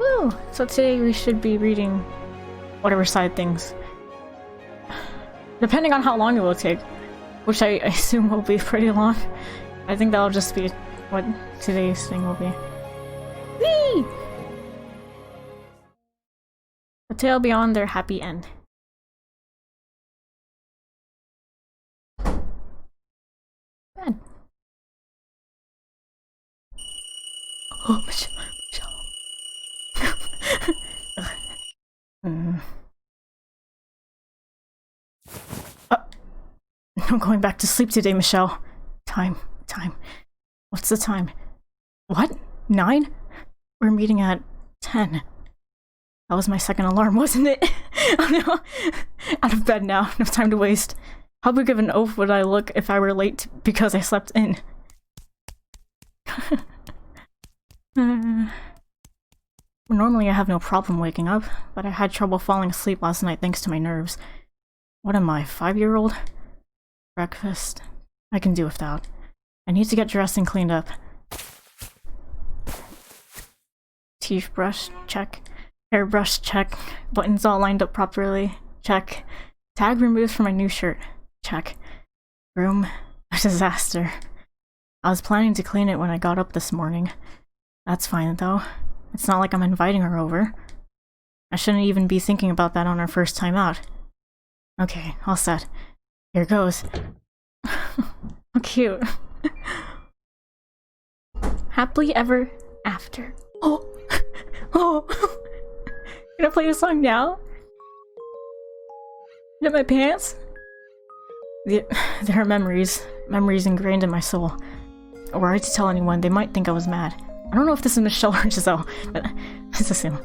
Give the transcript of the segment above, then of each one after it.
Woo! So today we should be reading whatever side things. Depending on how long it will take, which I assume will be pretty long. I think that'll just be what today's thing will be. Whee! A tale beyond their happy end. Ben. Oh, Michelle. I'm going back to sleep today, Michelle. Time. What's the time? What? 9? We're meeting at 10. That was my second alarm, wasn't it? Oh no! Out of bed now, no time to waste. How big of an oaf would I look if I were late because I slept in? Normally I have no problem waking up, but I had trouble falling asleep last night thanks to my nerves. What am I, 5-year-old? Breakfast. I can do without. I need to get dressed and cleaned up. Teeth brush, check. Hairbrush, check. Buttons all lined up properly, check. Tag removed from my new shirt, check. Room, a disaster. I was planning to clean it when I got up this morning. That's fine though. It's not like I'm inviting her over. I shouldn't even be thinking about that on our first time out. Okay, all set. Here goes. How cute. Happily ever after. Oh! Oh! Can I play the song now? Is it my pants? There are memories ingrained in my soul. Were I to tell anyone, they might think I was mad. I don't know if this is Michelle or Giselle, but let's assume.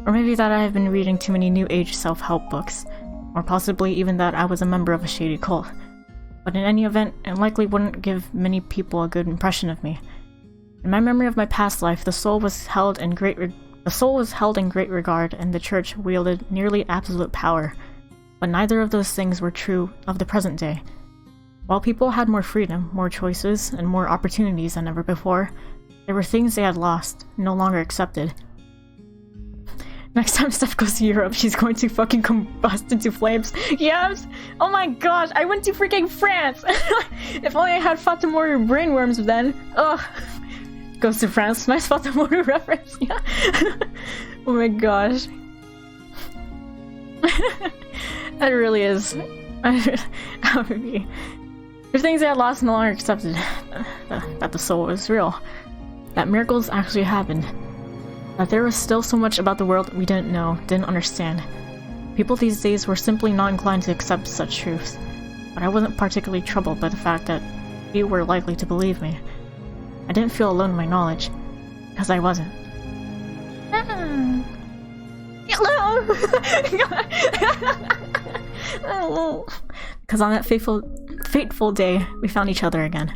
Or maybe that I have been reading too many new age self-help books. Or possibly even that I was a member of a shady cult. But in any event, it likely wouldn't give many people a good impression of me. In my memory of my past life, the soul was held in great regard, and the church wielded nearly absolute power. But neither of those things were true of the present day. While people had more freedom, more choices, and more opportunities than ever before, there were things they had lost, no longer accepted. Next time Steph goes to Europe, she's going to fucking combust into flames. Yes! Oh my gosh, I went to freaking France! If only I had fatamoru brainworms then. Ugh. Goes to France. Nice fatamoru reference, yeah. Oh my gosh. That really is. If things they had lost no longer accepted, that the soul was real. That miracles actually happened. That there was still so much about the world we didn't know, didn't understand. People these days were simply not inclined to accept such truths. But I wasn't particularly troubled by the fact that few were likely to believe me. I didn't feel alone in my knowledge, because I wasn't. Because on that fateful day, we found each other again.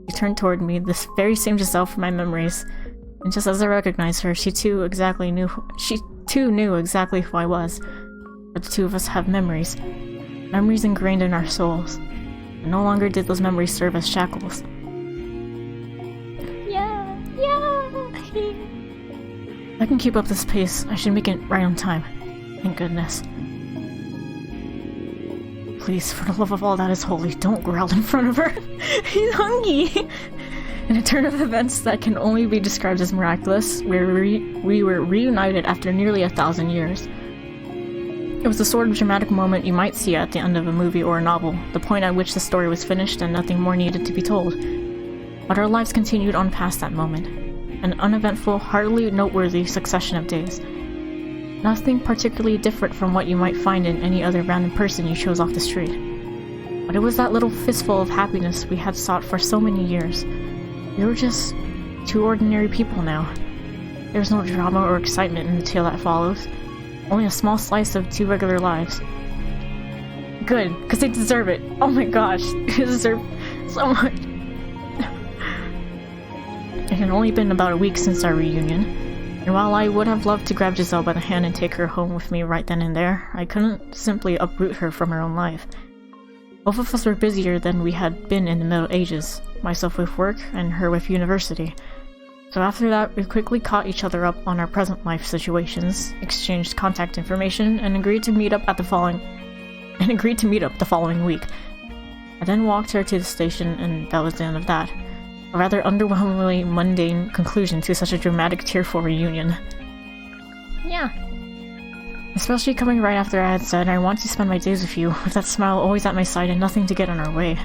She turned toward me, this very same Giselle from my memories, and just as I recognized her, she too knew exactly who I was. But the two of us have memories. Memories ingrained in our souls. And no longer did those memories serve as shackles. Yeah! If I can keep up this pace, I should make it right on time. Thank goodness. Please, for the love of all that is holy, don't growl in front of her. He's hungry! In a turn of events that can only be described as miraculous, we were reunited after nearly 1,000 years. It was the sort of dramatic moment you might see at the end of a movie or a novel, the point at which the story was finished and nothing more needed to be told. But our lives continued on past that moment. An uneventful, hardly noteworthy succession of days. Nothing particularly different from what you might find in any other random person you chose off the street. But it was that little fistful of happiness we had sought for so many years. We were just two ordinary people now. There's no drama or excitement in the tale that follows. Only a small slice of two regular lives. Good, because they deserve it. Oh my gosh, they deserve so much. It had only been about a week since our reunion, and while I would have loved to grab Giselle by the hand and take her home with me right then and there, I couldn't simply uproot her from her own life. Both of us were busier than we had been in the Middle Ages, myself with work and her with university. So after that, we quickly caught each other up on our present life situations, exchanged contact information, and agreed to meet up the following week. I then walked her to the station, and that was the end of that. A rather underwhelmingly mundane conclusion to such a dramatic, tearful reunion. Yeah. Especially coming right after I had said, I want to spend my days with you, with that smile always at my side and nothing to get in our way.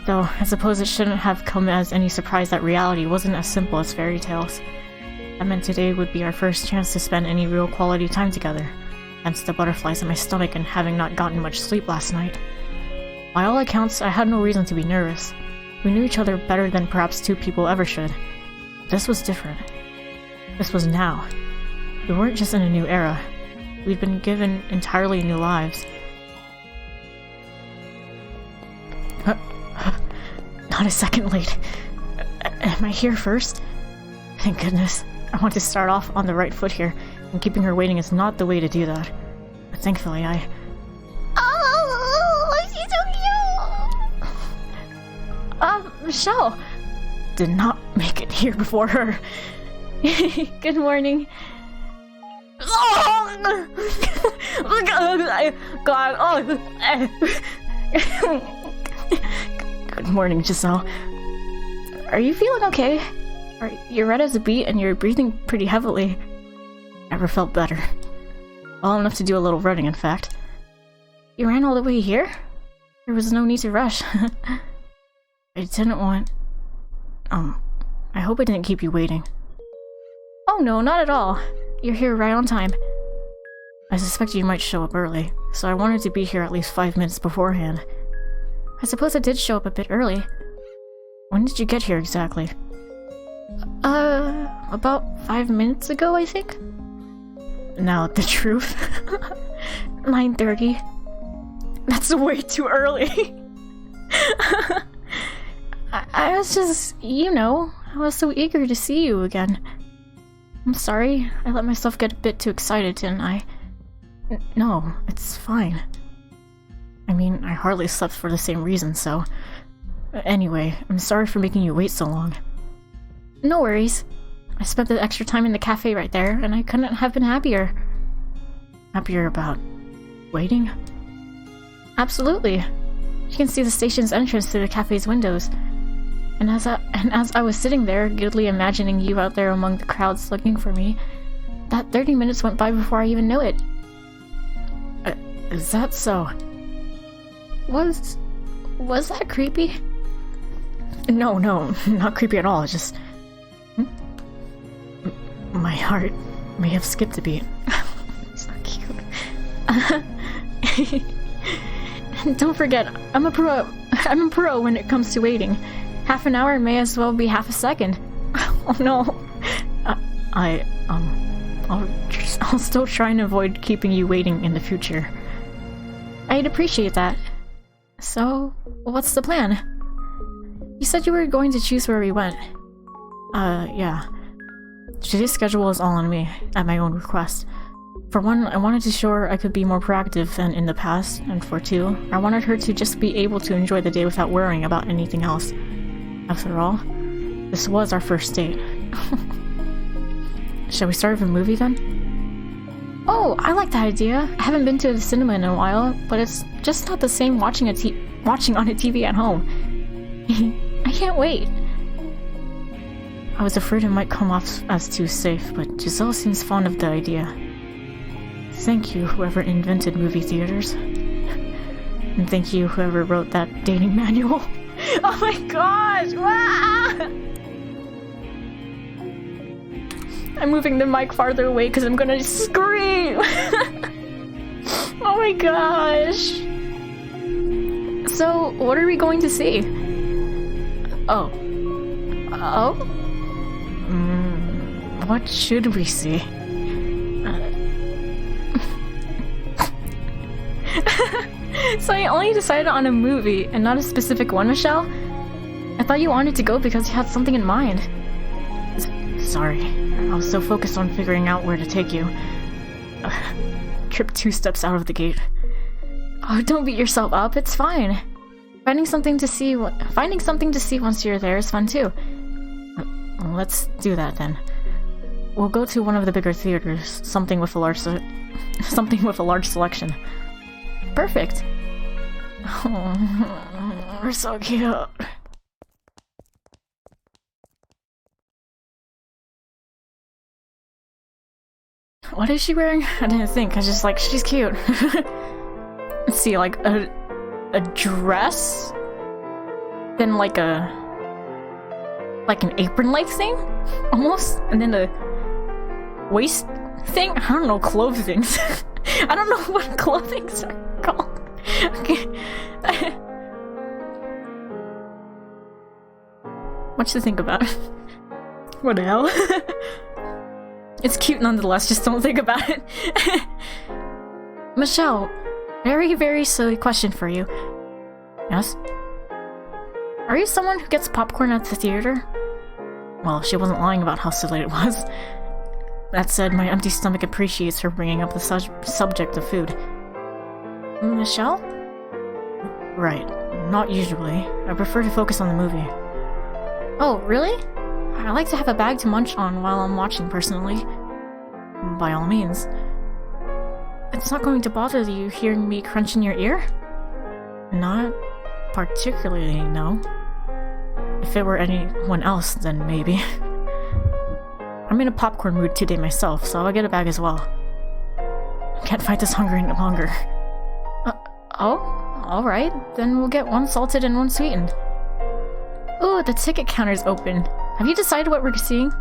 Though, I suppose it shouldn't have come as any surprise that reality wasn't as simple as fairy tales. I meant today would be our first chance to spend any real quality time together, hence the butterflies in my stomach and having not gotten much sleep last night. By all accounts, I had no reason to be nervous. We knew each other better than perhaps two people ever should. This was different. This was now. We weren't just in a new era. We'd been given entirely new lives. Not a second late. Am I here first? Thank goodness. I want to start off on the right foot here, and keeping her waiting is not the way to do that. But thankfully Oh, she's so cute! Michelle! Did not make it here before her. Good morning. Good morning, Giselle. Are you feeling okay? You're red as a beet and you're breathing pretty heavily. Never felt better. Well enough to do a little running, in fact. You ran all the way here? There was no need to rush. I didn't want... I hope I didn't keep you waiting. Oh no, not at all. You're here right on time. I suspected you might show up early, so I wanted to be here at least 5 minutes beforehand. I suppose I did show up a bit early. When did you get here exactly? About 5 minutes ago, I think? Now, the truth. 9:30. That's way too early. I was just, I was so eager to see you again. I'm sorry, I let myself get a bit too excited, didn't I? No, it's fine. I mean, I hardly slept for the same reason, so... Anyway, I'm sorry for making you wait so long. No worries. I spent the extra time in the cafe right there, and I couldn't have been happier. Happier about... waiting? Absolutely. You can see the station's entrance through the cafe's windows. And as I was sitting there, giddily imagining you out there among the crowds looking for me, that 30 minutes went by before I even knew it. Is that so? Was that creepy? No, not creepy at all, just... My heart may have skipped a beat. So cute. And don't forget, I'm a pro when it comes to waiting. Half an hour may as well be half a second. Oh no. I'll still try and avoid keeping you waiting in the future. I'd appreciate that. So, what's the plan? You said you were going to choose where we went. Yeah. Today's schedule is all on me, at my own request. For one, I wanted to show her I could be more proactive than in the past, and for two, I wanted her to just be able to enjoy the day without worrying about anything else. After all, this was our first date. Shall we start with a movie then? Oh, I like that idea. I haven't been to the cinema in a while, but it's just not the same watching on a TV at home. I can't wait. I was afraid it might come off as too safe, but Giselle seems fond of the idea. Thank you, whoever invented movie theaters. And thank you, whoever wrote that dating manual. Oh my gosh! Ah! I'm moving the mic farther away because I'm gonna scream! Oh my gosh! So, what are we going to see? Oh. What should we see? So you only decided on a movie and not a specific one, Michelle? I thought you wanted to go because you had something in mind. Sorry, I was so focused on figuring out where to take you. Tripped 2 steps out of the gate. Oh, don't beat yourself up, it's fine. Finding something to see once you're there is fun too. let's do that then. We'll go to one of the bigger theaters, something with a large selection. Perfect. Oh, we're so cute. What is she wearing? I didn't think. I was just like, she's cute. Let's see, like a dress, then like an apron-like thing, almost, and then a waist thing. I don't know, clothings. I don't know what clothings are called. Okay. What to think about? What the hell? It's cute nonetheless, just don't think about it. Michelle, very, very silly question for you. Yes? Are you someone who gets popcorn at the theater? Well, she wasn't lying about how silly it was. That said, my empty stomach appreciates her bringing up the subject of food. Michelle? Right, not usually. I prefer to focus on the movie. Oh, really? I like to have a bag to munch on while I'm watching, personally. By all means. It's not going to bother you hearing me crunch in your ear? Not particularly, no. If it were anyone else, then maybe. I'm in a popcorn mood today myself, so I'll get a bag as well. Can't fight this hunger any longer. Oh? Alright, then we'll get one salted and one sweetened. Ooh, the ticket counter's open. Have you decided what we're seeing?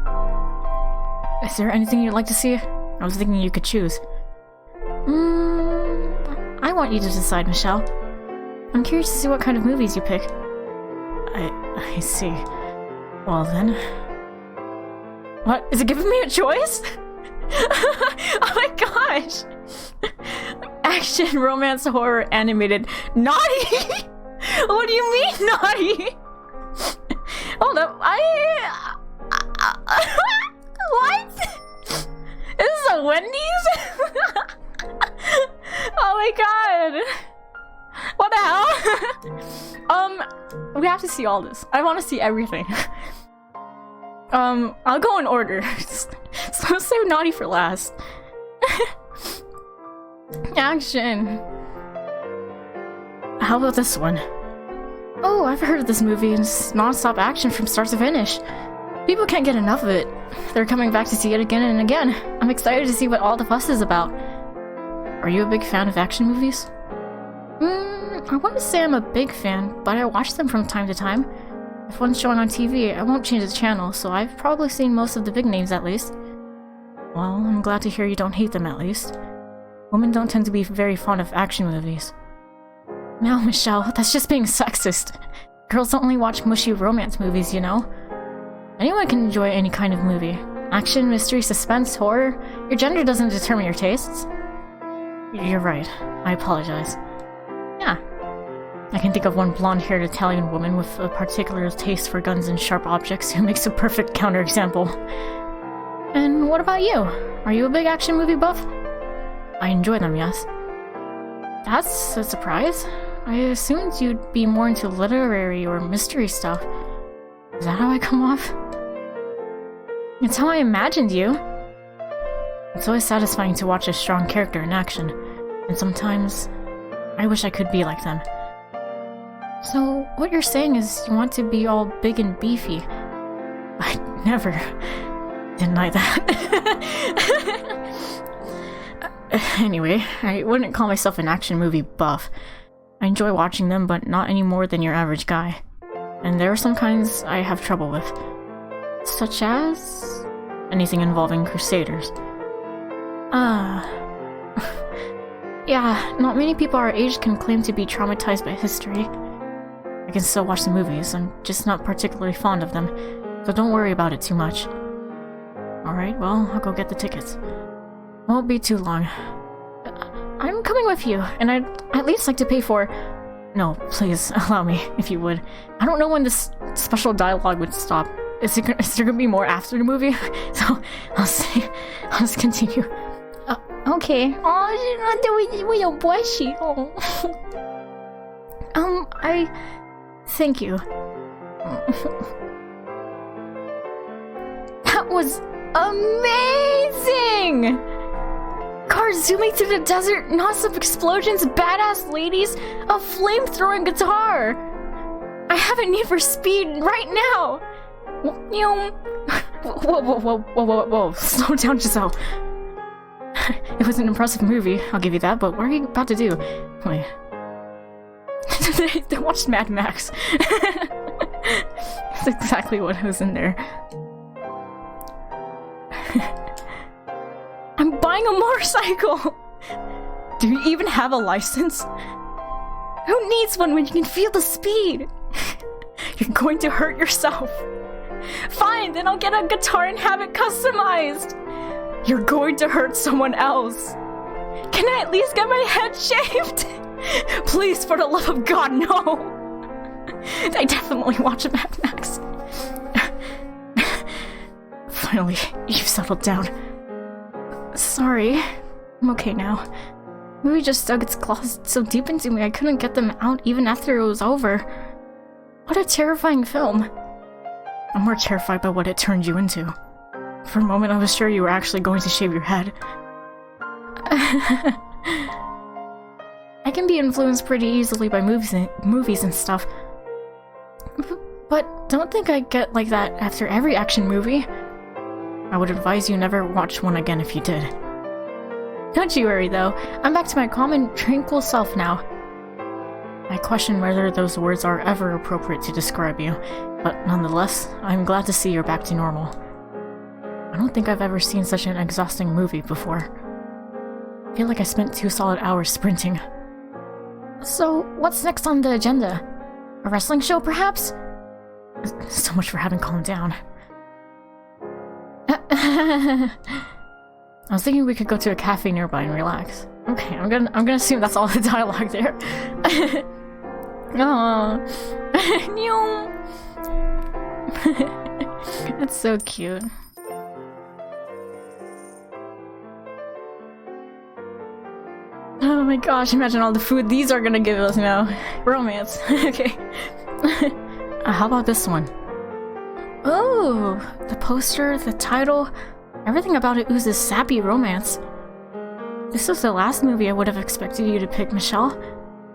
Is there anything you'd like to see? I was thinking you could choose. I want you to decide, Michelle. I'm curious to see what kind of movies you pick. I see. Well then... What? Is it giving me a choice? Oh my gosh! Action, romance, horror, animated. Naughty? What do you mean, naughty? Hold up, what? This is a Wendy's? Oh my god! What the hell? We have to see all this. I want to see everything. I'll go in order. So save naughty for last. Action. How about this one? Oh, I've heard of this movie. It's non-stop action from start to finish. People can't get enough of it. They're coming back to see it again and again. I'm excited to see what all the fuss is about. Are you a big fan of action movies? I wouldn't say I'm a big fan, but I watch them from time to time. If one's showing on TV, I won't change the channel, so I've probably seen most of the big names at least. Well, I'm glad to hear you don't hate them at least. Women don't tend to be very fond of action movies. No, Michelle, that's just being sexist. Girls don't only watch mushy romance movies, you know? Anyone can enjoy any kind of movie. Action, mystery, suspense, horror. Your gender doesn't determine your tastes. You're right. I apologize. Yeah. I can think of one blonde-haired Italian woman with a particular taste for guns and sharp objects who makes a perfect counterexample. And what about you? Are you a big action movie buff? I enjoy them, yes. That's a surprise. I assumed you'd be more into literary or mystery stuff. Is that how I come off? It's how I imagined you. It's always satisfying to watch a strong character in action, and sometimes I wish I could be like them. So, what you're saying is you want to be all big and beefy. I'd never deny that. Anyway, I wouldn't call myself an action movie buff. I enjoy watching them, but not any more than your average guy. And there are some kinds I have trouble with. Such as... anything involving crusaders. Yeah, not many people our age can claim to be traumatized by history. I can still watch the movies, I'm just not particularly fond of them, so don't worry about it too much. Alright, well, I'll go get the tickets. Won't be too long. I'm coming with you, and I'd at least like to pay for... No, please, allow me, if you would. I don't know when this special dialogue would stop. Is there gonna be more after the movie? So, I'll just continue. Okay. Thank you. was amazing! Cars zooming through the desert, non-stop explosions, badass ladies, a flame-throwing guitar! I have a need for speed right now! Whoa, slow down, Giselle. It was an impressive movie, I'll give you that, but what are you about to do? Wait. They watched Mad Max. That's exactly what was in there. I'm buying a motorcycle! Do you even have a license? Who needs one when you can feel the speed? You're going to hurt yourself. Fine, then I'll get a guitar and have it customized. You're going to hurt someone else. Can I at least get my head shaved? Please, for the love of God, no! I definitely watch Mad Max. Finally, you've settled down. Sorry. I'm okay now. Movie just dug its claws so deep into me I couldn't get them out even after it was over. What a terrifying film. I'm more terrified by what it turned you into. For a moment I was sure you were actually going to shave your head. I can be influenced pretty easily by movies and stuff. But don't think I get like that after every action movie. I would advise you never watch one again if you did. Don't you worry though, I'm back to my calm and tranquil self now. I question whether those words are ever appropriate to describe you, but nonetheless, I'm glad to see you're back to normal. I don't think I've ever seen such an exhausting movie before. I feel like I spent 2 solid hours sprinting. So, what's next on the agenda? A wrestling show, perhaps? So much for having calmed down. I was thinking we could go to a cafe nearby and relax. Okay, I'm gonna assume that's all the dialogue there. Aww. That's so cute. Oh my gosh, imagine all the food these are gonna give us now. Romance. Okay. How about this one? Oh, the poster, the title, everything about it oozes sappy romance. This was the last movie I would have expected you to pick, Michelle.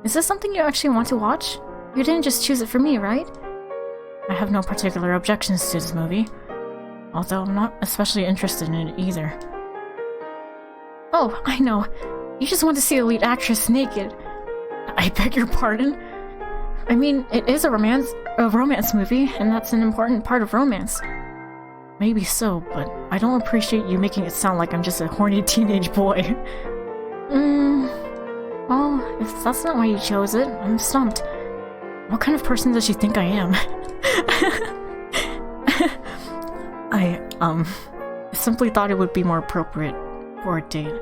Is this something you actually want to watch? You didn't just choose it for me, right? I have no particular objections to this movie, although I'm not especially interested in it either. Oh, I know. You just want to see a lead actress naked. I beg your pardon? I mean, it is a romance movie, and that's an important part of romance. Maybe so, but I don't appreciate you making it sound like I'm just a horny teenage boy. Well, if that's not why you chose it, I'm stumped. What kind of person does she think I am? I simply thought it would be more appropriate for a date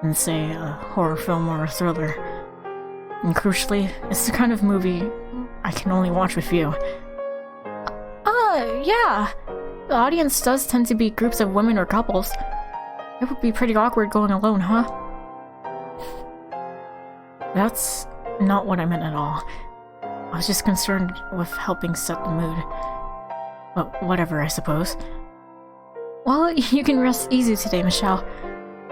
than, say, a horror film or a thriller. And crucially, it's the kind of movie I can only watch with you. Yeah. The audience does tend to be groups of women or couples. It would be pretty awkward going alone, huh? That's not what I meant at all. I was just concerned with helping set the mood. But whatever, I suppose. Well, you can rest easy today, Michelle.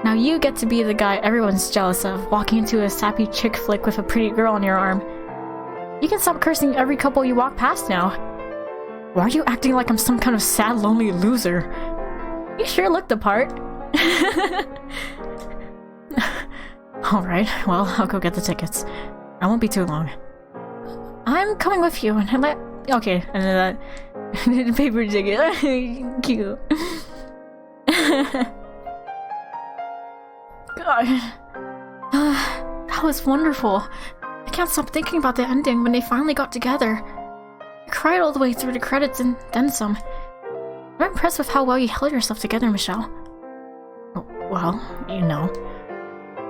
Now you get to be the guy everyone's jealous of, walking into a sappy chick flick with a pretty girl on your arm. You can stop cursing every couple you walk past now. Why are you acting like I'm some kind of sad, lonely loser? You sure look the part. Alright, well, I'll go get the tickets. I won't be too long. I'm coming with you, and okay, and then that... paper ticket. Cute. God. That was wonderful. I can't stop thinking about the ending when they finally got together. I cried all the way through the credits and then some. I'm impressed with how well you held yourself together, Michelle. Well, you know.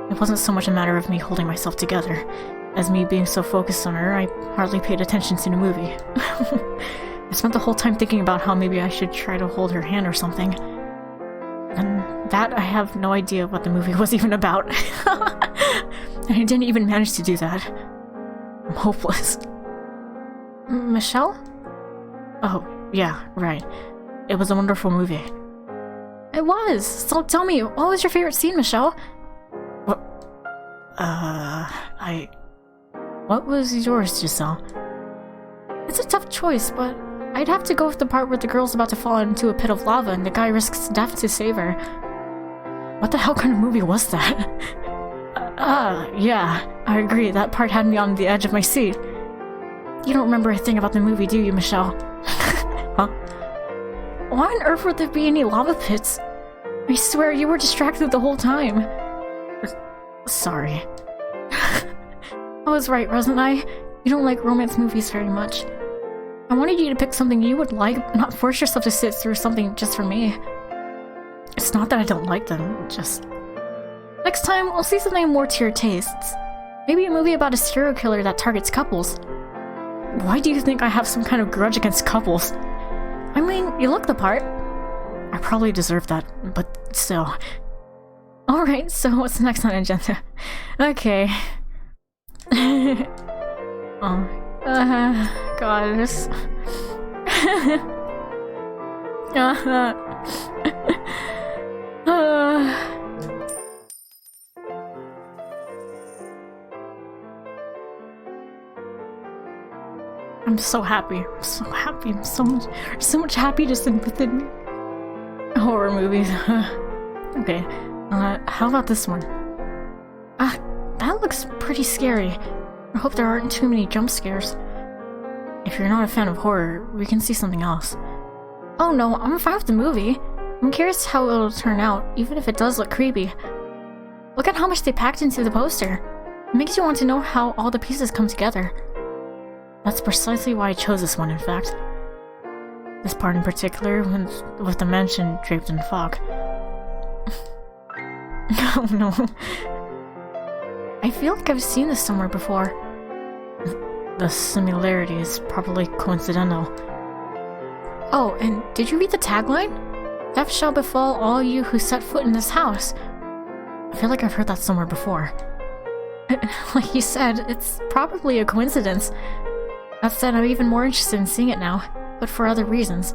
It wasn't so much a matter of me holding myself together, as me being so focused on her, I hardly paid attention to the movie. I spent the whole time thinking about how maybe I should try to hold her hand or something. And that I have no idea what the movie was even about. And I didn't even manage to do that. I'm hopeless. Michelle? Oh, yeah, right. It was a wonderful movie. It was! So tell me, what was your favorite scene, Michelle? What? What was yours, Giselle? It's a tough choice, but I'd have to go with the part where the girl's about to fall into a pit of lava and the guy risks death to save her. What the hell kind of movie was that? Yeah, I agree, that part had me on the edge of my seat. You don't remember a thing about the movie, do you, Michelle? Huh? Why on earth would there be any lava pits? I swear you were distracted the whole time. Sorry. I was right, wasn't I? You don't like romance movies very much. I wanted you to pick something you would like, not force yourself to sit through something just for me. It's not that I don't like them, just... Next time, we'll see something more to your tastes. Maybe a movie about a serial killer that targets couples. Why do you think I have some kind of grudge against couples? I mean, you look the part. I probably deserve that, but still. Alright, so what's next on the agenda? Okay. God, this... I'm so happy. I'm so happy. I'm so much happiness within me. Horror movies. Okay. How about this one? That looks pretty scary. I hope there aren't too many jump scares. If you're not a fan of horror, we can see something else. Oh no, I'm fine with the movie. I'm curious how it'll turn out, even if it does look creepy. Look at how much they packed into the poster. It makes you want to know how all the pieces come together. That's precisely why I chose this one, in fact. This part in particular, with the mansion draped in fog. Oh no. I feel like I've seen this somewhere before. The similarity is probably coincidental. Oh, and did you read the tagline? Death shall befall all you who set foot in this house. I feel like I've heard that somewhere before. Like you said, it's probably a coincidence. That said, I'm even more interested in seeing it now, but for other reasons.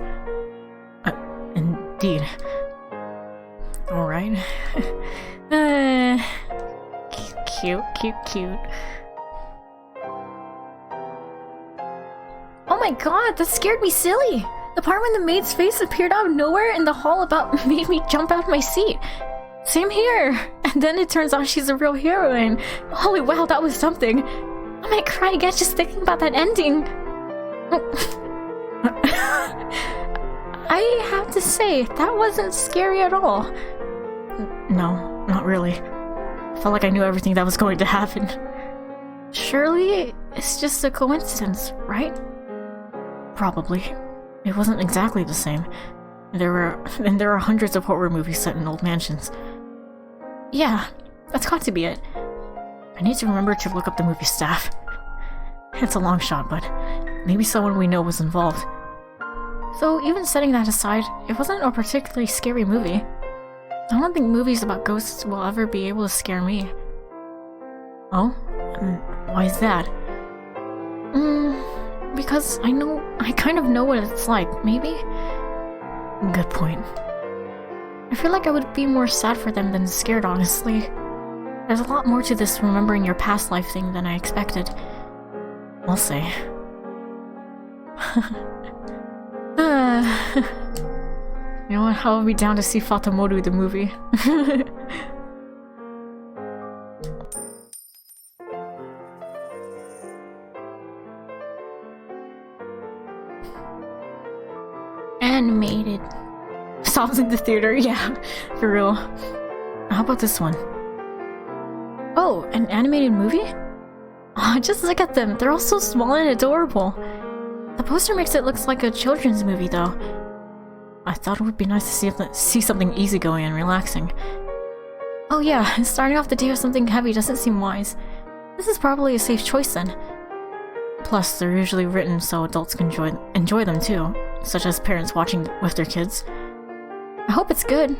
Indeed. Alright. Cute. Oh my god, that scared me silly! The part when the maid's face appeared out of nowhere in the hall about made me jump out of my seat. Same here! And then it turns out she's a real heroine. Holy wow, that was something. I might cry again just thinking about that ending. I have to say, that wasn't scary at all. No, not really. I felt like I knew everything that was going to happen. Surely, it's just a coincidence, right? Probably. It wasn't exactly the same. There are hundreds of horror movies set in old mansions. Yeah, that's got to be it. I need to remember to look up the movie staff. It's a long shot, but maybe someone we know was involved. So even setting that aside, it wasn't a particularly scary movie. I don't think movies about ghosts will ever be able to scare me. Oh? Why is that? Because I kind of know what it's like, maybe? Good point. I feel like I would be more sad for them than scared, honestly. There's a lot more to this remembering your past life thing than I expected. I'll say. You know what, I'll be down to see Fatamoru the movie. Animated. Stops in the theater, yeah, for real. How about this one? Oh, an animated movie? Oh, just look at them, they're all so small and adorable. The poster makes it look like a children's movie, though. I thought it would be nice to see something easygoing and relaxing. Oh yeah, starting off the day with something heavy doesn't seem wise. This is probably a safe choice then. Plus, they're usually written so adults can enjoy them too, such as parents watching with their kids. I hope it's good.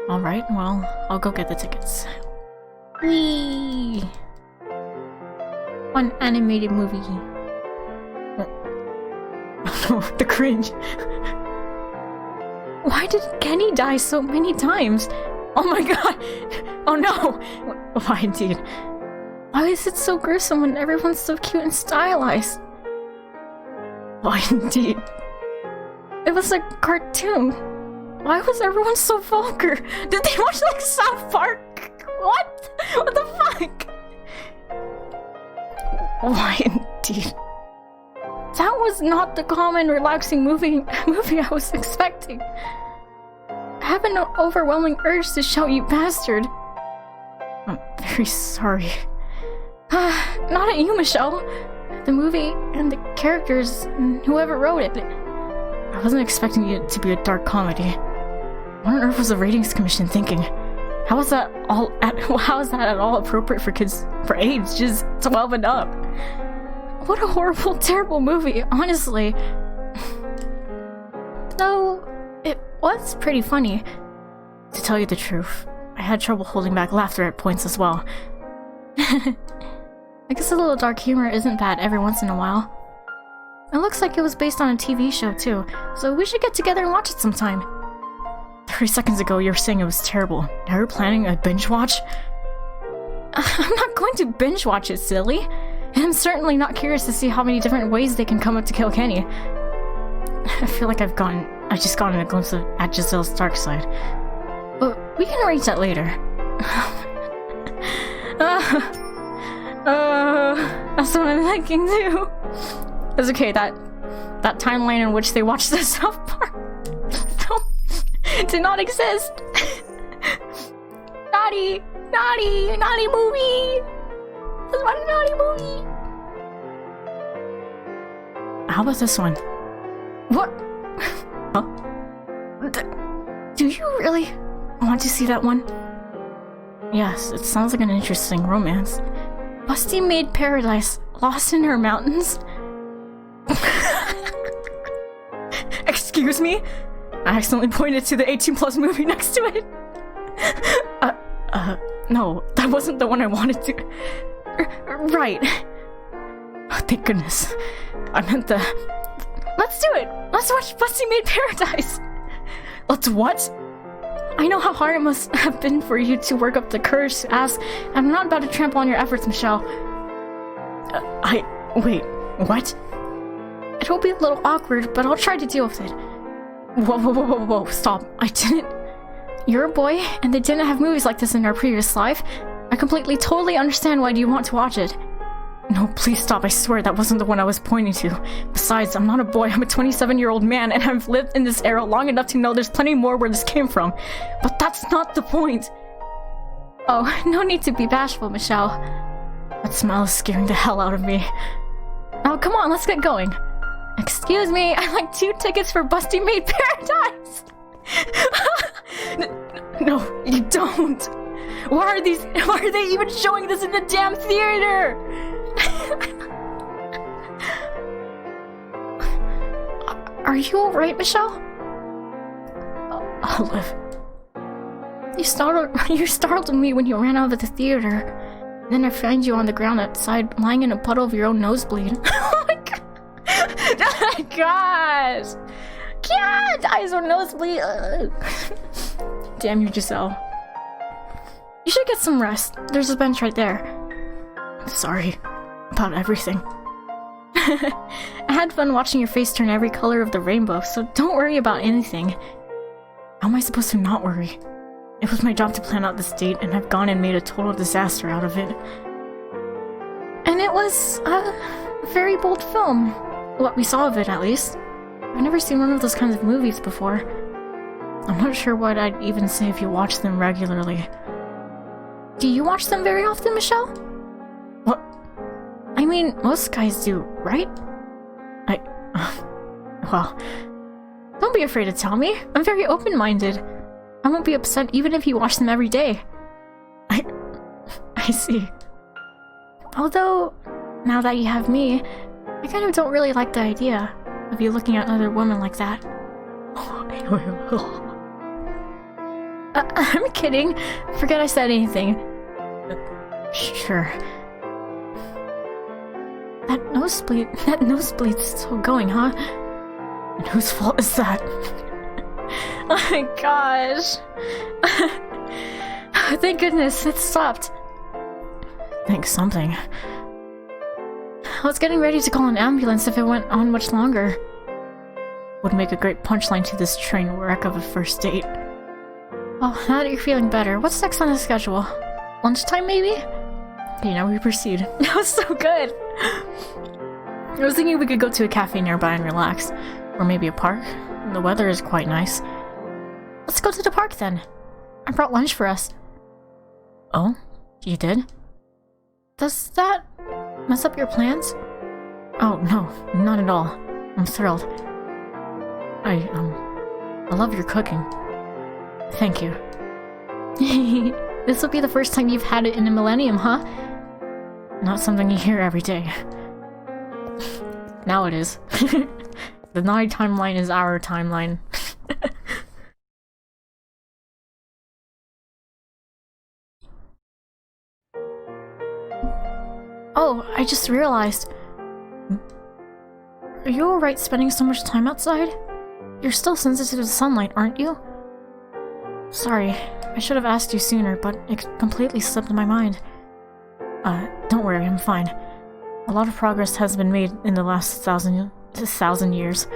Alright, well, I'll go get the tickets. Whee! One animated movie. Oh, the cringe. Why did Kenny die so many times? Oh my god! Oh no! Why indeed? Why is it so gruesome when everyone's so cute and stylized? Why indeed? It was a cartoon. Why was everyone so vulgar? Did they watch like South Park? What? What the fuck? Why indeed? That was not the common, relaxing movie I was expecting. I have an overwhelming urge to shout, "You bastard!" I'm very sorry. Not at you, Michelle. The movie and the characters and whoever wrote it. I wasn't expecting it to be a dark comedy. What on earth was the ratings commission thinking? How is that at all appropriate for kids for age just 12 and up? What a horrible, terrible movie, honestly. Though, it was pretty funny. To tell you the truth, I had trouble holding back laughter at points as well. I guess a little dark humor isn't bad every once in a while. It looks like it was based on a TV show too, so we should get together and watch it sometime. 30 seconds ago you were saying it was terrible. Now you're planning a binge watch? I'm not going to binge watch it, silly. And I'm certainly not curious to see how many different ways they can come up to kill Kenny. I feel like I've just gotten a glimpse at Giselle's dark side. But we can arrange that later. That's what I'm thinking too. It's okay, that timeline in which they watched the South Park film did not exist. Naughty movie! This one a naughty movie! How about this one? What? Huh? Do you really want to see that one? Yes, it sounds like an interesting romance. Busty Maid Paradise, lost in her mountains? Excuse me? I accidentally pointed to the 18+ movie next to it. No, that wasn't the one I wanted to... Right. Oh, thank goodness. I meant the... Let's do it! Let's watch Busty Maid Paradise! Let's what? I know how hard it must have been for you to work up the courage to ask. I'm not about to trample on your efforts, Michelle. Wait, what? It'll be a little awkward, but I'll try to deal with it. Whoa, stop. I didn't... You're a boy, and they didn't have movies like this in our previous life. I totally understand why you want to watch it. No, please stop. I swear that wasn't the one I was pointing to. Besides, I'm not a boy. I'm a 27-year-old man, and I've lived in this era long enough to know there's plenty more where this came from. But that's not the point. Oh, no need to be bashful, Michelle. That smile is scaring the hell out of me. Now, come on, let's get going. Excuse me, I'd like 2 tickets for Busty Maid Paradise. No, you don't. Why are they even showing this in the damn theater? Are you alright, Michelle? Olive. You startled me when you ran out of the theater. Then I found you on the ground outside, lying in a puddle of your own nosebleed. Oh my god! Oh my gosh! Can't! Eyes or nosebleed. Damn you, Giselle. You should get some rest. There's a bench right there. I'm sorry about everything. I had fun watching your face turn every color of the rainbow, so don't worry about anything. How am I supposed to not worry? It was my job to plan out this date, and I've gone and made a total disaster out of it. And it was a very bold film. What we saw of it, at least. I've never seen one of those kinds of movies before. I'm not sure what I'd even say if you watch them regularly. Do you watch them very often, Michelle? What? I mean, most guys do, right? Well, don't be afraid to tell me. I'm very open-minded. I won't be upset even if you watch them every day. I see. Although, now that you have me, I kind of don't really like the idea of you looking at other women like that. I'm kidding. Forget I said anything. Sure. That nosebleed's still going, huh? And whose fault is that? Oh my gosh. Thank goodness, it stopped. Thanks something. I was getting ready to call an ambulance if it went on much longer. Would make a great punchline to this train wreck of a first date. Well, now that you're feeling better, what's next on the schedule? Lunchtime, maybe? Okay, now we proceed. That was so good! I was thinking we could go to a cafe nearby and relax. Or maybe a park. The weather is quite nice. Let's go to the park then. I brought lunch for us. Oh? You did? Does that mess up your plans? Oh, no, not at all. I'm thrilled. I love your cooking. Thank you. This will be the first time you've had it in a millennium, huh? Not something you hear every day. Now it is. The night timeline is our timeline. Oh, I just realized. Are you alright spending so much time outside? You're still sensitive to sunlight, aren't you? Sorry, I should have asked you sooner, but it completely slipped my mind. Don't worry, I'm fine. A lot of progress has been made in the last thousand years.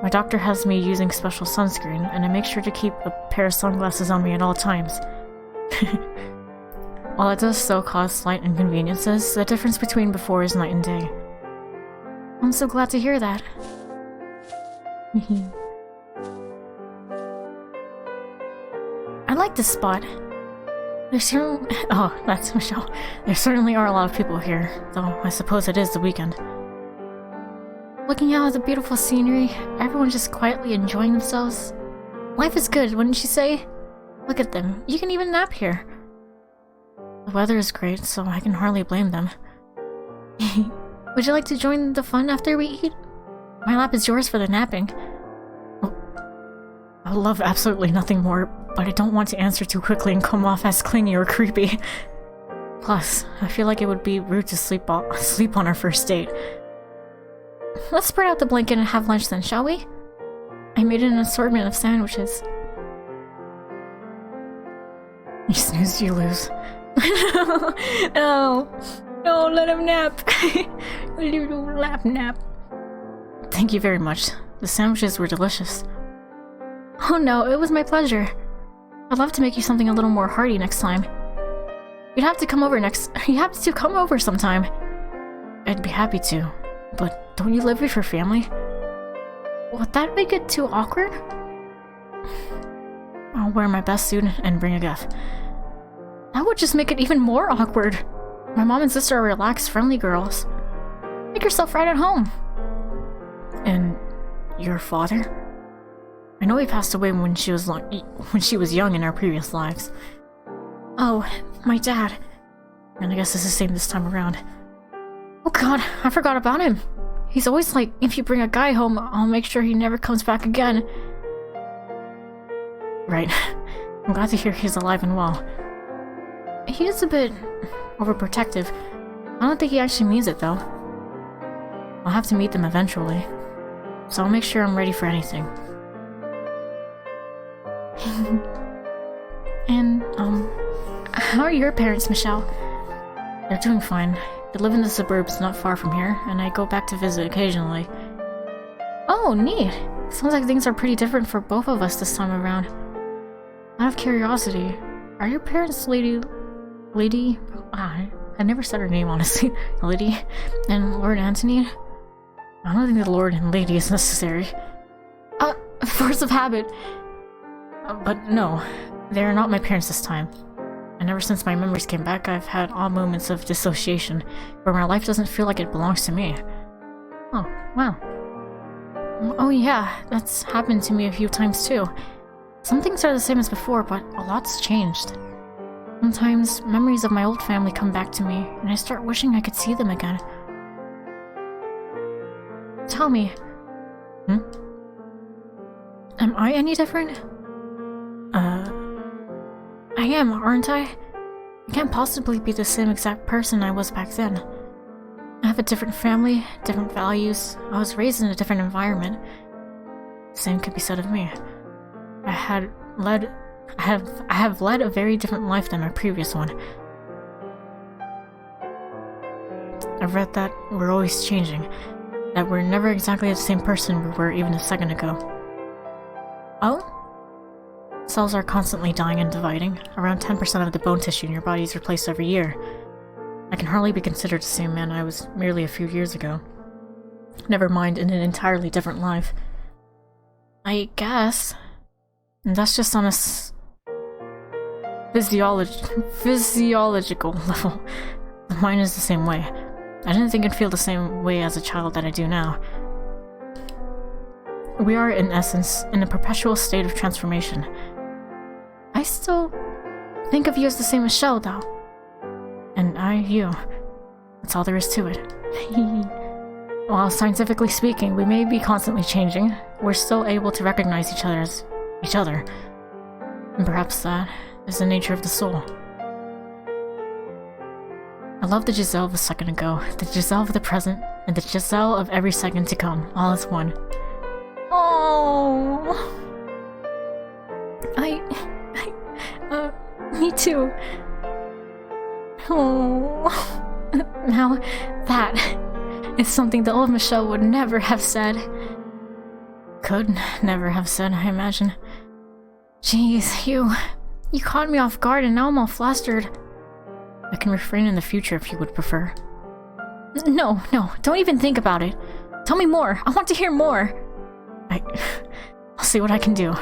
My doctor has me using special sunscreen, and I make sure to keep a pair of sunglasses on me at all times. While it does so cause slight inconveniences, the difference between before is night and day. I'm so glad to hear that. I like this spot. Oh, that's Michelle. There certainly are a lot of people here, though I suppose it is the weekend. Looking out at the beautiful scenery, everyone just quietly enjoying themselves. Life is good, wouldn't you say? Look at them. You can even nap here. The weather is great, so I can hardly blame them. Would you like to join the fun after we eat? My lap is yours for the napping. Oh, I would love absolutely nothing more, but I don't want to answer too quickly and come off as clingy or creepy. Plus, I feel like it would be rude to sleep on our first date. Let's spread out the blanket and have lunch then, shall we? I made an assortment of sandwiches. You snooze, you lose. No, no, let him nap. A little lap nap. Thank you very much. The sandwiches were delicious. Oh no, it was my pleasure. I'd love to make you something a little more hearty next time. You have to come over sometime. I'd be happy to, but don't you live with your family? Would that make it too awkward? I'll wear my best suit and bring a gift. That would just make it even more awkward. My mom and sister are relaxed, friendly girls. Make yourself right at home. And your father? I know he passed away when she was young in our previous lives. Oh, my dad. And I guess it's the same this time around. Oh god, I forgot about him. He's always like, if you bring a guy home, I'll make sure he never comes back again. Right. I'm glad to hear he's alive and well. He is a bit overprotective. I don't think he actually means it, though. I'll have to meet them eventually, so I'll make sure I'm ready for anything. And, how are your parents, Michelle? They're doing fine. They live in the suburbs not far from here, and I go back to visit occasionally. Oh, neat! Sounds like things are pretty different for both of us this time around. Out of curiosity, are your parents Lady... I never said her name, honestly. Lady and Lord Antony? I don't think the Lord and Lady is necessary. Force of habit. But no, they are not my parents this time. And ever since my memories came back, I've had odd moments of dissociation, where my life doesn't feel like it belongs to me. Oh, wow. Oh yeah, that's happened to me a few times too. Some things are the same as before, but a lot's changed. Sometimes, memories of my old family come back to me, and I start wishing I could see them again. Tell me. Am I any different? I am, aren't I? I can't possibly be the same exact person I was back then. I have a different family, different values. I was raised in a different environment. Same could be said of me. I have led a very different life than my previous one. I've read that we're always changing, that we're never exactly the same person we were even a second ago. Oh? Cells are constantly dying and dividing. Around 10% of the bone tissue in your body is replaced every year. I can hardly be considered the same man I was merely a few years ago. Never mind in an entirely different life. I guess. And that's just on a physiological level. Mine is the same way. I didn't think I'd feel the same way as a child that I do now. We are, in essence, in a perpetual state of transformation. I still think of you as the same Michelle, though. And I, you. That's all there is to it. While scientifically speaking, we may be constantly changing, we're still able to recognize each other as each other. And perhaps that is the nature of the soul. I love the Giselle of a second ago, the Giselle of the present, and the Giselle of every second to come, all as one. Oh, me too. Oh, now that is something the old Michelle would never have said. Could never have said, I imagine. Jeez, you caught me off guard and now I'm all flustered. I can refrain in the future if you would prefer. No, don't even think about it. Tell me more. I want to hear more. I'll see what I can do.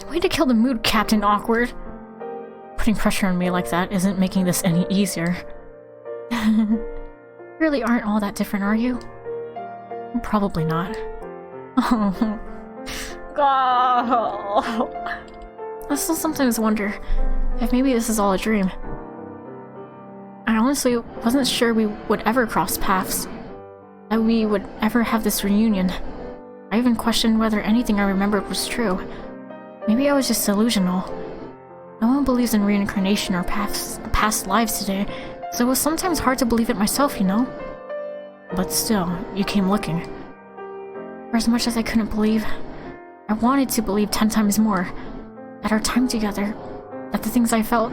Way to kill the mood, Captain Awkward. Putting pressure on me like that isn't making this any easier. Really aren't all that different, are you? Probably not. Oh. I still sometimes wonder if maybe this is all a dream. I honestly wasn't sure we would ever cross paths, that we would ever have this reunion. I even questioned whether anything I remembered was true. Maybe I was just delusional. No one believes in reincarnation or past lives today, so it was sometimes hard to believe it myself, you know? But still, you came looking. For as much as I couldn't believe, I wanted to believe 10 times more. That our time together, that the things I felt,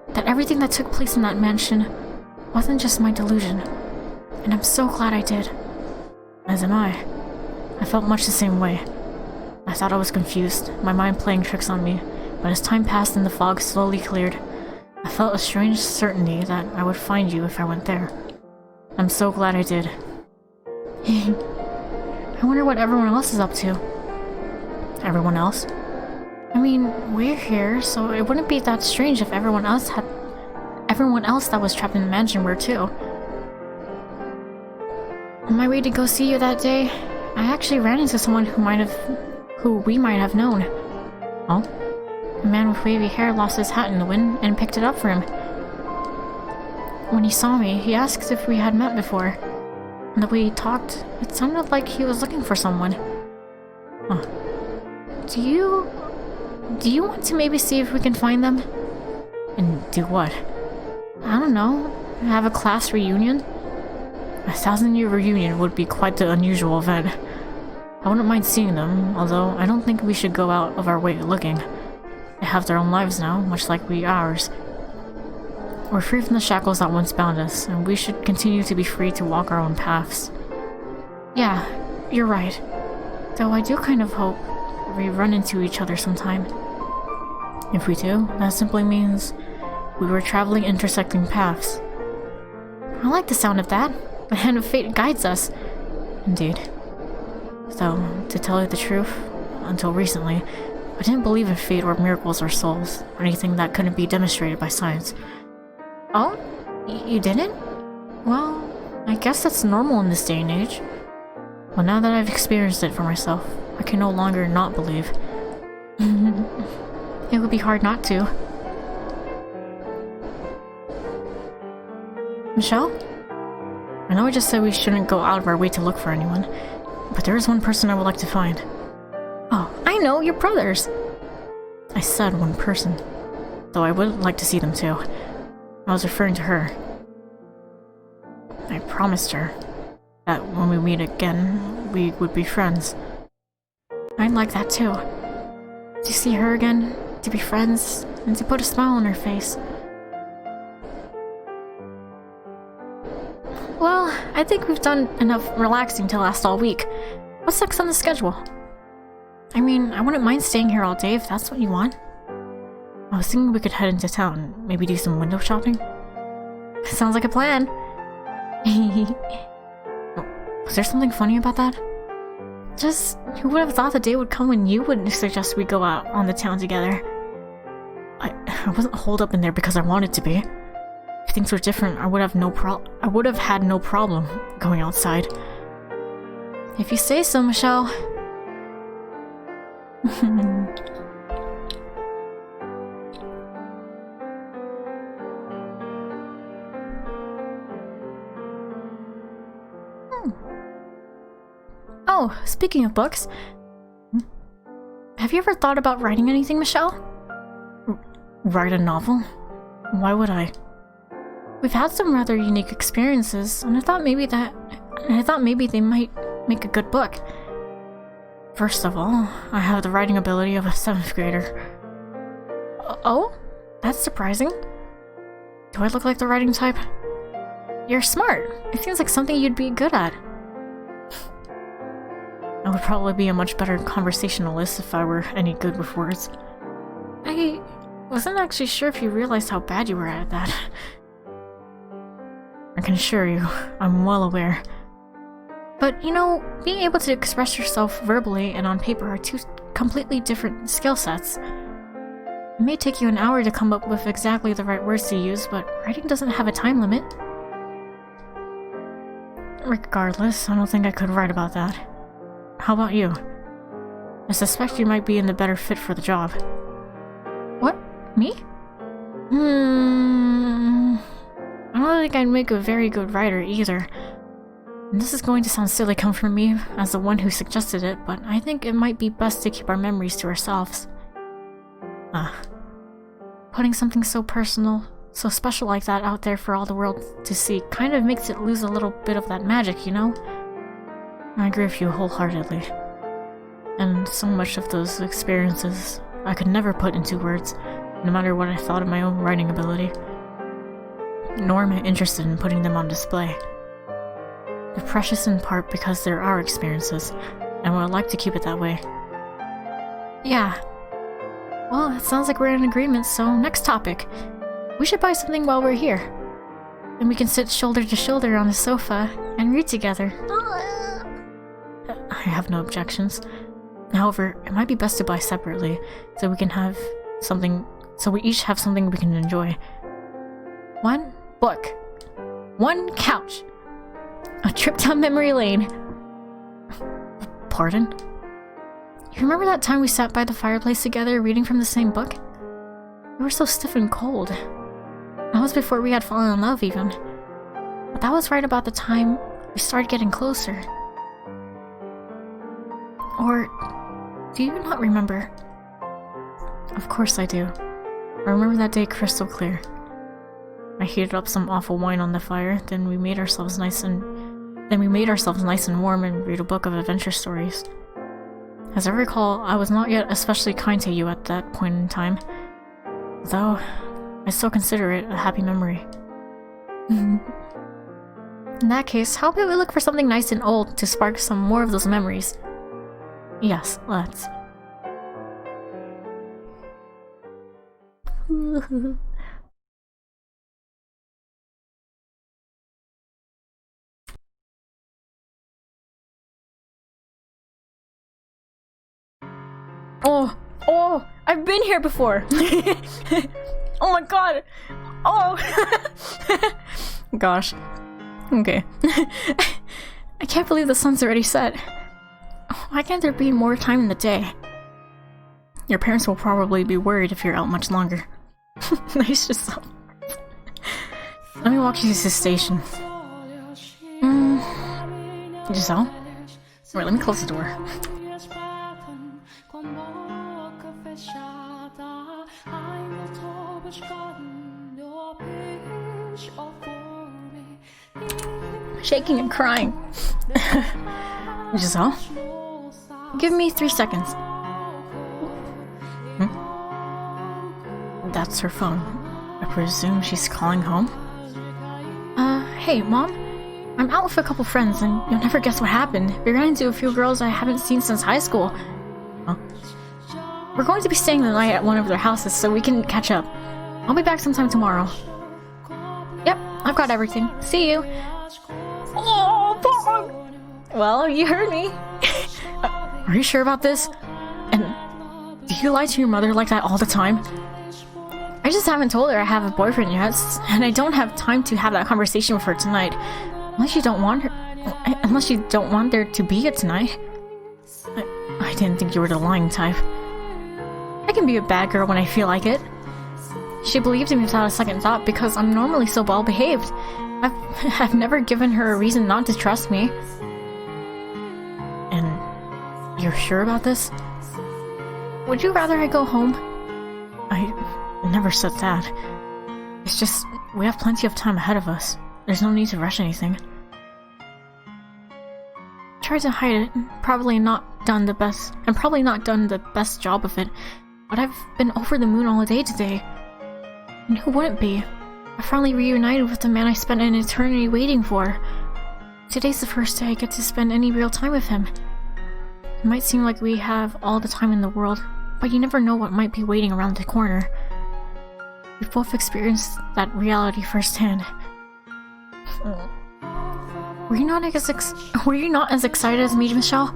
that everything that took place in that mansion wasn't just my delusion. And I'm so glad I did. As am I. I felt much the same way. I thought I was confused, my mind playing tricks on me, but as time passed and the fog slowly cleared, I felt a strange certainty that I would find you if I went there. I'm so glad I did. I wonder what everyone else is up to. Everyone else? I mean, we're here, so it wouldn't be that strange if everyone else that was trapped in the mansion were too. On my way to go see you that day, I actually ran into someone who we might have known. Oh? A man with wavy hair lost his hat in the wind and picked it up for him. When he saw me, he asked if we had met before. And the way he talked, it sounded like he was looking for someone. Huh. Do you want to maybe see if we can find them? And do what? I don't know. Have a class reunion? A 1,000-year reunion would be quite the unusual event. I wouldn't mind seeing them, although I don't think we should go out of our way looking. They have their own lives now, much like we ours. We're free from the shackles that once bound us, and we should continue to be free to walk our own paths. Yeah, you're right. Though I do kind of hope we run into each other sometime. If we do, that simply means we were traveling intersecting paths. I like the sound of that. The hand of fate guides us. Indeed. Though, to tell you the truth, until recently, I didn't believe in fate or miracles or souls, or anything that couldn't be demonstrated by science. Oh? You didn't? Well, I guess that's normal in this day and age. Well, now that I've experienced it for myself, I can no longer not believe. It would be hard not to. Michelle? I know I just said we shouldn't go out of our way to look for anyone, but there is one person I would like to find. Oh, I know, your brothers! I said one person, though I would like to see them too. I was referring to her. I promised her that when we meet again, we would be friends. I'd like that too. To see her again, to be friends, and to put a smile on her face. Well, I think we've done enough relaxing to last all week. What's next on the schedule? I mean, I wouldn't mind staying here all day if that's what you want. I was thinking we could head into town, maybe do some window shopping. Sounds like a plan. Was there something funny about that? Just, who would have thought the day would come when you would suggest we go out on the town together? I wasn't holed up in there because I wanted to be. If things were different, I would have had no problem going outside. If you say so, Michelle. Oh, speaking of books, have you ever thought about writing anything, Michelle? Write a novel? Why would I? We've had some rather unique experiences, and I thought maybe they might make a good book. First of all, I have the writing ability of a 7th grader. Oh? That's surprising. Do I look like the writing type? You're smart. It seems like something you'd be good at. I would probably be a much better conversationalist if I were any good with words. I wasn't actually sure if you realized how bad you were at that. I can assure you, I'm well aware. But, you know, being able to express yourself verbally and on paper are two completely different skill sets. It may take you an hour to come up with exactly the right words to use, but writing doesn't have a time limit. Regardless, I don't think I could write about that. How about you? I suspect you might be in the better fit for the job. What? Me? I don't think I'd make a very good writer either. And this is going to sound silly coming from me as the one who suggested it, but I think it might be best to keep our memories to ourselves. Putting something so personal, so special like that out there for all the world to see kind of makes it lose a little bit of that magic, you know? I agree with you wholeheartedly. And so much of those experiences I could never put into words, no matter what I thought of my own writing ability. Nor am I interested in putting them on display. They're precious in part because they're our experiences, and I would like to keep it that way. Yeah. Well, it sounds like we're in agreement, so next topic. We should buy something while we're here. Then we can sit shoulder to shoulder on the sofa and read together. I have no objections. However, it might be best to buy separately, so we each have something we can enjoy. 1 book. 1 couch. A trip down memory lane. Pardon? You remember that time we sat by the fireplace together reading from the same book? We were so stiff and cold. That was before we had fallen in love even. But that was right about the time we started getting closer. Or do you not remember? Of course I do. I remember that day crystal clear. I heated up some awful wine on the fire, then we made ourselves nice and warm and read a book of adventure stories. As I recall, I was not yet especially kind to you at that point in time, though I still consider it a happy memory. In that case, how about we look for something nice and old to spark some more of those memories? Yes, let's. Oh, I've been here before. Oh my god. Oh. Gosh. Okay. I can't believe the sun's already set. Why can't there be more time in the day? Your parents will probably be worried if you're out much longer. Nice yourself. Let me walk you to the station. Giselle? Wait, let me close the door. Shaking and crying. Giselle? Give me 3 seconds. that's her phone. I presume she's calling home? Hey, Mom? I'm out with a couple friends, and you'll never guess what happened. We ran into a few girls I haven't seen since high school. Huh? We're going to be staying the night at one of their houses so we can catch up. I'll be back sometime tomorrow. Yep, I've got everything. See you. Oh, Mom! Well, you heard me. Are you sure about this? And do you lie to your mother like that all the time? I just haven't told her I have a boyfriend yet, and I don't have time to have that conversation with her tonight. Unless you don't want there to be it tonight. I didn't think you were the lying type. I can be a bad girl when I feel like it. She believed me without a second thought because I'm normally so well behaved. I've never given her a reason not to trust me. And you're sure about this? Would you rather I go home? I never said that. It's just, we have plenty of time ahead of us. There's no need to rush anything. Tried to hide it, probably not done the best job of it, but I've been over the moon all day today. And who wouldn't be? I finally reunited with the man I spent an eternity waiting for. Today's the first day I get to spend any real time with him. It might seem like we have all the time in the world, but you never know what might be waiting around the corner. We've both experienced that reality firsthand. Were you not as excited as me, Michelle?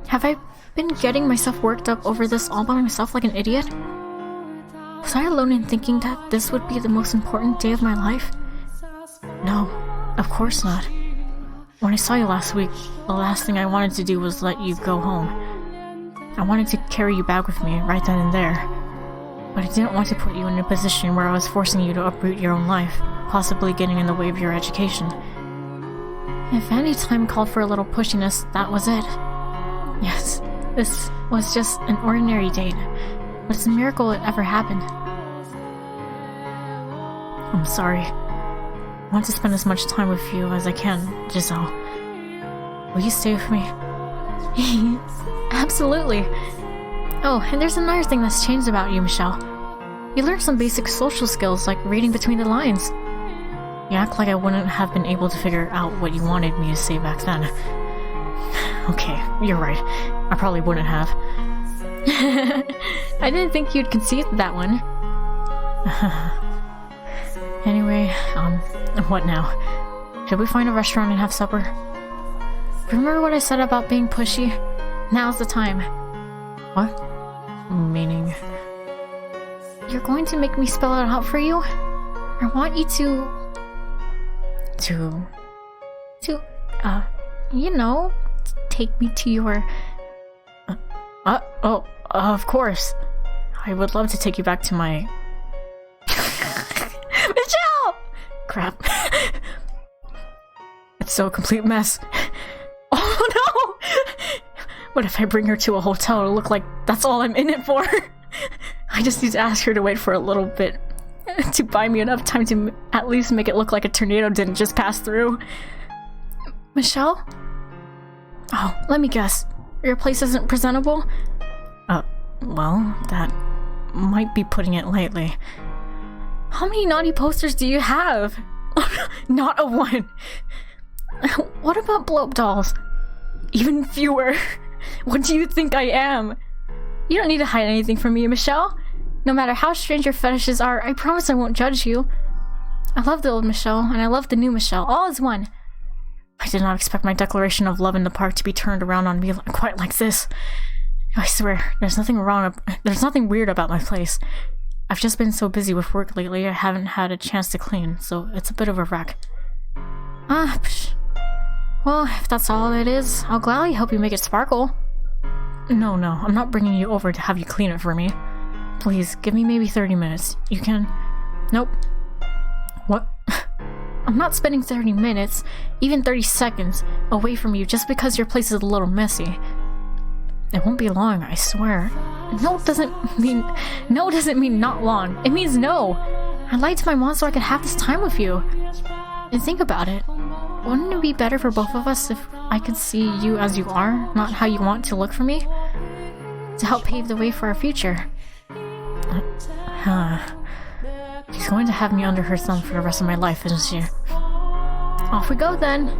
Have I been getting myself worked up over this all by myself like an idiot? Was I alone in thinking that this would be the most important day of my life? No, of course not. When I saw you last week, the last thing I wanted to do was let you go home. I wanted to carry you back with me right then and there. But I didn't want to put you in a position where I was forcing you to uproot your own life, possibly getting in the way of your education. If any time called for a little pushiness, that was it. Yes, this was just an ordinary date, but it's a miracle it ever happened. I'm sorry. I want to spend as much time with you as I can, Giselle. Will you stay with me? Absolutely. Oh, and there's another thing that's changed about you, Michelle. You learned some basic social skills like reading between the lines. You act like I wouldn't have been able to figure out what you wanted me to say back then. Okay, you're right. I probably wouldn't have. I didn't think you'd concede that one. Anyway, what now? Should we find a restaurant and have supper? Remember what I said about being pushy? Now's the time. What? Meaning? You're going to make me spell it out for you? I want you to, take me to your... of course. I would love to take you back to my... Michelle! Crap. It's so a complete mess. Oh no! What if I bring her to a hotel? It'll look like that's all I'm in it for. I just need to ask her to wait for a little bit. To buy me enough time to at least make it look like a tornado didn't just pass through. Michelle? Oh, let me guess. Your place isn't presentable? Well, that might be putting it lightly. How many naughty posters do you have? Not a one. What about blow-up dolls? Even fewer. What do you think I am? You don't need to hide anything from me, Michelle. No matter how strange your fetishes are, I promise I won't judge you. I love the old Michelle, and I love the new Michelle, all as one. I did not expect my declaration of love in the park to be turned around on me quite like this. I swear, there's nothing weird about my place. I've just been so busy with work lately, I haven't had a chance to clean, so it's a bit of a wreck. Psh. Well, if that's all it is, I'll gladly help you make it sparkle. No, I'm not bringing you over to have you clean it for me. Please, give me maybe 30 minutes. You can... Nope. What? I'm not spending 30 minutes, even 30 seconds, away from you just because your place is a little messy. It won't be long, I swear. No doesn't mean not long. It means no. I lied to my mom so I could have this time with you. And think about it. Wouldn't it be better for both of us if I could see you as you are, not how you want to look for me? To help pave the way for our future. She's going to have me under her thumb for the rest of my life, isn't she? Off we go then.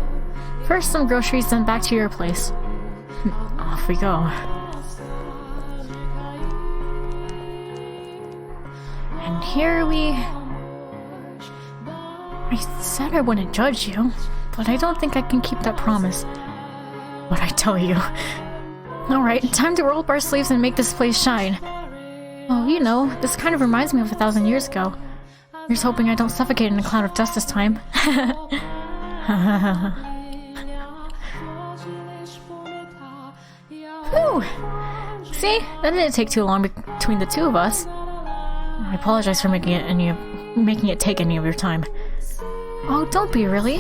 First some groceries, then back to your place. Off we go. And here we... I said I wouldn't judge you, but I don't think I can keep that promise. What'd I tell you? Alright, time to roll up our sleeves and make this place shine. Oh, you know, this kind of reminds me of 1,000 years ago. Here's hoping I don't suffocate in a cloud of dust this time. Whew! See? That didn't take too long between the two of us. I apologize for making it take any of your time. Oh, don't be, really.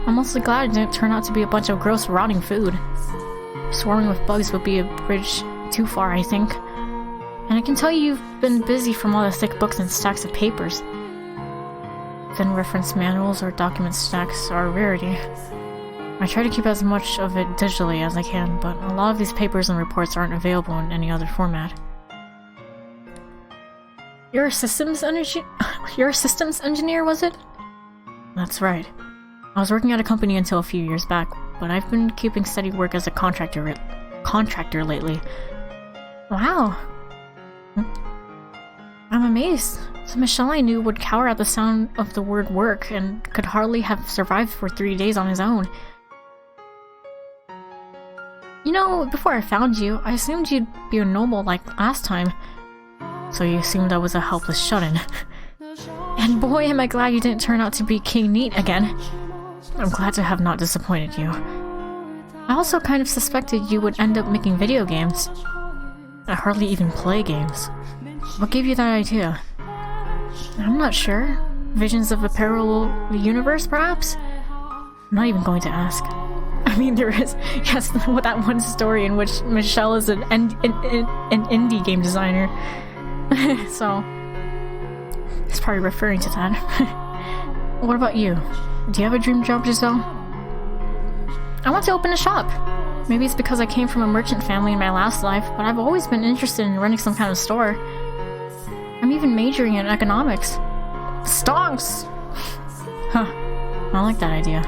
I'm mostly glad it didn't turn out to be a bunch of gross, rotting food. Swarming with bugs would be a bridge too far, I think. And I can tell you've been busy from all the thick books and stacks of papers. Then reference manuals or document stacks are a rarity. I try to keep as much of it digitally as I can, but a lot of these papers and reports aren't available in any other format. You're a systems engineer, was it? That's right. I was working at a company until a few years back, but I've been keeping steady work as a contractor lately. Wow. I'm amazed. So Michelle I knew would cower at the sound of the word work and could hardly have survived for 3 days on his own. You know, before I found you, I assumed you'd be a noble like last time. So you assumed I was a helpless shut-in. And boy, am I glad you didn't turn out to be King Neat again. I'm glad to have not disappointed you. I also kind of suspected you would end up making video games. I hardly even play games. What gave you that idea? I'm not sure. Visions of a parallel universe, perhaps? I'm not even going to ask. I mean, there is, yes, that one story in which Michelle is an indie game designer. So, he's probably referring to that. What about you? Do you have a dream job, Giselle? I want to open a shop. Maybe it's because I came from a merchant family in my last life, but I've always been interested in running some kind of store. I'm even majoring in economics. Stonks! Huh. I like that idea.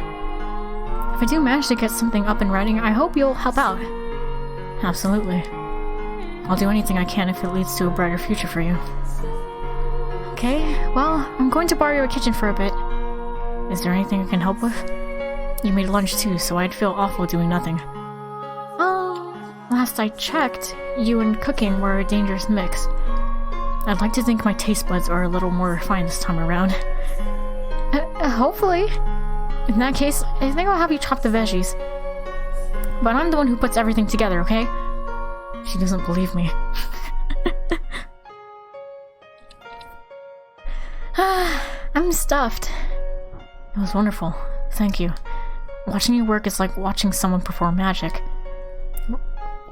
If I do manage to get something up and running, I hope you'll help out. Absolutely. I'll do anything I can if it leads to a brighter future for you. Okay, well, I'm going to borrow your kitchen for a bit. Is there anything I can help with? You made lunch too, so I'd feel awful doing nothing. Last I checked, you and cooking were a dangerous mix. I'd like to think my taste buds are a little more refined this time around. Hopefully. In that case, I think I'll have you chop the veggies. But I'm the one who puts everything together, okay? She doesn't believe me. I'm stuffed. It was wonderful. Thank you. Watching you work is like watching someone perform magic.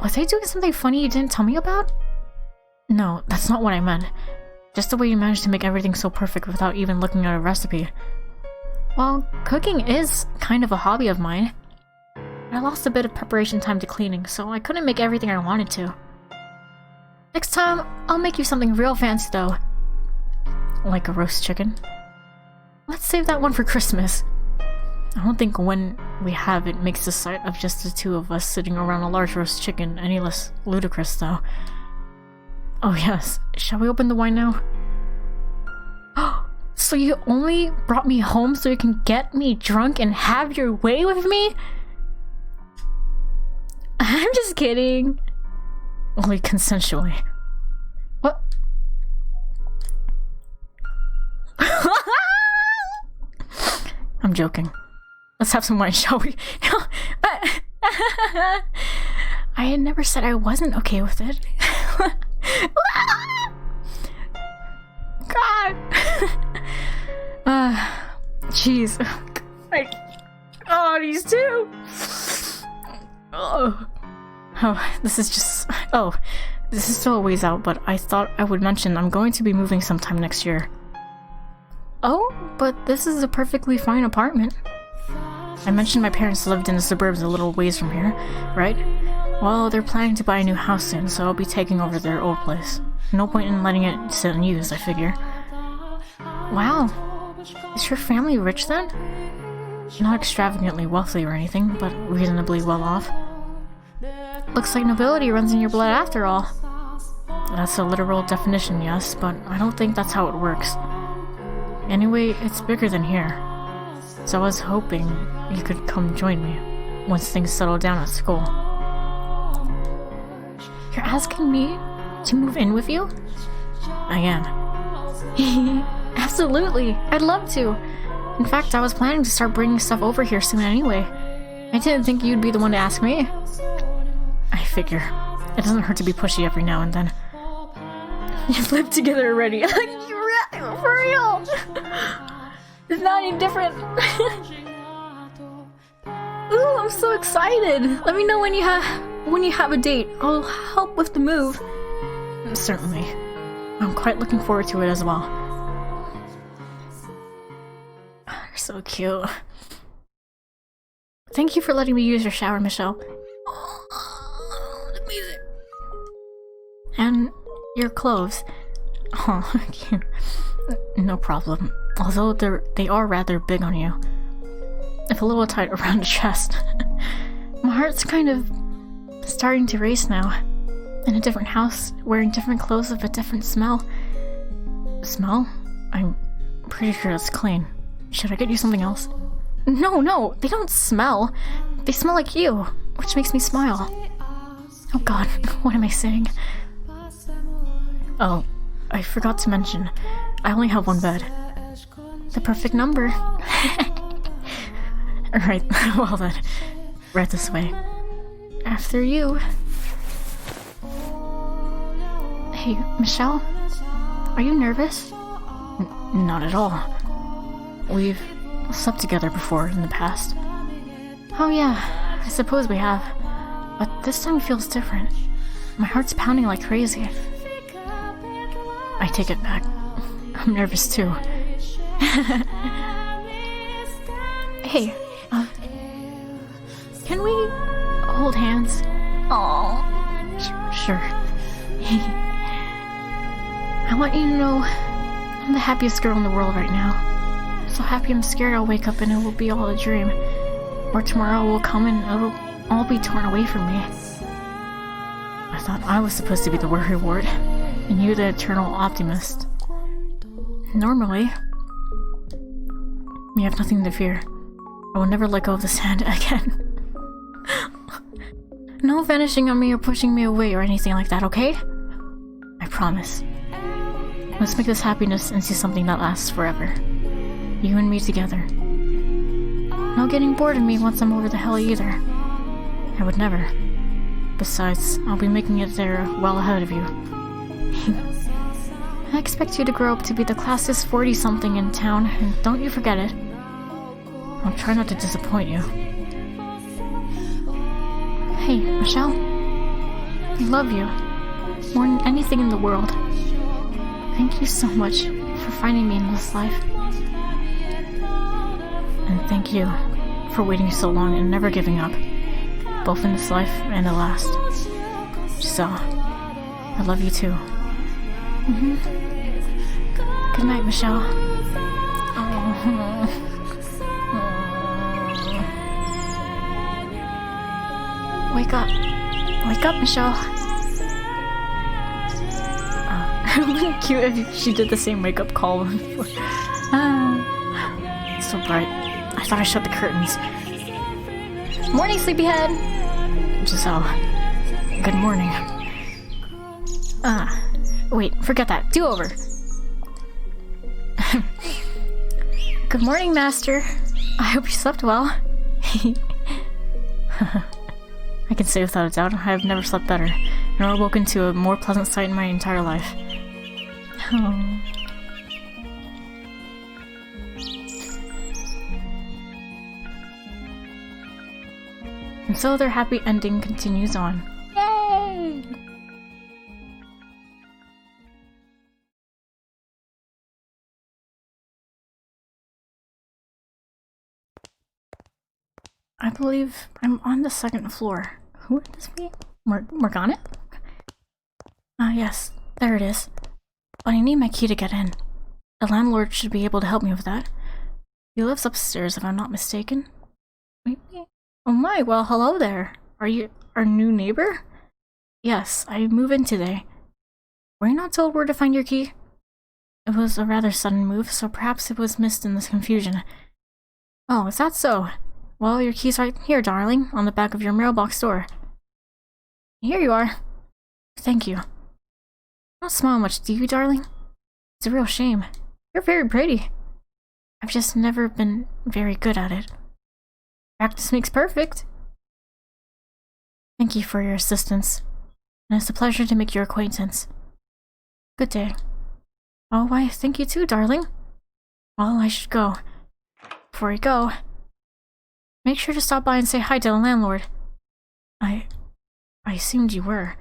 Was I doing something funny you didn't tell me about? No, that's not what I meant. Just the way you managed to make everything so perfect without even looking at a recipe. Well, cooking is kind of a hobby of mine. I lost a bit of preparation time to cleaning, so I couldn't make everything I wanted to. Next time, I'll make you something real fancy though. Like a roast chicken? Let's save that one for Christmas. I don't think when we have it makes the sight of just the two of us sitting around a large roast chicken any less ludicrous, though. Oh yes, shall we open the wine now? So you only brought me home so you can get me drunk and have your way with me? I'm just kidding. Only consensually. What? I'm joking. Let's have some wine, shall we? I had never said I wasn't okay with it. God. Jeez. Oh, these two. Oh, this is just... Oh, this is still a ways out, but I thought I would mention I'm going to be moving sometime next year. Oh, but this is a perfectly fine apartment. I mentioned my parents lived in the suburbs a little ways from here, right? Well, they're planning to buy a new house soon, so I'll be taking over their old place. No point in letting it sit unused, I figure. Wow. Is your family rich then? Not extravagantly wealthy or anything, but reasonably well off. Looks like nobility runs in your blood after all. That's a literal definition, yes, but I don't think that's how it works. Anyway, it's bigger than here. So I was hoping you could come join me once things settle down at school. You're asking me to move in with you? I am. Absolutely, I'd love to. In fact, I was planning to start bringing stuff over here soon anyway. I didn't think you'd be the one to ask me. I figure. It doesn't hurt to be pushy every now and then. You've lived together already. For real! It's not any different. Ooh, I'm so excited. Let me know when you have a date. I'll help with the move. Certainly. I'm quite looking forward to it as well. You're so cute. Thank you for letting me use your shower, Michelle. Oh, the music. And your clothes. Oh, cute. No problem. Although they are rather big on you. If a little tight around the chest. My heart's kind of starting to race now. In a different house, wearing different clothes with a different smell. Smell? I'm pretty sure it's clean. Should I get you something else? No, they don't smell. They smell like you, which makes me smile. Oh god, what am I saying? Oh, I forgot to mention, I only have one bed. The perfect number. Right, well then, right this way. After you. Hey, Michelle? Are you nervous? Not at all. We've slept together before in the past. Oh yeah, I suppose we have. But this time feels different. My heart's pounding like crazy. I take it back. I'm nervous too. Hey, can we hold hands? Oh, sure. I want you to know I'm the happiest girl in the world right now. So happy I'm scared I'll wake up and it will be all a dream. Or tomorrow will come and it'll all be torn away from me. I thought I was supposed to be the worry ward, and you the eternal optimist. Normally, you have nothing to fear. I will never let go of this hand again. No vanishing on me or pushing me away or anything like that, okay? I promise. Let's make this happiness into something that lasts forever. You and me together. No getting bored of me once I'm over the hill either. I would never. Besides, I'll be making it there well ahead of you. I expect you to grow up to be the classiest 40-something in town, and don't you forget it. I'll try not to disappoint you. Hey, Michelle. I love you. More than anything in the world. Thank you so much for finding me in this life. And thank you for waiting so long and never giving up. Both in this life and the last. Giselle, I love you too. Good night, Michelle. Wake up. Wake up, Michelle. It would be cute if she did the same wake-up call. So bright. I thought I shut the curtains. Morning, sleepyhead! Giselle. Good morning. Wait, forget that. Do over. Good morning, Master. I hope you slept well. I can say without a doubt, I have never slept better, nor woken to a more pleasant sight in my entire life. Oh. And so their happy ending continues on. Yay! I believe I'm on the second floor. Who would this be? Morgana? Ah, yes. there it is. But I need my key to get in. The landlord should be able to help me with that. He lives upstairs, if I'm not mistaken. Maybe? Oh my, well, hello there. Are you our new neighbor? Yes, I move in today. Were you not told where to find your key? It was a rather sudden move, so perhaps it was missed in this confusion. Oh, is that so? Well, your key's right here, darling, on the back of your mailbox door. Here you are. Thank you. Don't smile much, do you, darling? It's a real shame. You're very pretty. I've just never been very good at it. Practice makes perfect. Thank you for your assistance, and it's a pleasure to make your acquaintance. Good day. Oh, why, thank you too, darling. Well, I should go. Before I go, make sure to stop by and say hi to the landlord. I assumed you were.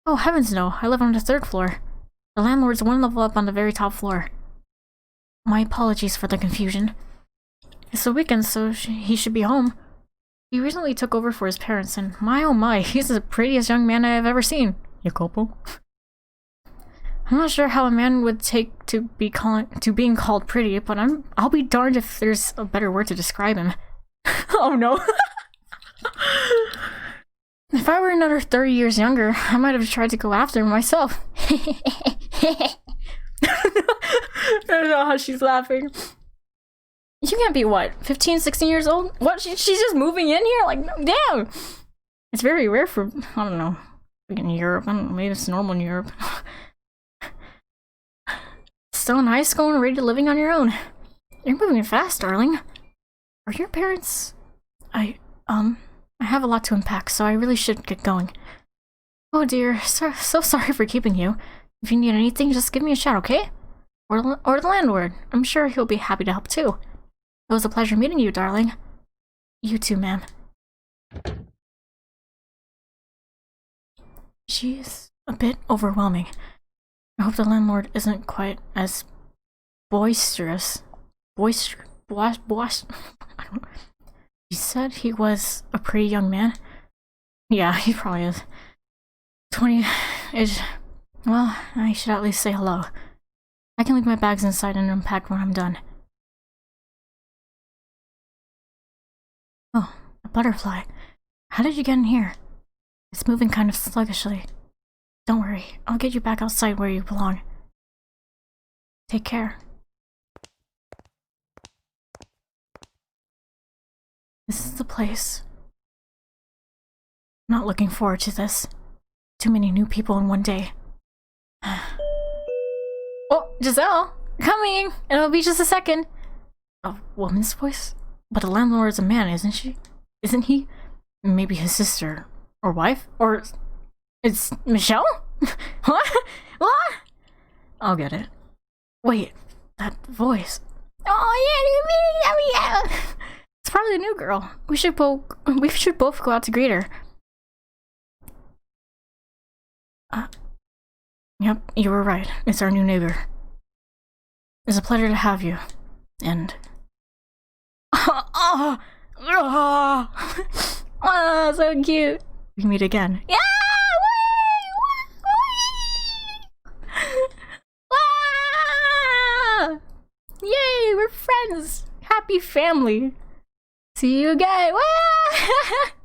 Oh, heavens no, I live on the 3rd floor. The landlord's one level up on the very top floor. My apologies for the confusion. It's the weekend, so he should be home. He recently took over for his parents, and my oh my, he's the prettiest young man I have ever seen. Jacopo? I'm not sure how a man would take to being called pretty, but I'll be darned if there's a better word to describe him. Oh no. If I were another 30 years younger, I might have tried to go after him myself. I don't know how she's laughing. You can't be, what, 15, 16 years old? What, she's just moving in here? Like, damn! It's very rare for, I don't know, in Europe. I don't know, maybe it's normal in Europe. Still in high school and ready to living on your own. You're moving fast, darling. Are your parents... I have a lot to unpack, so I really should get going. Oh dear, so sorry for keeping you. If you need anything, just give me a shout, okay? Or the landlord. I'm sure he'll be happy to help too. It was a pleasure meeting you, darling. You too, ma'am. She's a bit overwhelming. I hope the landlord isn't quite as boisterous. I don't know. He said he was a pretty young man. Yeah, he probably is. 20-ish. Well, I should at least say hello. I can leave my bags inside and unpack when I'm done. Oh, a butterfly. How did you get in here? It's moving kind of sluggishly. Don't worry, I'll get you back outside where you belong. Take care. This is the place. I'm not looking forward to this. Too many new people in one day. Oh, Giselle! Coming! It'll be just a second. A woman's voice? But the landlord is a man, isn't she? Isn't he? Maybe his sister. Or wife? Or... It's Michelle? What? What? I'll get it. Wait, that voice. Oh yeah, it's probably the new girl. We should both go out to greet her. Yep, you were right. It's our new neighbor. It's a pleasure to have you. And oh, so cute. We meet again. Yeah! Yay, we're friends. Happy family. See you again.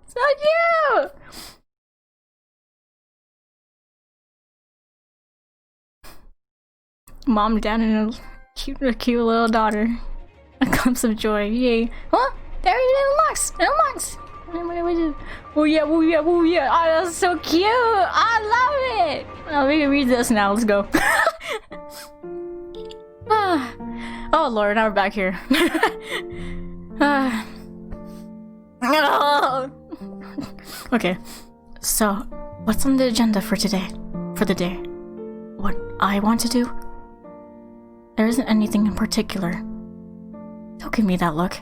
So cute. Mom, dad, and a cute little daughter. A glimpse of joy. Yay. Huh? There it unlocks. It unlocks. Oh yeah, oh yeah, oh yeah. Oh, that's so cute. I love it. Oh, we can read this now. Let's go. Oh lord, now we're back here. Okay, so what's on the agenda for today? For the day? What I want to do? There isn't anything in particular. Don't give me that look.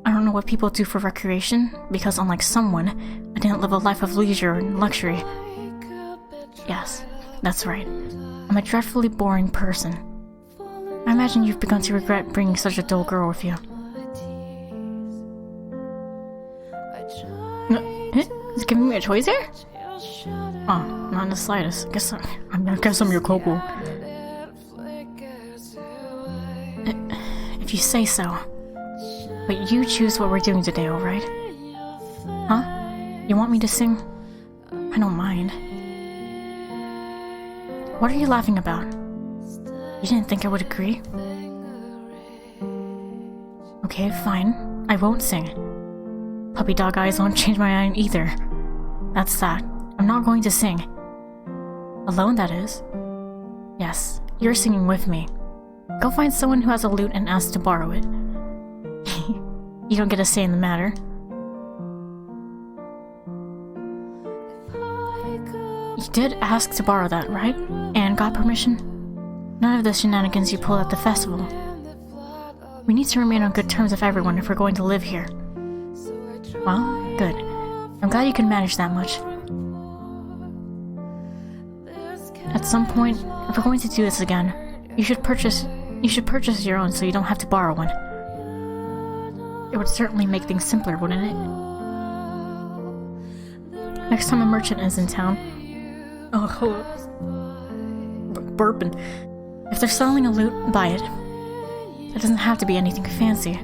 I don't know what people do for recreation, because unlike someone, I didn't live a life of leisure and luxury. Yes, that's right. I'm a dreadfully boring person. I imagine you've begun to regret bringing such a dull girl with you. Is it giving me a choice here? Oh. not in the slightest. I guess I'm your Coco. If you say so. But you choose what we're doing today, alright? Huh? You want me to sing? I don't mind. What are you laughing about? You didn't think I would agree? Okay, fine. I won't sing. Puppy dog eyes won't change my mind either. That's that. I'm not going to sing. Alone, that is. Yes, you're singing with me. Go find someone who has a lute and ask to borrow it. You don't get a say in the matter. You did ask to borrow that, right? And got permission? None of the shenanigans you pulled at the festival. We need to remain on good terms with everyone if we're going to live here. Well, good. I'm glad you can manage that much. At some point, if we're going to do this again, you should purchase your own so you don't have to borrow one. It would certainly make things simpler, wouldn't it? Next time a merchant is in town... Oh, hello. Burping. If they're selling a lute, buy it. It doesn't have to be anything fancy.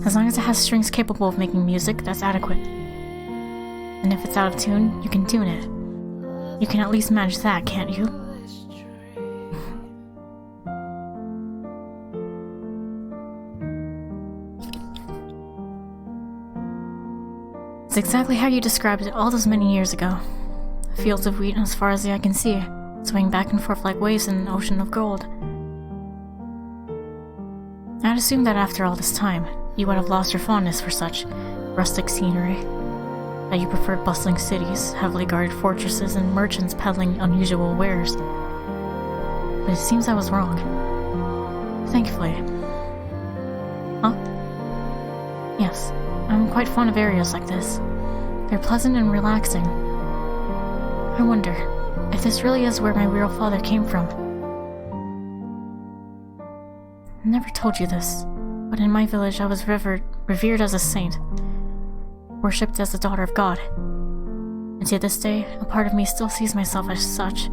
As long as it has strings capable of making music, that's adequate. And if it's out of tune, you can tune it. You can at least manage that, can't you? It's exactly how you described it all those many years ago. Fields of wheat as far as the eye can see, swaying back and forth like waves in an ocean of gold. I'd assumed that after all this time, you would have lost your fondness for such rustic scenery, that you preferred bustling cities, heavily guarded fortresses, and merchants peddling unusual wares. But it seems I was wrong. Thankfully. Huh? Yes, I'm quite fond of areas like this. They're pleasant and relaxing. I wonder if this really is where my real father came from. I never told you this, but in my village I was revered as a saint, worshipped as the daughter of God. And to this day, a part of me still sees myself as such.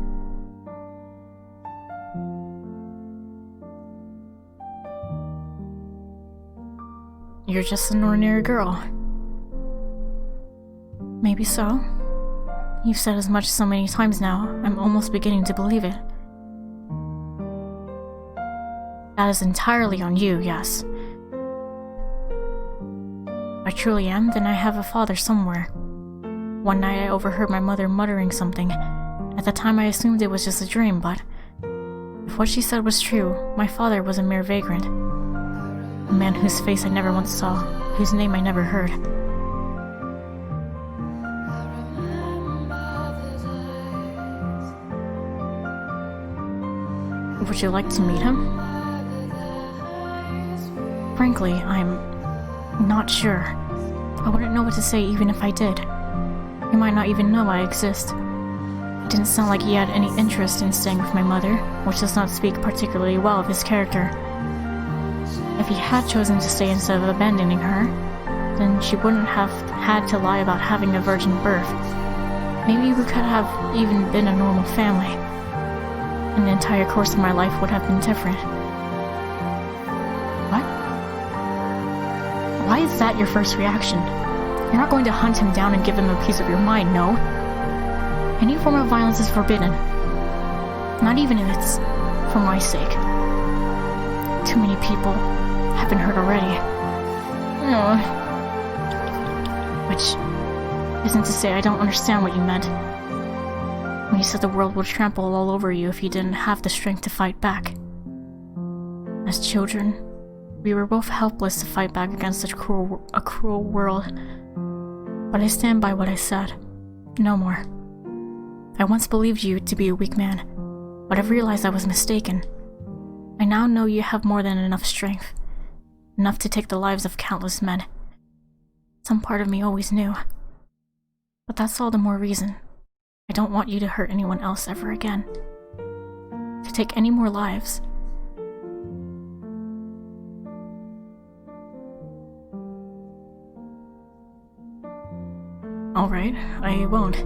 You're just an ordinary girl. Maybe so. You've said as much so many times now, I'm almost beginning to believe it. That is entirely on you, yes. If I truly am, then I have a father somewhere. One night I overheard my mother muttering something. At the time I assumed it was just a dream, but if what she said was true, my father was a mere vagrant. A man whose face I never once saw, whose name I never heard. Would you like to meet him? Frankly, I'm not sure. I wouldn't know what to say even if I did. He might not even know I exist. It didn't sound like he had any interest in staying with my mother, which does not speak particularly well of his character. If he had chosen to stay instead of abandoning her, then she wouldn't have had to lie about having a virgin birth. Maybe we could have even been a normal family, and the entire course of my life would have been different. What? Why is that your first reaction? You're not going to hunt him down and give him a piece of your mind, no? Any form of violence is forbidden. Not even if it's for my sake. Too many people have been hurt already. Which isn't to say I don't understand what you meant when you said the world would trample all over you if you didn't have the strength to fight back. As children, we were both helpless to fight back against such a cruel world. But I stand by what I said. No more. I once believed you to be a weak man, but I've realized I was mistaken. I now know you have more than enough strength. Enough to take the lives of countless men. Some part of me always knew. But that's all the more reason. I don't want you to hurt anyone else ever again. To take any more lives. Alright, I won't.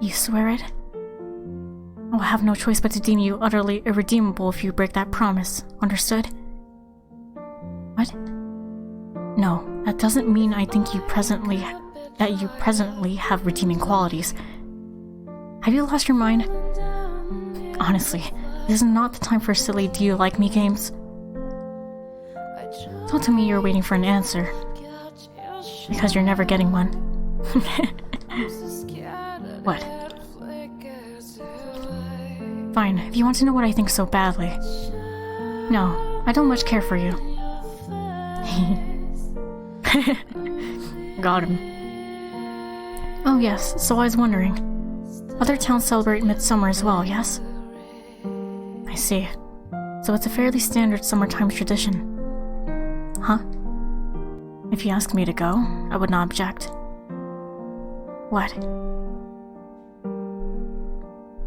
You swear it? I'll have no choice but to deem you utterly irredeemable if you break that promise. Understood? What? No, that doesn't mean I think you presently have redeeming qualities. Have you lost your mind? Honestly, this is not the time for silly do you like me games. Don't tell me you're waiting for an answer. Because you're never getting one. What? Fine, if you want to know what I think so badly. No, I don't much care for you. Got him. Oh yes, so I was wondering. Other towns celebrate midsummer as well, yes? I see. So it's a fairly standard summertime tradition. Huh? If you ask me to go, I would not object. What?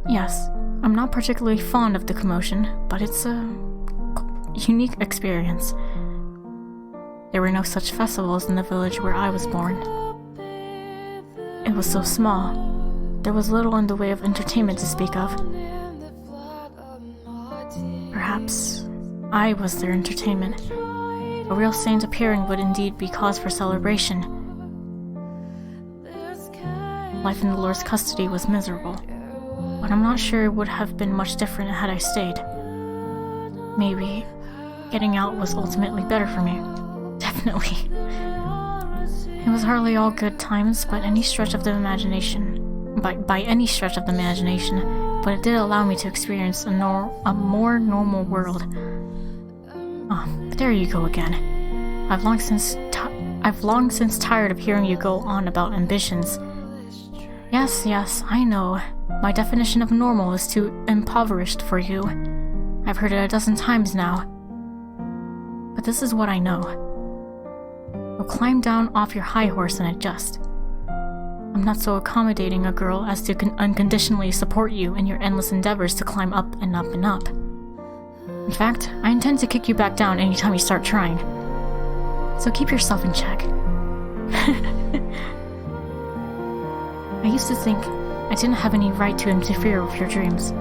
Yes, I'm not particularly fond of the commotion, but it's a unique experience. There were no such festivals in the village where I was born. It was so small. There was little in the way of entertainment to speak of. Perhaps I was their entertainment. A real saint appearing would indeed be cause for celebration. Life in the Lord's custody was miserable, but I'm not sure it would have been much different had I stayed. Maybe getting out was ultimately better for me. Definitely. It was hardly all good times, by any stretch of the imagination, but it did allow me to experience a more normal world. Oh, there you go again. I've long since tired of hearing you go on about ambitions. Yes, I know. My definition of normal is too impoverished for you. I've heard it 12 times now. But this is what I know. You'll climb down off your high horse and adjust. I'm not so accommodating a girl as to unconditionally support you in your endless endeavors to climb up and up and up. In fact, I intend to kick you back down anytime you start trying. So keep yourself in check. I used to think I didn't have any right to interfere with your dreams.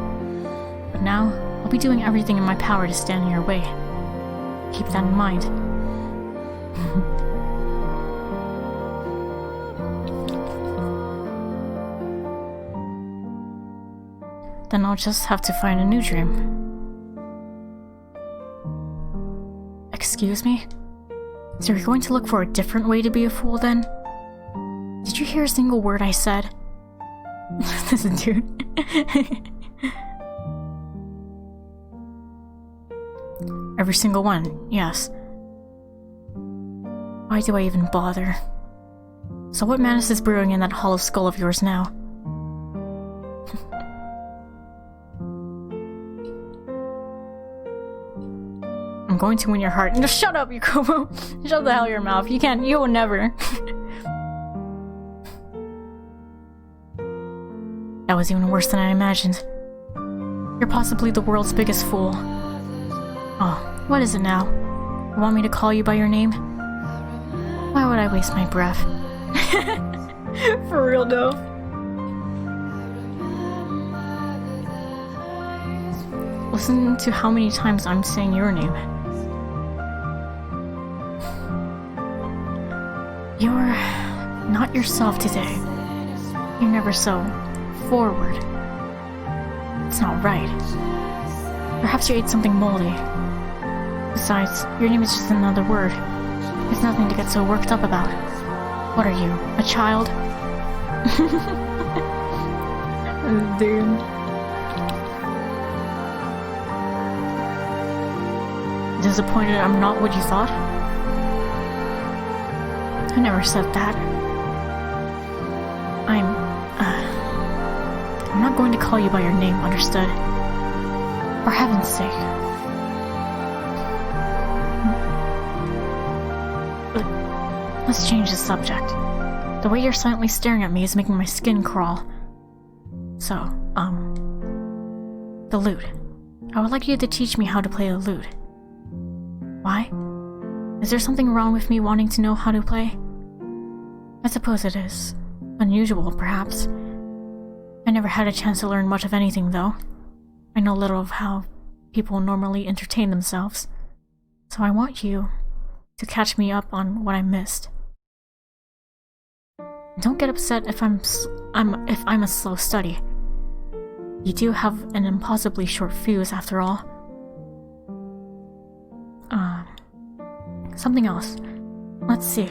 But now, I'll be doing everything in my power to stand in your way. Keep that in mind. Then I'll just have to find a new dream. Excuse me? So you're going to look for a different way to be a fool then? Did you hear a single word I said? Listen, dude. Every single one, yes. Why do I even bother? So what madness is brewing in that hollow skull of yours now? I'm going to win your heart. No, shut up, Yukomo! Shut the hell your mouth. You will never. That was even worse than I imagined. You're possibly the world's biggest fool. Oh, what is it now? You want me to call you by your name? Why would I waste my breath? For real though. Listen to how many times I'm saying your name. You're not yourself today. You're never so forward. It's not right. Perhaps you ate something moldy. Besides, your name is just another word. There's nothing to get so worked up about. What are you, a child? Dude. Disappointed I'm not what you thought? I never said that. I'm not going to call you by your name, understood? For heaven's sake. But let's change the subject. The way you're silently staring at me is making my skin crawl. So, the lute. I would like you to teach me how to play the lute. Why? Is there something wrong with me wanting to know how to play? I suppose it is. Unusual, perhaps. I never had a chance to learn much of anything, though. I know little of how people normally entertain themselves. So I want you to catch me up on what I missed. Don't get upset if I'm a slow study. You do have an impossibly short fuse, after all. Something else. Let's see.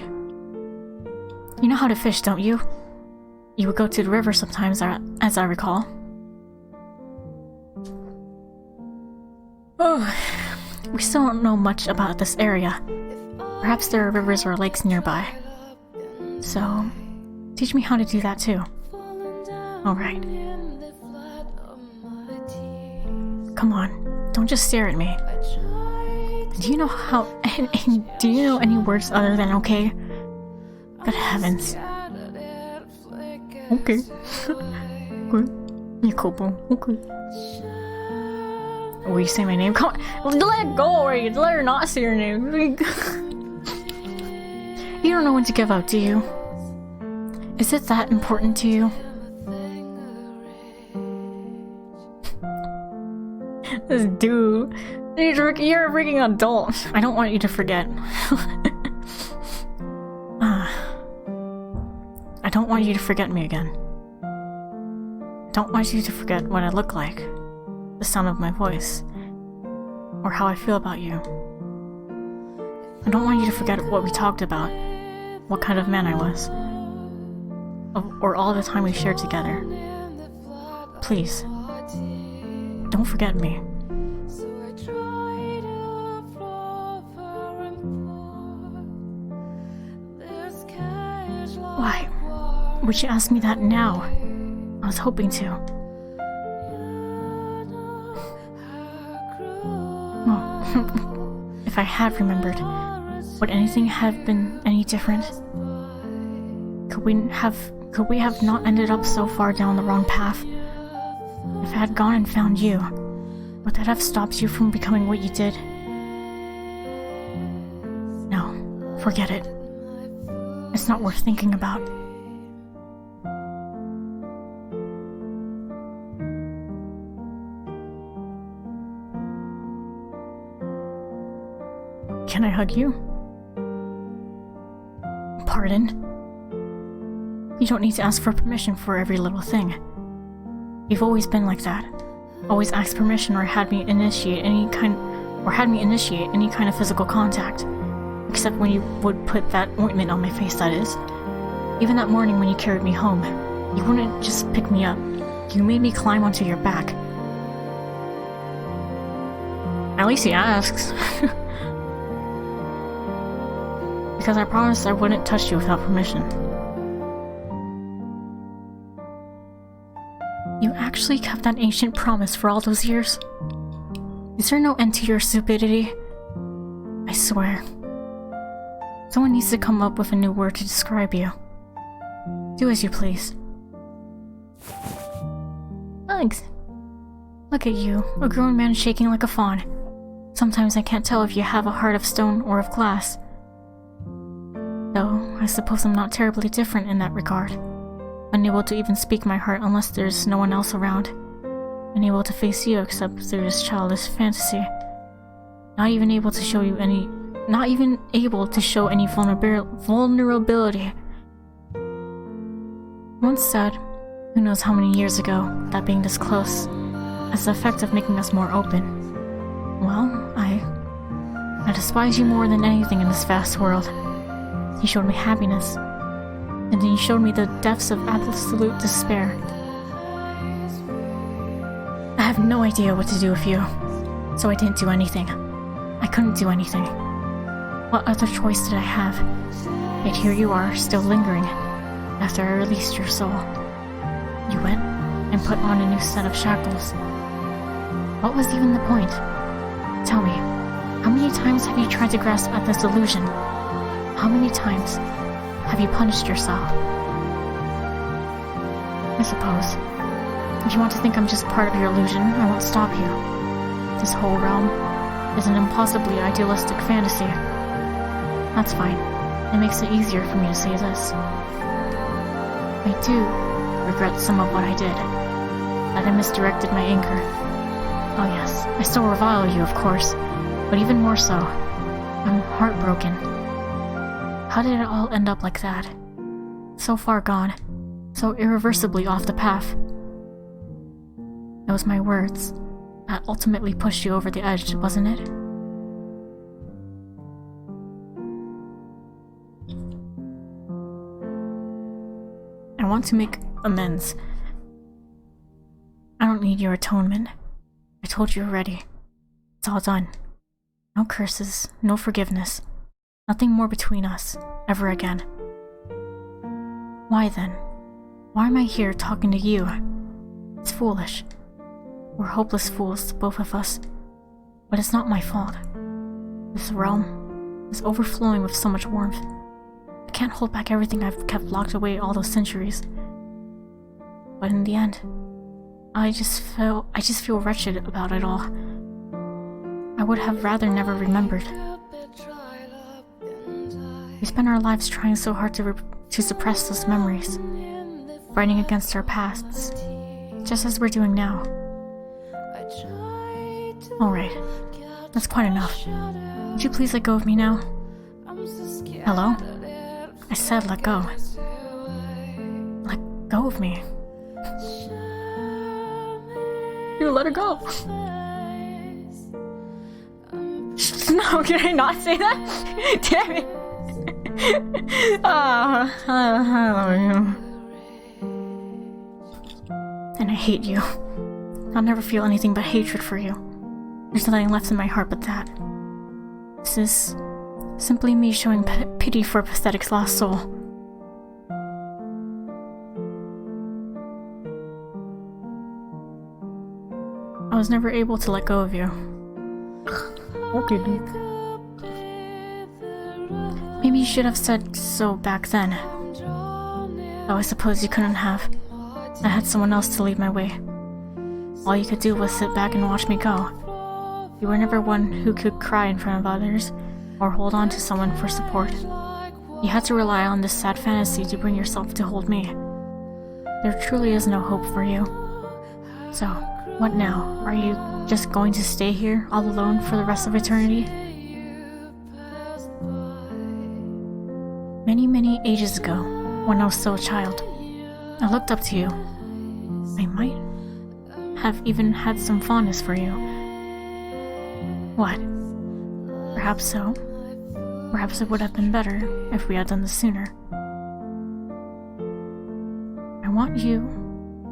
You know how to fish, don't you? You would go to the river sometimes, as I recall. Oh, we still don't know much about this area. Perhaps there are rivers or lakes nearby. So, teach me how to do that too. Alright. Come on, don't just stare at me. Do you know any words other than okay? Good heavens. Okay. Good. You cool, okay. Will you say my name? Come on, let it go already. Let her not say your name. You don't know when to give up, do you? Is it that important to you? This dude. You're a freaking adult. I don't want you to forget. I don't want you to forget me again. I don't want you to forget what I look like, the sound of my voice, or how I feel about you. I don't want you to forget what we talked about, what kind of man I was, or all the time we shared together. Please, don't forget me. Why would you ask me that now? I was hoping to. Well, if I had remembered, would anything have been any different? Could we have not ended up so far down the wrong path? If I had gone and found you, would that have stopped you from becoming what you did? No, forget it. It's not worth thinking about. Can I hug you? Pardon? You don't need to ask for permission for every little thing. You've always been like that. Always asked permission or had me initiate any kind of physical contact. Except when you would put that ointment on my face, that is. Even that morning when you carried me home, you wouldn't just pick me up. You made me climb onto your back. At least he asks. Because I promised I wouldn't touch you without permission. You actually kept that ancient promise for all those years? Is there no end to your stupidity? I swear. Someone needs to come up with a new word to describe you. Do as you please. Thanks. Look at you, a grown man shaking like a fawn. Sometimes I can't tell if you have a heart of stone or of glass. Though, I suppose I'm not terribly different in that regard. Unable to even speak my heart unless there's no one else around. Unable to face you except through this childish fantasy. Not even able to show any vulnerability. Once said, who knows how many years ago, that being this close has the effect of making us more open. Well, I despise you more than anything in this vast world. You showed me happiness, and then you showed me the depths of absolute despair. I have no idea what to do with you, so I didn't do anything. I couldn't do anything. What other choice did I have? Yet here you are, still lingering, after I released your soul. You went and put on a new set of shackles. What was even the point? Tell me, how many times have you tried to grasp at this illusion? How many times have you punished yourself? I suppose, if you want to think I'm just part of your illusion, I won't stop you. This whole realm is an impossibly idealistic fantasy. That's fine. It makes it easier for me to say this. I do regret some of what I did. that I misdirected my anger. Oh yes, I still revile you, of course, but even more so, I'm heartbroken. How did it all end up like that? So far gone, so irreversibly off the path. It was my words that ultimately pushed you over the edge, wasn't it? I want to make amends. I don't need your atonement. I told you already. It's all done. No curses, no forgiveness. Nothing more between us, ever again. Why then? Why am I here talking to you? It's foolish. We're hopeless fools, both of us. But it's not my fault. This realm is overflowing with so much warmth. I can't hold back everything I've kept locked away all those centuries. But in the end, I just feel wretched about it all. I would have rather never remembered. We spent our lives trying so hard to suppress those memories, fighting against our pasts, just as we're doing now. Alright, that's quite enough. Would you please let go of me now? Hello? I said let go. Let go of me. You let her go. No, can I not say that? Damn it. I love you. And I hate you. I'll never feel anything but hatred for you. There's nothing left in my heart but that. This is simply me showing pity for a pathetic lost soul. I was never able to let go of you. Okay, dude. Maybe you should have said so back then. Though I suppose you couldn't have. I had someone else to lead my way. All you could do was sit back and watch me go. You were never one who could cry in front of others, or hold on to someone for support. You had to rely on this sad fantasy to bring yourself to hold me. There truly is no hope for you. So, what now? Are you just going to stay here, all alone for the rest of eternity? Many, many ages ago, when I was still a child, I looked up to you. I might have even had some fondness for you. What? Perhaps so. Perhaps it would have been better if we had done this sooner. I want you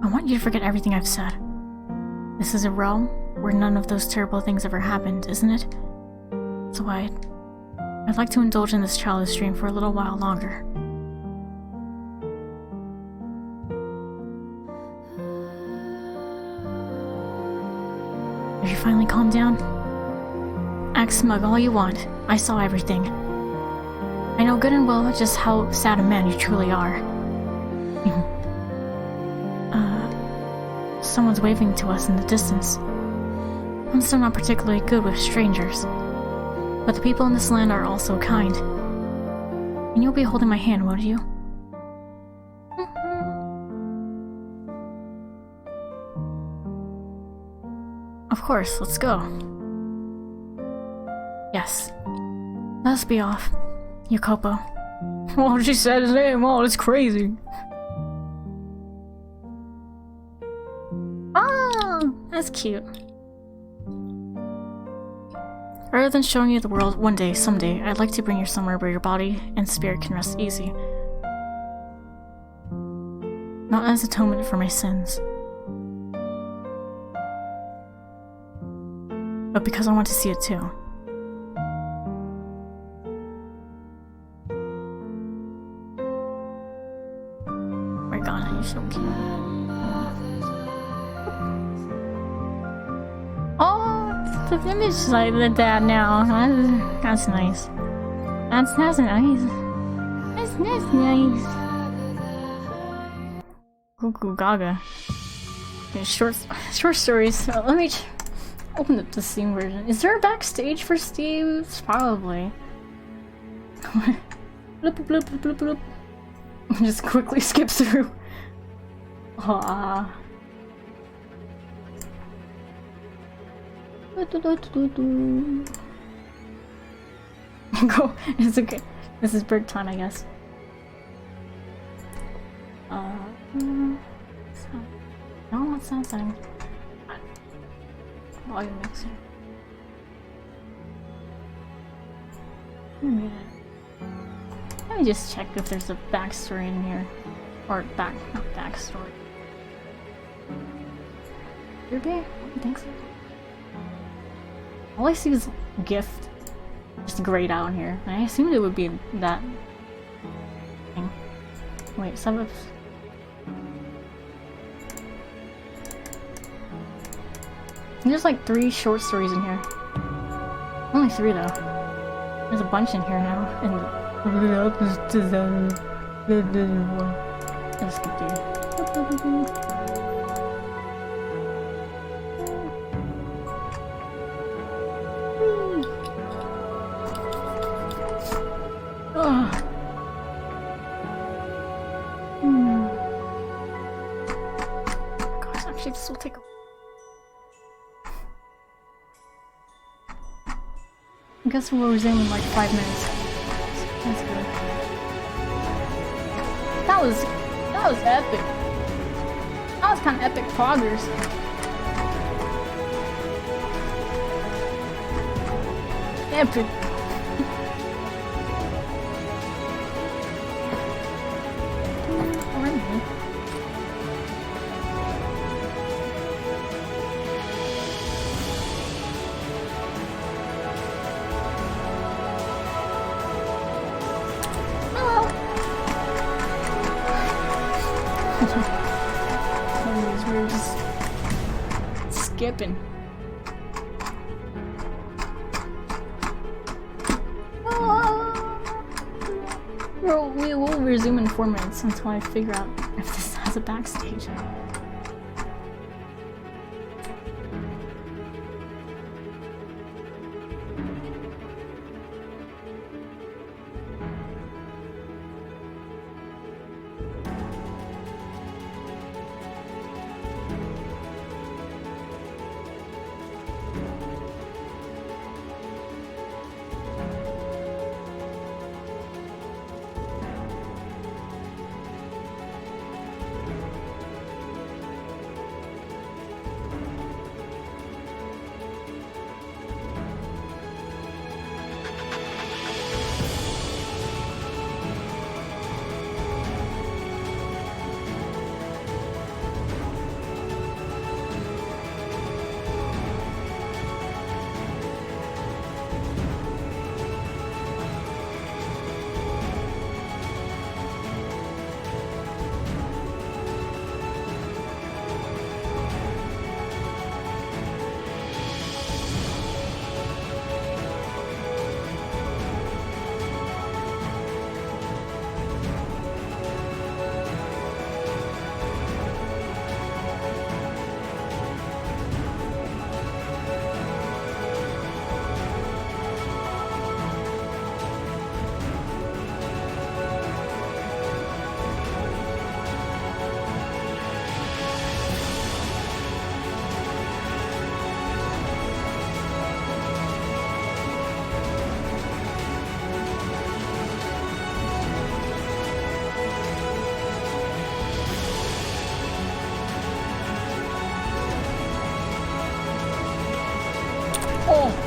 to forget everything I've said. This is a realm where none of those terrible things ever happened, isn't it? So I'd like to indulge in this childish dream for a little while longer. Have you finally calmed down? Act smug all you want. I saw everything. I know good and well just how sad a man you truly are. Someone's waving to us in the distance. I'm still not particularly good with strangers, but the people in this land are also kind. And you'll be holding my hand, won't you? Of course, let's go. Yes. Let us be off. Jacopo. Oh, she said his name. Oh, it's crazy. Oh, that's cute. Rather than showing you the world one day, someday, I'd like to bring you somewhere where your body and spirit can rest easy. Not as atonement for my sins, but because I want to see it too. My god, you're so cute. Oh, the image is like the dad now. That's nice. That's nice. That's nice. Goo gaga. Okay, short stories. Let me open up the Steam version. Is there a backstage for Steve? Probably. Bloop, bloop, bloop, bloop, bloop. Just quickly skip through. Go. It's okay. This is break time, I guess. No, what sound setting? Volume mixer. Let me just check if there's a backstory in here. Or not backstory. Could be? I don't think so. All I see is gift just grayed out here. I assumed it would be that thing. Wait, some of... There's like 3 short stories in here. Only 3 though. There's a bunch in here now. And let's skip through. Gosh, actually, this will take a... I guess we'll resume in like 5 minutes. That's good. That was epic. That was kind of epic progress. Epic. We're just skipping. We will resume in 4 minutes until I figure out if this has a backstage.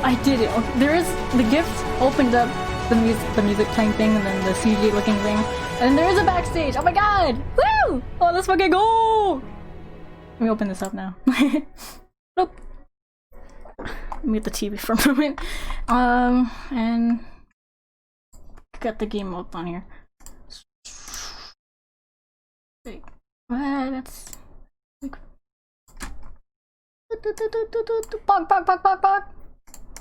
I did it. There is the gift opened up the music playing thing and then the CG looking thing, and there is a backstage. Oh my god! Woo! Oh, let's fucking go! Let me open this up now. Nope. Let me get the TV for a moment. And got the game up on here. Wait, that's Bog.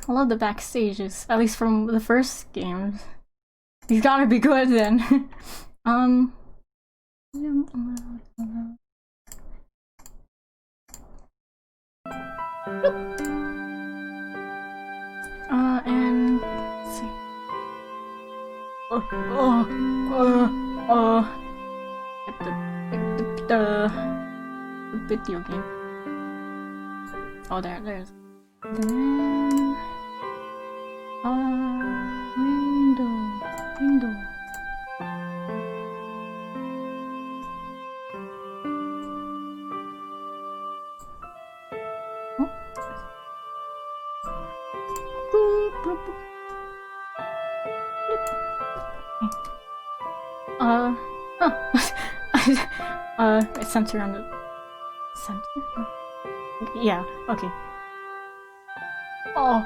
I love the backstages, at least from the first games. These gotta be good then. And let's see. The video game. Oh, there's. Then... window. Oh. Boop, boop, boop. It's centered on the center. Yeah. Okay. Oh.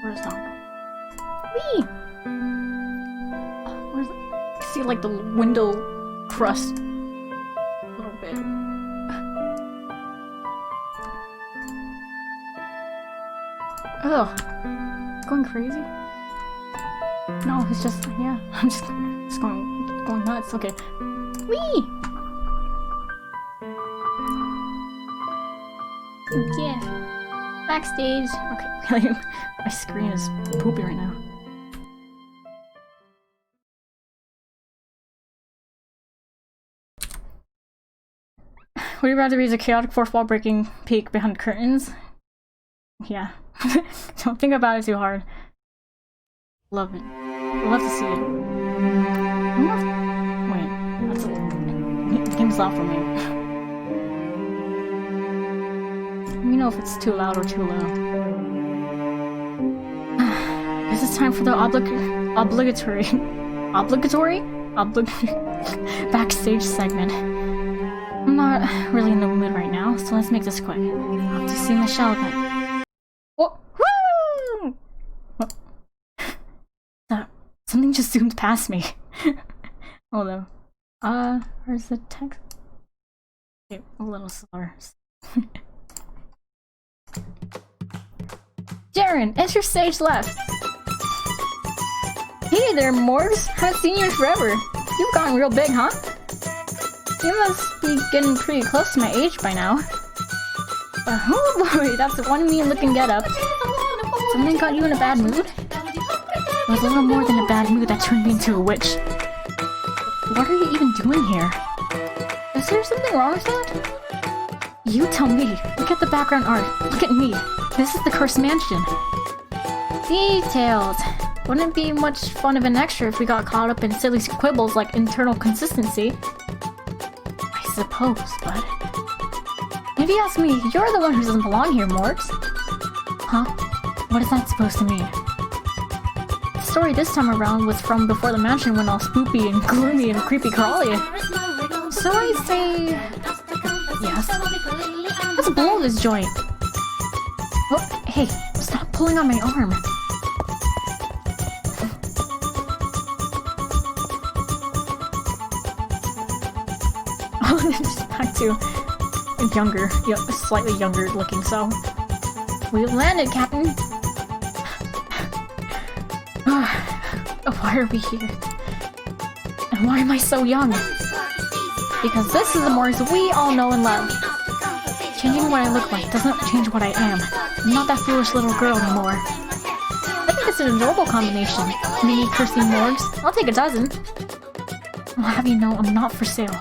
Where's that? Wee. Where's? I see like the window crust a little bit. Ugh. Going crazy? No, it's just yeah. I'm just going nuts. Okay. Wee. Yeah. Backstage. Okay. My screen is poopy right now. Would you rather read a chaotic fourth wall breaking peek behind curtains? Yeah. Don't think about it too hard. Love it. Love to see it. Wait, that's a the game's loud for me. Let me know if it's too loud or too low. This is time for the obligatory backstage segment. I'm not really in the mood right now, so let's make this quick. I'll have to see Michelle again. Oh, woo! What? Something just zoomed past me. Hold on. Where's the text? Okay, a little slower. Darren, enter stage left. Hey there, Morgs. Haven't seen you in forever. You've gotten real big, huh? You must be getting pretty close to my age by now. Oh boy, that's one mean-looking getup. Something got you in a bad mood? It was a little more than a bad mood that turned me into a witch. What are you even doing here? Is there something wrong with that? You tell me. Look at the background art. Look at me. This is the cursed mansion. Details. Wouldn't be much fun of an extra if we got caught up in silly quibbles like internal consistency. I suppose, but... If you ask me, you're the one who doesn't belong here, Morgs. Huh? What is that supposed to mean? The story this time around was from before the mansion went all spoopy and gloomy and creepy crawly. So I say... yes. Let's blow this joint. Oh, hey, stop pulling on my arm. Oh, just back to younger, slightly younger looking, so... We landed, Captain! Why are we here? And why am I so young? Because this is the Morgs we all know and love. Changing what I look like doesn't change what I am. I'm not that foolish little girl anymore. I think it's an adorable combination. Me, cursing Morgs. I'll take a dozen. I'll have you know I'm not for sale.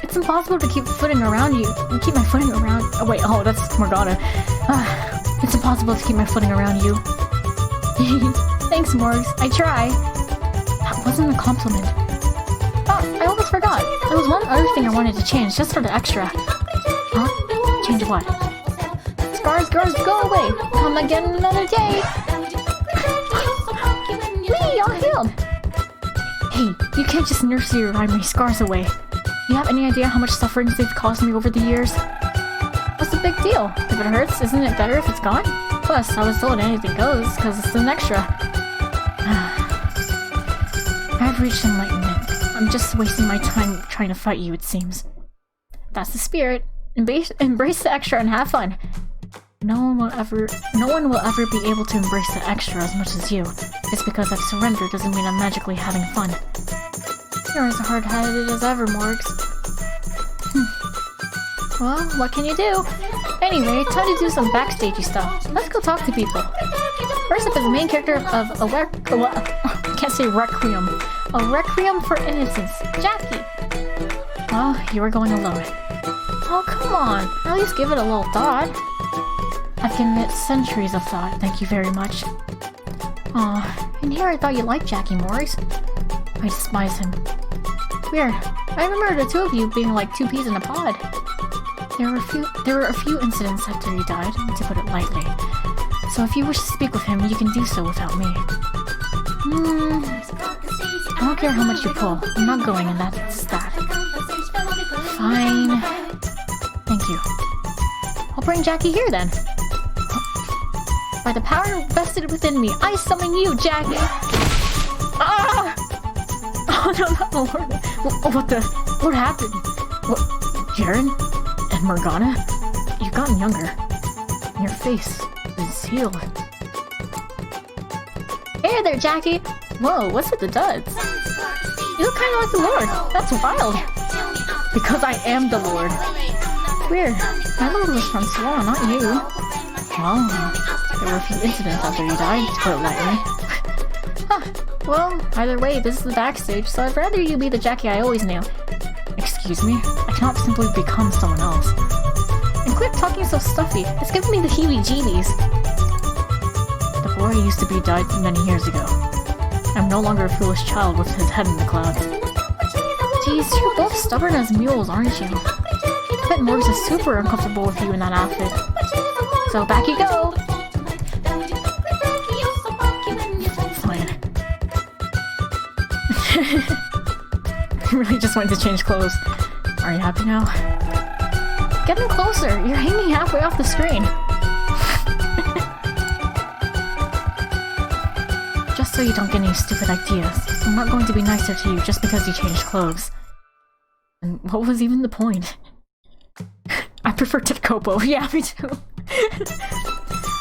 It's impossible to keep footing around you. Keep my footing around. Oh wait, oh that's Morgana. It's impossible to keep my footing around you. Thanks, Morgs. I try. That wasn't a compliment. Oh, I almost forgot. There was one other thing I wanted to change, just for the extra. Huh? Change what? Scars, go away. Come again another day. Me, all healed. Hey, you can't just nurse your my scars away. Do you have any idea how much suffering they've caused me over the years? What's the big deal? If it hurts, isn't it better if it's gone? Plus, I was told anything goes, because it's an extra. I've reached enlightenment. I'm just wasting my time trying to fight you, it seems. That's the spirit. Embrace the extra and have fun. No one will ever be able to embrace the extra as much as you. Just because I've surrendered doesn't mean I'm magically having fun. You're as hard-headed as ever, Morgs. Well, what can you do? Anyway, time to do some backstagey stuff. Let's go talk to people. First up is the main character of I can't say Requiem. A Requiem for Innocence. Jackie! Well, you were going alone. Oh, come on. At least give it a little thought. I've given it centuries of thought, thank you very much. Aw, and here I thought you liked Jackie Morris. I despise him. Weird. I remember the two of you being like two peas in a pod. There were a few incidents after he died, to put it lightly. So if you wish to speak with him, you can do so without me. I don't care how much you pull. I'm not going, and that's that. Fine. Thank you. I'll bring Jackie here then. By the power vested within me, I summon you, Jackie! Ah! Oh no, not the Lord. What happened? What? Jaren? And Morgana? You've gotten younger. Your face is healed. Hey there, Jackie! Whoa, what's with the duds? You look kinda like the Lord. That's wild. Because I am the Lord. Weird. My Lord was Francois, not you. Well, there were a few incidents after you died, to put it lightly. Huh. Well, either way, this is the backstage, so I'd rather you be the Jackie I always knew. Excuse me? I cannot simply become someone else. And quit talking so stuffy. It's giving me the heebie-jeebies. The boy I used to be died many years ago. I'm no longer a foolish child with his head in the clouds. Geez, you're both stubborn as mules, aren't you? I bet Morris is super uncomfortable with you in that outfit. So back you go! Fine. I really just wanted to change clothes. Are you happy now? Getting closer! You're hanging halfway off the screen. Just so you don't get any stupid ideas, I'm not going to be nicer to you just because you changed clothes. And what was even the point? I prefer Tepkopo. Yeah, me too.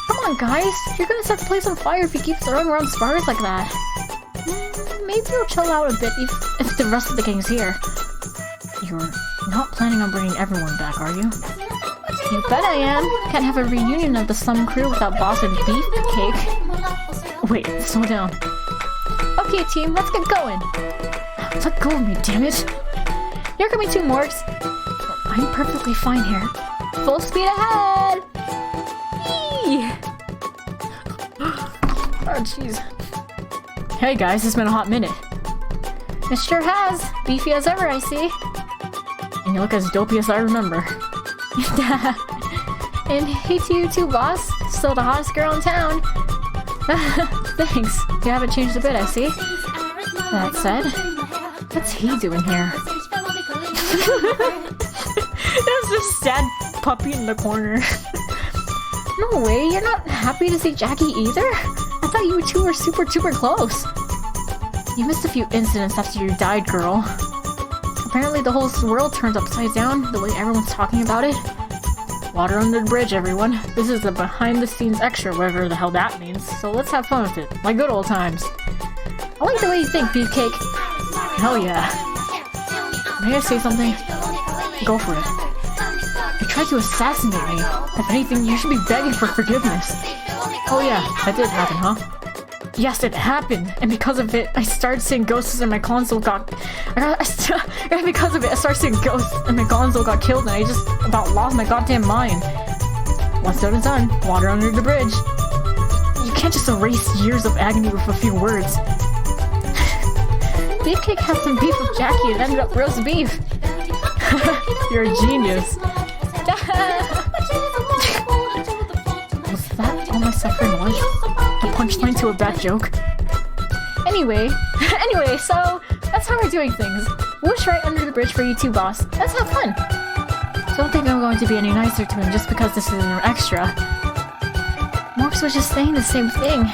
Come on, guys! You're gonna set the place on fire if you keep throwing around spars like that. Maybe you'll chill out a bit if the rest of the gang's here. You're not planning on bringing everyone back, are you? You bet I am! Can't have a reunion of the Sum crew without Boss and Beefcake. Wait, slow down. Okay, team, let's get going! Let go of me, damn it! Here come me two Morgs. I'm perfectly fine here. Full speed ahead! Eee! Oh, jeez. Hey guys, it's been a hot minute. It sure has. Beefy as ever, I see. And you look as dopey as I remember. And hey to you too, boss. Still the hottest girl in town. Thanks. You haven't changed a bit, I see. That said, what's he doing here? There's this sad puppy in the corner. No way, you're not happy to see Jackie either? I thought you two were super close. You missed a few incidents after you died, girl. Apparently the whole world turned upside down, the way everyone's talking about it. Water under the bridge, everyone. This is a behind-the-scenes extra, whatever the hell that means, so let's have fun with it, like good old times. I like the way you think, Beefcake. Hell yeah. May I say something? Go for it. You tried to assassinate me. If anything, you should be begging for forgiveness. Oh yeah, that did happen, huh? Yes, it happened, and because of it, I started seeing ghosts and my console got... because of it, I started seeing ghosts and my console got killed and I just about lost my goddamn mind. Once done is done, water under the bridge. You can't just erase years of agony with a few words. Beefcake had some beef with Jackie and ended up roast beef. You're a genius. Was that all my suffering was? The punchline to a bad joke? Anyway, so that's how we're doing things. Whoosh right under the bridge for you two, boss. Let's have fun. Don't think I'm going to be any nicer to him just because this is an extra. Morph was just saying the same thing.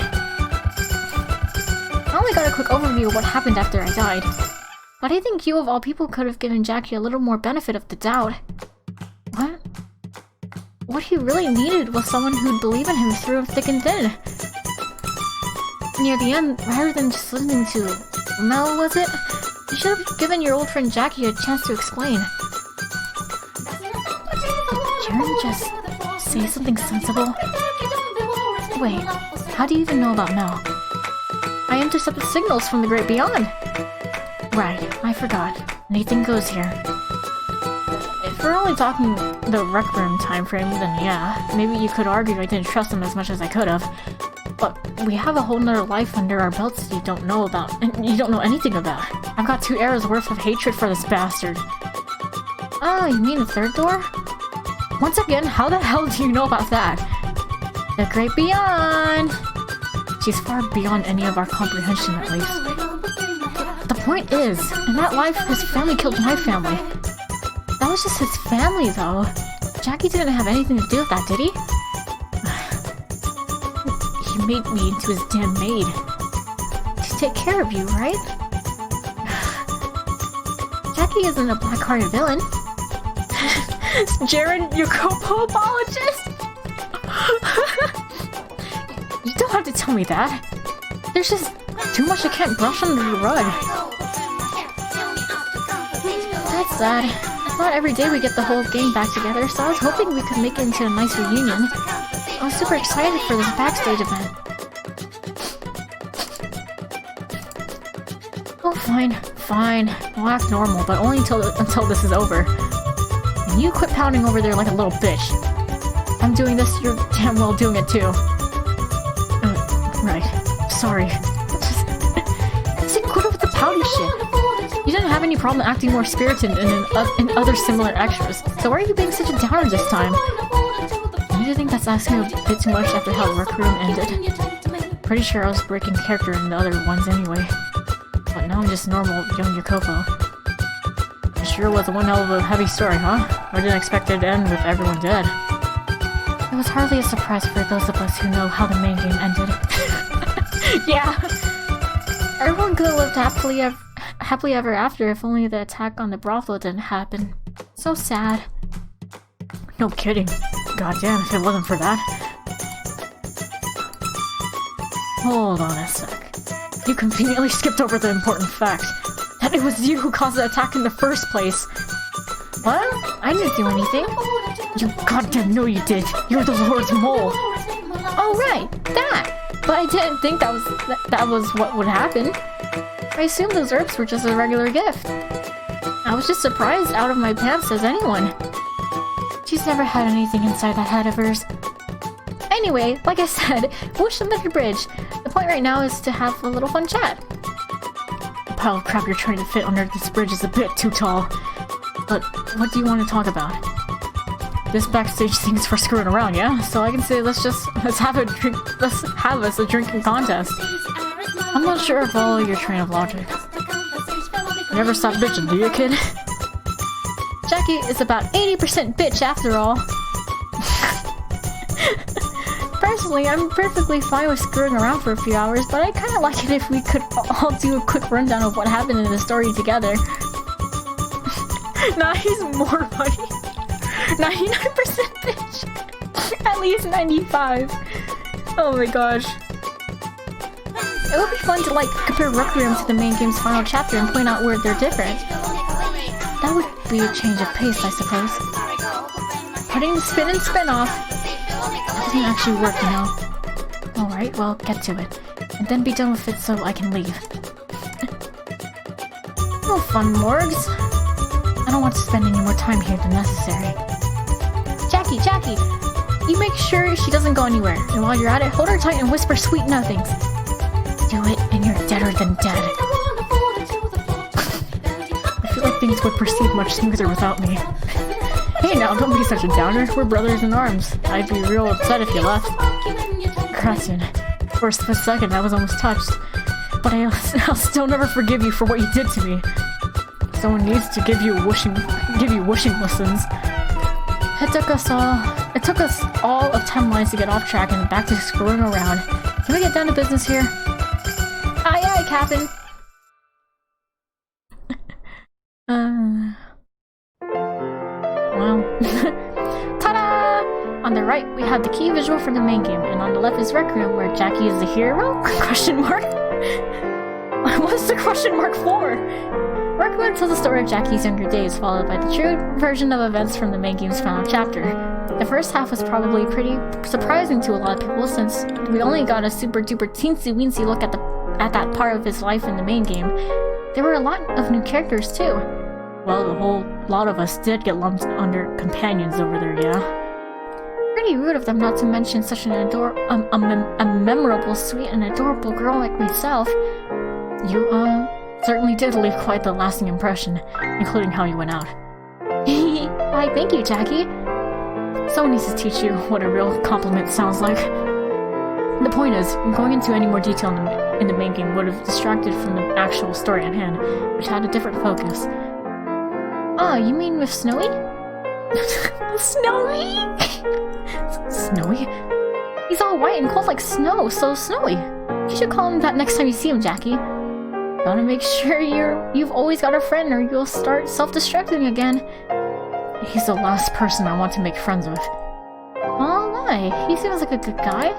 I only got a quick overview of what happened after I died. But I think you of all people could have given Jackie a little more benefit of the doubt. What? What he really needed was someone who'd believe in him through thick and thin. Near the end, rather than just listening to Mel, was it? You should have given your old friend Jackie a chance to explain. Did Jaren just say something sensible? Wait, how do you even know about Mel? I intercepted signals from the great beyond. Right, I forgot. Anything goes here. If we're only talking the rec room time frame, then yeah, maybe you could argue I didn't trust him as much as I could have. But we have a whole nother life under our belts that you don't know about, and you don't know anything about. I've got 2 eras worth of hatred for this bastard. Oh, you mean the third door? Once again, how the hell do you know about that? The great beyond! She's far beyond any of our comprehension, at least. The point is, in that life, his family killed my family. That was just his family, though. Jackie didn't have anything to do with that, did he? He made me into his damn maid. To take care of you, right? Jackie isn't a black-hearted villain. Jaren, your Kopo apologist? You don't have to tell me that. There's just too much I can't brush under the rug. That's sad. It's not every day we get the whole gang back together, so I was hoping we could make it into a nice reunion. I was super excited for this backstage event. Oh, fine. We'll act normal, but only until this is over. And you quit pounding over there like a little bitch. I'm doing this, you're damn well doing it too. Right. Sorry. Just quit with the pouty shit. You didn't have any problem acting more spirited in other similar extras, so why are you being such a downer this time? Don't you think that's asking a bit too much after how Work Room ended? Pretty sure I was breaking character in the other ones anyway. But now I'm just normal young Yokopo. It sure was one hell of a heavy story, huh? I didn't expect it to end with everyone dead. It was hardly a surprise for those of us who know how the main game ended. Yeah. Everyone could have lived happily ever after if only the attack on the brothel didn't happen. So sad. No kidding. Goddamn, if it wasn't for that. Hold on a sec. You conveniently skipped over the important fact that it was you who caused the attack in the first place. What? I didn't do anything. You goddamn know you did. You're the Lord's mole. Oh right, that. But I didn't think that was what would happen. I assumed those herbs were just a regular gift. I was just surprised out of my pants as anyone. She's never had anything inside that head of hers. Anyway, like I said, wish them under the bridge. The point right now is to have a little fun chat. The pile of crap you're trying to fit under this bridge is a bit too tall. But what do you want to talk about? This backstage thing is for screwing around, yeah? So I can say let's have us a drinking contest. I'm not sure if follow your train of logic. You never stop bitching, do you, kid? Jackie is about 80% bitch after all. Personally, I'm perfectly fine with screwing around for a few hours, but I kinda like it if we could all do a quick rundown of what happened in the story together. Nah, he's more funny. 99% bitch. At least 95. Oh my gosh. It would be fun to compare Rec Room to the main game's final chapter and point out where they're different. That would be a change of pace, I suppose. Putting the spin and spin off. That doesn't actually work, you know. Alright, well, get to it. And then be done with it so I can leave. No fun, Morgs. I don't want to spend any more time here than necessary. Jackie! You make sure she doesn't go anywhere. And while you're at it, hold her tight and whisper sweet nothings. Do it and you're deader than dead. I feel like things would proceed much smoother without me. Hey now, don't be such a downer. We're brothers in arms. I'd be real upset if you left. Gretchen. For a split second, I was almost touched. But I'll still never forgive you for what you did to me. Someone needs to give you wishing lessons. It took us all of 10 lines to get off track and back to screwing around. Can we get down to business here? Aye, Captain. Well. Ta-da! On the right, we have the key visual for the main game, and on the left is Rec Room, where Jackie is the hero? Question mark? What's the question mark for? Rec Room tells the story of Jackie's younger days, followed by the true version of events from the main game's final chapter. The first half was probably pretty surprising to a lot of people, since we only got a super duper teensy weensy look at that part of his life in the main game. there were a lot of new characters too. Well, a whole lot of us did get lumped under companions over there, yeah? Pretty rude of them not to mention such an a memorable, sweet, and adorable girl like myself. You, certainly did leave quite the lasting impression, including how you went out. Why, thank you, Jackie. Someone needs to teach you what a real compliment sounds like. The point is, going into any more detail in the main game would have distracted from the actual story at hand, which had a different focus. Oh, you mean with Snowy? Snowy? Snowy? He's all white and cold like snow, so Snowy. You should call him that next time you see him, Jackie. Gotta make sure you've always got a friend or you'll start self-destructing again. He's the last person I want to make friends with. Oh, why? He seems like a good guy.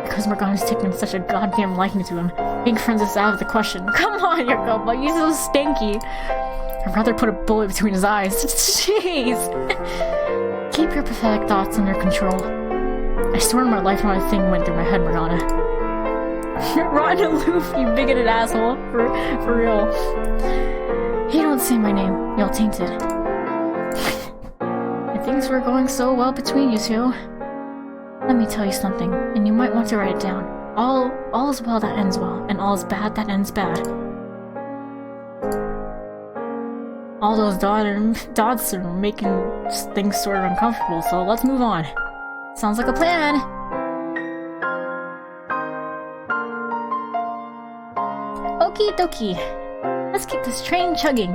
Because Morgana's taken such a goddamn liking to him. Being friends is out of the question. Come on, Yakoba, you're so stinky. I'd rather put a bullet between his eyes. Jeez. Keep your pathetic thoughts under control. I swear on my life not a thing went through my head, Morgana. Run aloof, you bigoted asshole. For real. You don't say my name, you'll taint it. If things were going so well between you two, let me tell you something, and you might want to write it down. All is well that ends well, and all is bad that ends bad. All those dots are making things sort of uncomfortable, so let's move on. Sounds like a plan. Okie dokie. Let's keep this train chugging.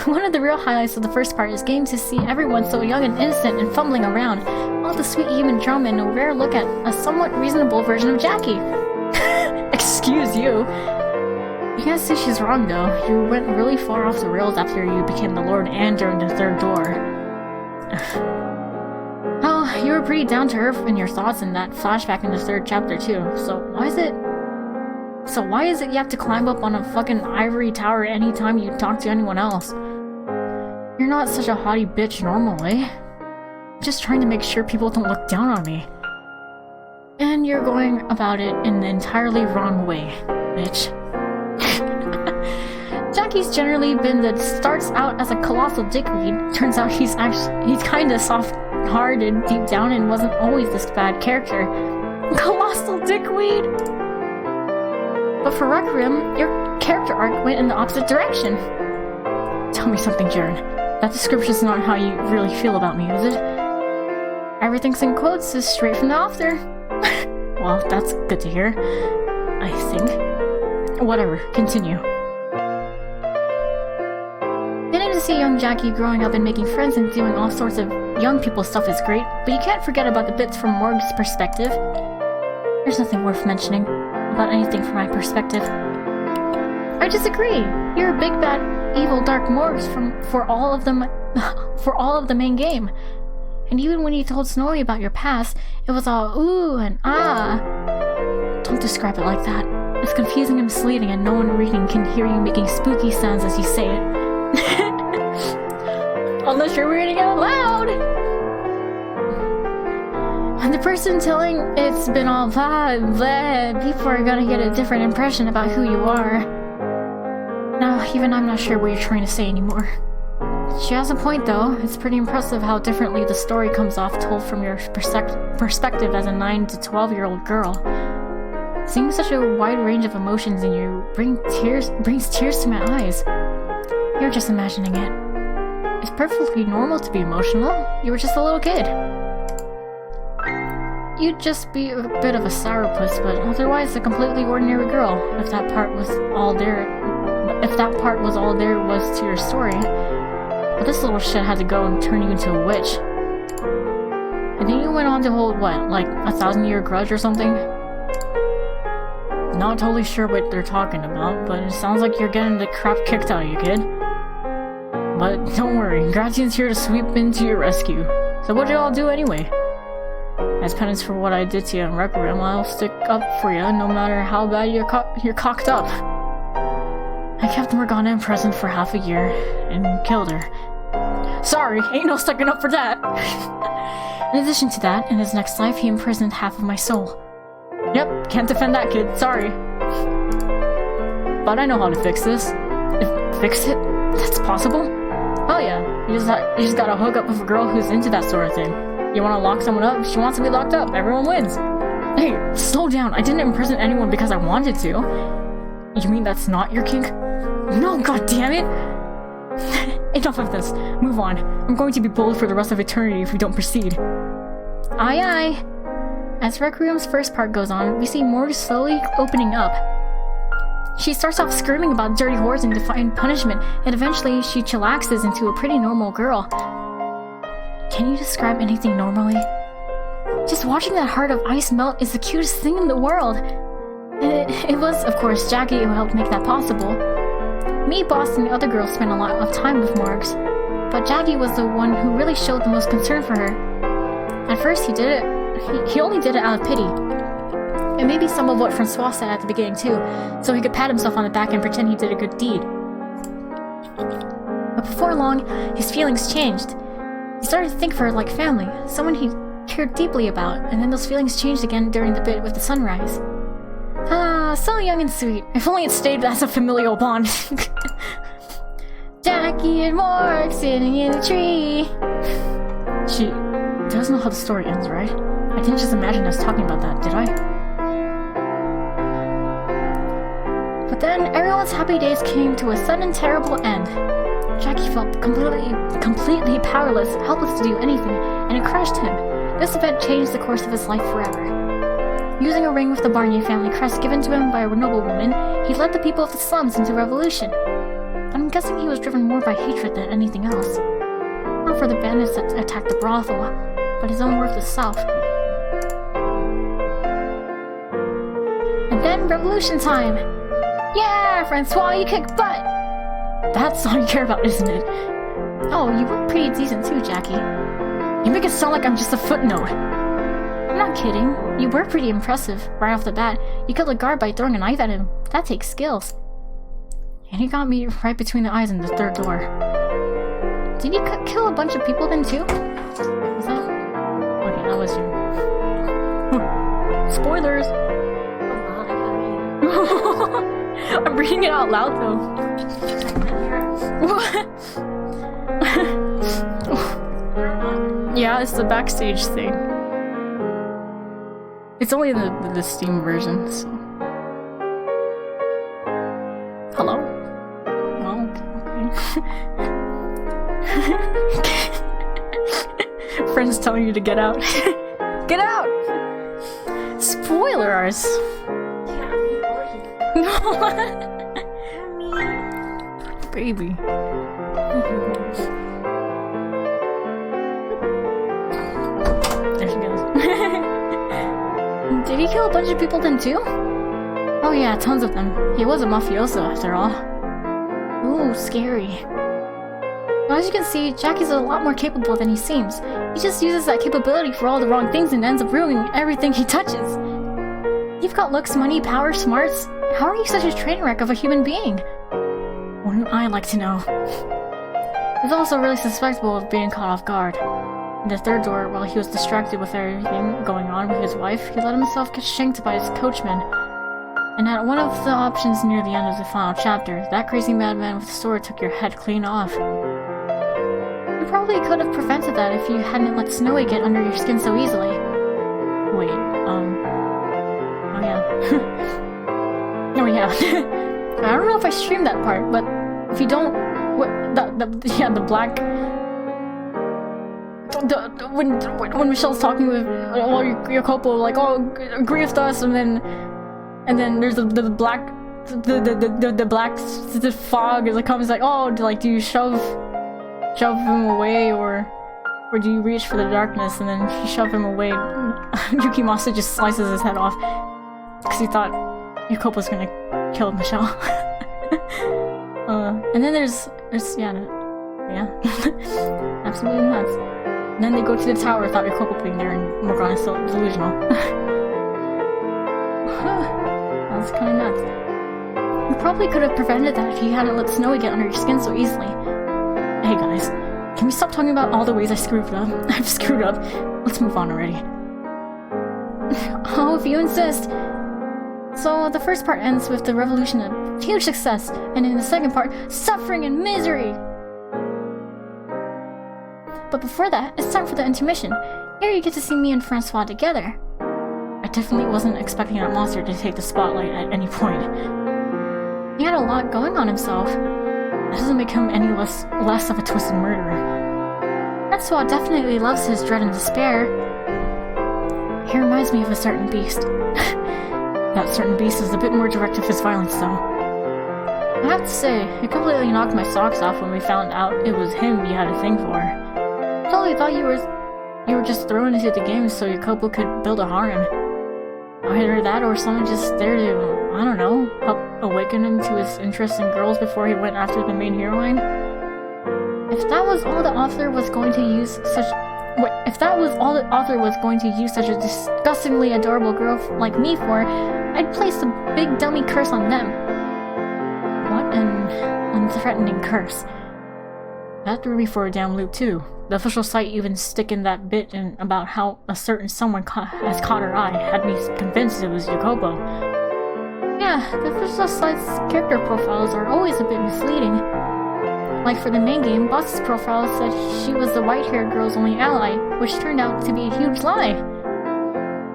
One of the real highlights of the first part is getting to see everyone so young and innocent and fumbling around, all the sweet human drama and a rare look at a somewhat reasonable version of Jackie. Excuse you. You can't say she's wrong though. You went really far off the rails after you became the Lord and during the third door. Oh, you were pretty down to earth in your thoughts in that flashback in the third chapter too, so why is it you have to climb up on a fucking ivory tower anytime you talk to anyone else? You're not such a haughty bitch normally. Just trying to make sure people don't look down on me. And you're going about it in the entirely wrong way, bitch. Jackie's generally been that starts out as a colossal dickweed. Turns out he's kinda soft-hearted deep down and wasn't always this bad character. Colossal dickweed! But for Requiem, your character arc went in the opposite direction. Tell me something, Jaren. That description's not how you really feel about me, is it? Everything's in quotes is straight from the author. Well, that's good to hear. I think. Whatever, continue. Getting to see young Jackie growing up and making friends and doing all sorts of young people stuff is great, but you can't forget about the bits from Morg's perspective. There's nothing worth mentioning about anything from my perspective. I disagree. You're a big bad evil dark Morgs for all of the main game. And even when you told Snorri about your past, it was all ooh and ah. Don't describe it like that. It's confusing and misleading, and no one reading can hear you making spooky sounds as you say it. Unless you're reading it out loud! And the person telling it's been all blah, blah, people are gonna get a different impression about who you are. Now, even I'm not sure what you're trying to say anymore. She has a point though. It's pretty impressive how differently the story comes off told from your perspective as a 9 to 12-year-old girl. Seeing such a wide range of emotions in you brings tears to my eyes. You're just imagining it. It's perfectly normal to be emotional. You were just a little kid. You'd just be a bit of a sourpuss, but otherwise a completely ordinary girl, if that part was all there was to your story. But this little shit had to go and turn you into a witch. And then you went on to hold, what, like a 1,000-year grudge or something? Not totally sure what they're talking about, but it sounds like you're getting the crap kicked out of you, kid. But don't worry, Gratian's here to sweep in to your rescue. So what'd y'all do anyway? As penance for what I did to you in Requiem, I'll stick up for you no matter how bad you're cocked up. I kept Morgana in prison for half a year and killed her. Sorry, ain't no sticking up for that. In addition to that, in his next life, he imprisoned half of my soul. Yep, can't defend that kid, sorry. about. I know how to fix this. Fix it? That's possible? Oh yeah, you just gotta hook up with a girl who's into that sort of thing. You wanna lock someone up? She wants to be locked up. Everyone wins. Hey, slow down. I didn't imprison anyone because I wanted to. You mean that's not your kink? No, god damn it! Enough of this. Move on. I'm going to be bold for the rest of eternity if we don't proceed. Aye aye. As Requiem's first part goes on, we see Morgue slowly opening up. She starts off screaming about dirty whores and defying punishment, and eventually she chillaxes into a pretty normal girl. Can you describe anything normally? Just watching that heart of ice melt is the cutest thing in the world. It was, of course, Jackie who helped make that possible. Me, Boss, and the other girls spent a lot of time with Morgs, but Jackie was the one who really showed the most concern for her. At first, he only did it out of pity. And maybe some of what Francois said at the beginning too, so he could pat himself on the back and pretend he did a good deed. But before long, his feelings changed. He started to think of her like family, someone he cared deeply about, and then those feelings changed again during the bit with the sunrise. Ah, so young and sweet. If only it stayed as a familial bond. Jackie and Morg sitting in a tree. She doesn't know how the story ends, right? I didn't just imagine us talking about that, did I? But then everyone's happy days came to a sudden terrible end. Jackie felt completely powerless, helpless to do anything, and it crushed him. This event changed the course of his life forever. Using a ring with the Barnier family crest given to him by a noblewoman, he led the people of the slums into revolution. But I'm guessing he was driven more by hatred than anything else. Not for the bandits that attacked the brothel, but his own worthless self. And then revolution time! Yeah, Francois, you kick butt! That's all you care about, isn't it? Oh, you were pretty decent too, Jackie. You make it sound like I'm just a footnote. I'm not kidding. You were pretty impressive. Right off the bat, you killed a guard by throwing a knife at him. That takes skills. And he got me right between the eyes in the third door. Did you kill a bunch of people then too? Was that? Okay, that was you. Spoilers! I'm reading it out loud though. Yeah, it's the backstage thing. It's only the Steam version, so... Hello? Well, okay. Friends telling you to get out. Get out! Spoilers! No! Baby. There she goes. Did he kill a bunch of people then too? Oh yeah, tons of them. He was a mafioso after all. Ooh, scary. Well, as you can see, Jackie's a lot more capable than he seems. He just uses that capability for all the wrong things and ends up ruining everything he touches. You've got looks, money, power, smarts. How are you such a train wreck of a human being? Wouldn't I like to know? He's also really susceptible of being caught off guard. In the third door, while he was distracted with everything going on with his wife, he let himself get shanked by his coachman. And at one of the options near the end of the final chapter, that crazy madman with the sword took your head clean off. You probably could have prevented that if you hadn't let Snowy get under your skin so easily. Wait, oh yeah. Oh yeah. I don't know if I streamed that part, but if you don't... the black... when Michelle's talking with your couple, like, oh, agree with us, and then there's the black, the black fog as it comes, like, oh, do you shove him away, or do you reach for the darkness? And then you shove him away. Yukimasa just slices his head off because he thought Yukopo's gonna kill Michelle. And then there's yeah, absolutely nuts. And then they go to the tower without Yukoko being there, and Morgana is so delusional. That's kind of nuts. You probably could have prevented that if you hadn't let Snowy get under your skin so easily. Hey guys, can we stop talking about all the ways I screwed up? I've screwed up. Let's move on already. Oh, if you insist. So the first part ends with the revolution a huge success, and in the second part, suffering and misery! But before that, it's time for the intermission. Here you get to see me and Francois together. I definitely wasn't expecting that monster to take the spotlight at any point. He had a lot going on himself. That doesn't make him any less of a twisted murderer. Francois definitely loves his dread and despair. He reminds me of a certain beast. That certain beast is a bit more direct with his violence, though. I have to say, it completely knocked my socks off when we found out it was him you had a thing for. I totally thought you were just thrown into the game so Jacopo could build a harem. Either that or someone just there to, I don't know, help awaken him to his interest in girls before he went after the main heroine. If that was all the author was going to use such a disgustingly adorable girl like me for, I'd place a big dummy curse on them. What an unthreatening curse. That threw me for a damn loop too. The official site even sticking that bit in about how a certain someone has caught her eye had me convinced it was Jacopo. Yeah, the official site's character profiles are always a bit misleading. Like for the main game, Boss's profile said she was the white-haired girl's only ally, which turned out to be a huge lie.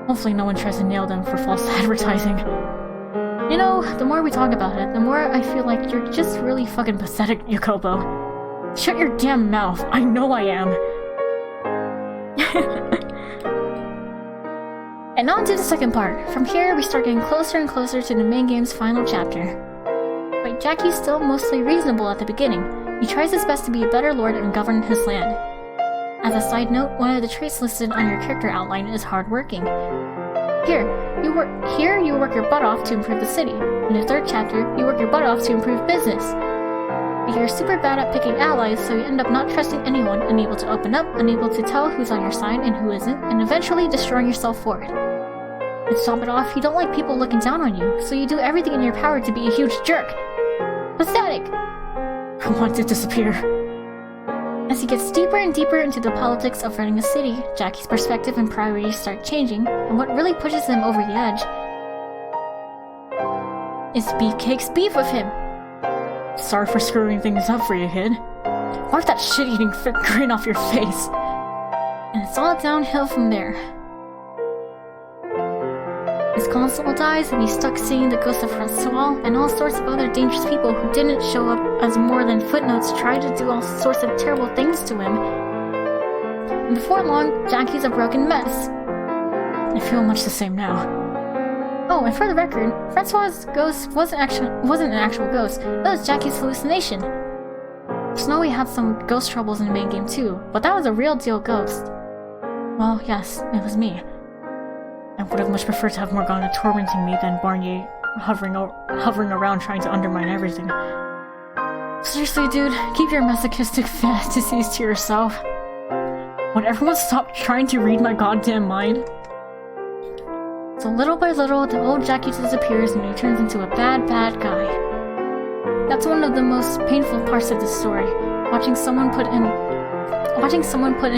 Hopefully no one tries to nail them for false advertising. You know, the more we talk about it, the more I feel like you're just really fucking pathetic, Jacopo. Shut your damn mouth, I know I am! And on to the second part. From here, we start getting closer and closer to the main game's final chapter. But Jackie's still mostly reasonable at the beginning. He tries his best to be a better lord and govern his land. As a side note, one of the traits listed on your character outline is hardworking. Here, you work your butt off to improve the city. In the third chapter, you work your butt off to improve business. But you're super bad at picking allies, so you end up not trusting anyone, unable to open up, unable to tell who's on your side and who isn't, and eventually destroying yourself for it. And to top it off, you don't like people looking down on you, so you do everything in your power to be a huge jerk. Pathetic! I want to disappear. As he gets deeper and deeper into the politics of running a city, Jackie's perspective and priorities start changing, and what really pushes him over the edge is Beefcake's beef with him. Sorry for screwing things up for you, kid. Wipe that shit-eating grin off your face. And it's all downhill from there. His console dies, and he's stuck seeing the ghost of Francois and all sorts of other dangerous people who didn't show up as more than footnotes try to do all sorts of terrible things to him. And before long, Jackie's a broken mess. I feel much the same now. Oh, and for the record, Francois' ghost wasn't an actual ghost. It was Jackie's hallucination. Snowy had some ghost troubles in the main game too, but that was a real deal ghost. Well, yes, it was me. I would have much preferred to have Morgana tormenting me than Barnier hovering around trying to undermine everything. Seriously, dude, keep your masochistic fantasies to yourself. Would everyone stop trying to read my goddamn mind? So little by little, the old Jackie disappears and he turns into a bad guy. That's one of the most painful parts of the story, watching someone put in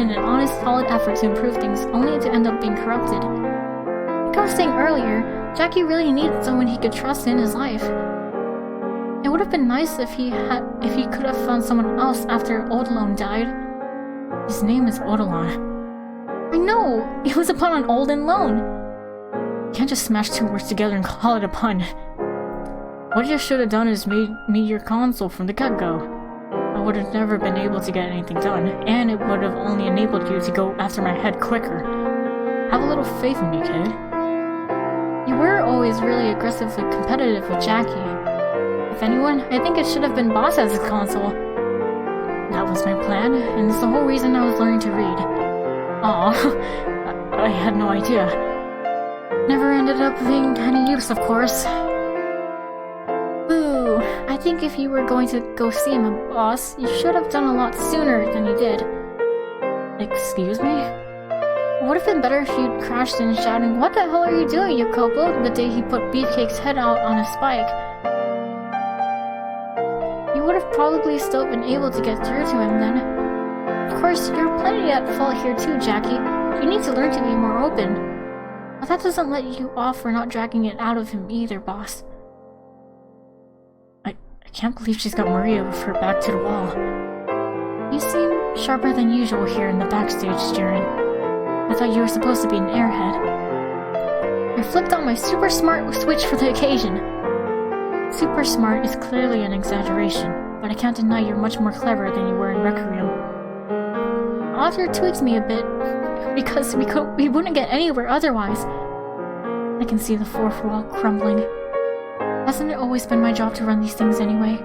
an honest, solid effort to improve things only to end up being corrupted. Like I was saying earlier, Jackie really needed someone he could trust in his life. It would have been nice if he could have found someone else after Odilon died. His name is Odilon. I know! It was a pun on old and lone. You can't just smash two words together and call it a pun. What you should have done is made me your console from the get-go. I would have never been able to get anything done, and it would have only enabled you to go after my head quicker. Have a little faith in me, kid. You were always really aggressively competitive with Jackie. If anyone, I think it should have been Boss as his console. That was my plan, and it's the whole reason I was learning to read. Aw, I had no idea. Never ended up being any use, of course. Boo, I think if you were going to go see him, Boss, you should have done a lot sooner than you did. Excuse me? It would have been better if you'd crashed in shouting, "What the hell are you doing, Jacopo?" the day he put Beefcake's head out on a spike. You would have probably still been able to get through to him then. Of course, you're plenty at fault here too, Jackie. You need to learn to be more open. But that doesn't let you off for not dragging it out of him either, boss. I can't believe she's got Maria with her back to the wall. You seem sharper than usual here in the backstage, Jiren. I thought you were supposed to be an airhead. I flipped on my super smart switch for the occasion. Super smart is clearly an exaggeration, but I can't deny you're much more clever than you were in Requiem. Author tweaked me a bit, because we wouldn't get anywhere otherwise. I can see the fourth wall crumbling. Hasn't it always been my job to run these things anyway?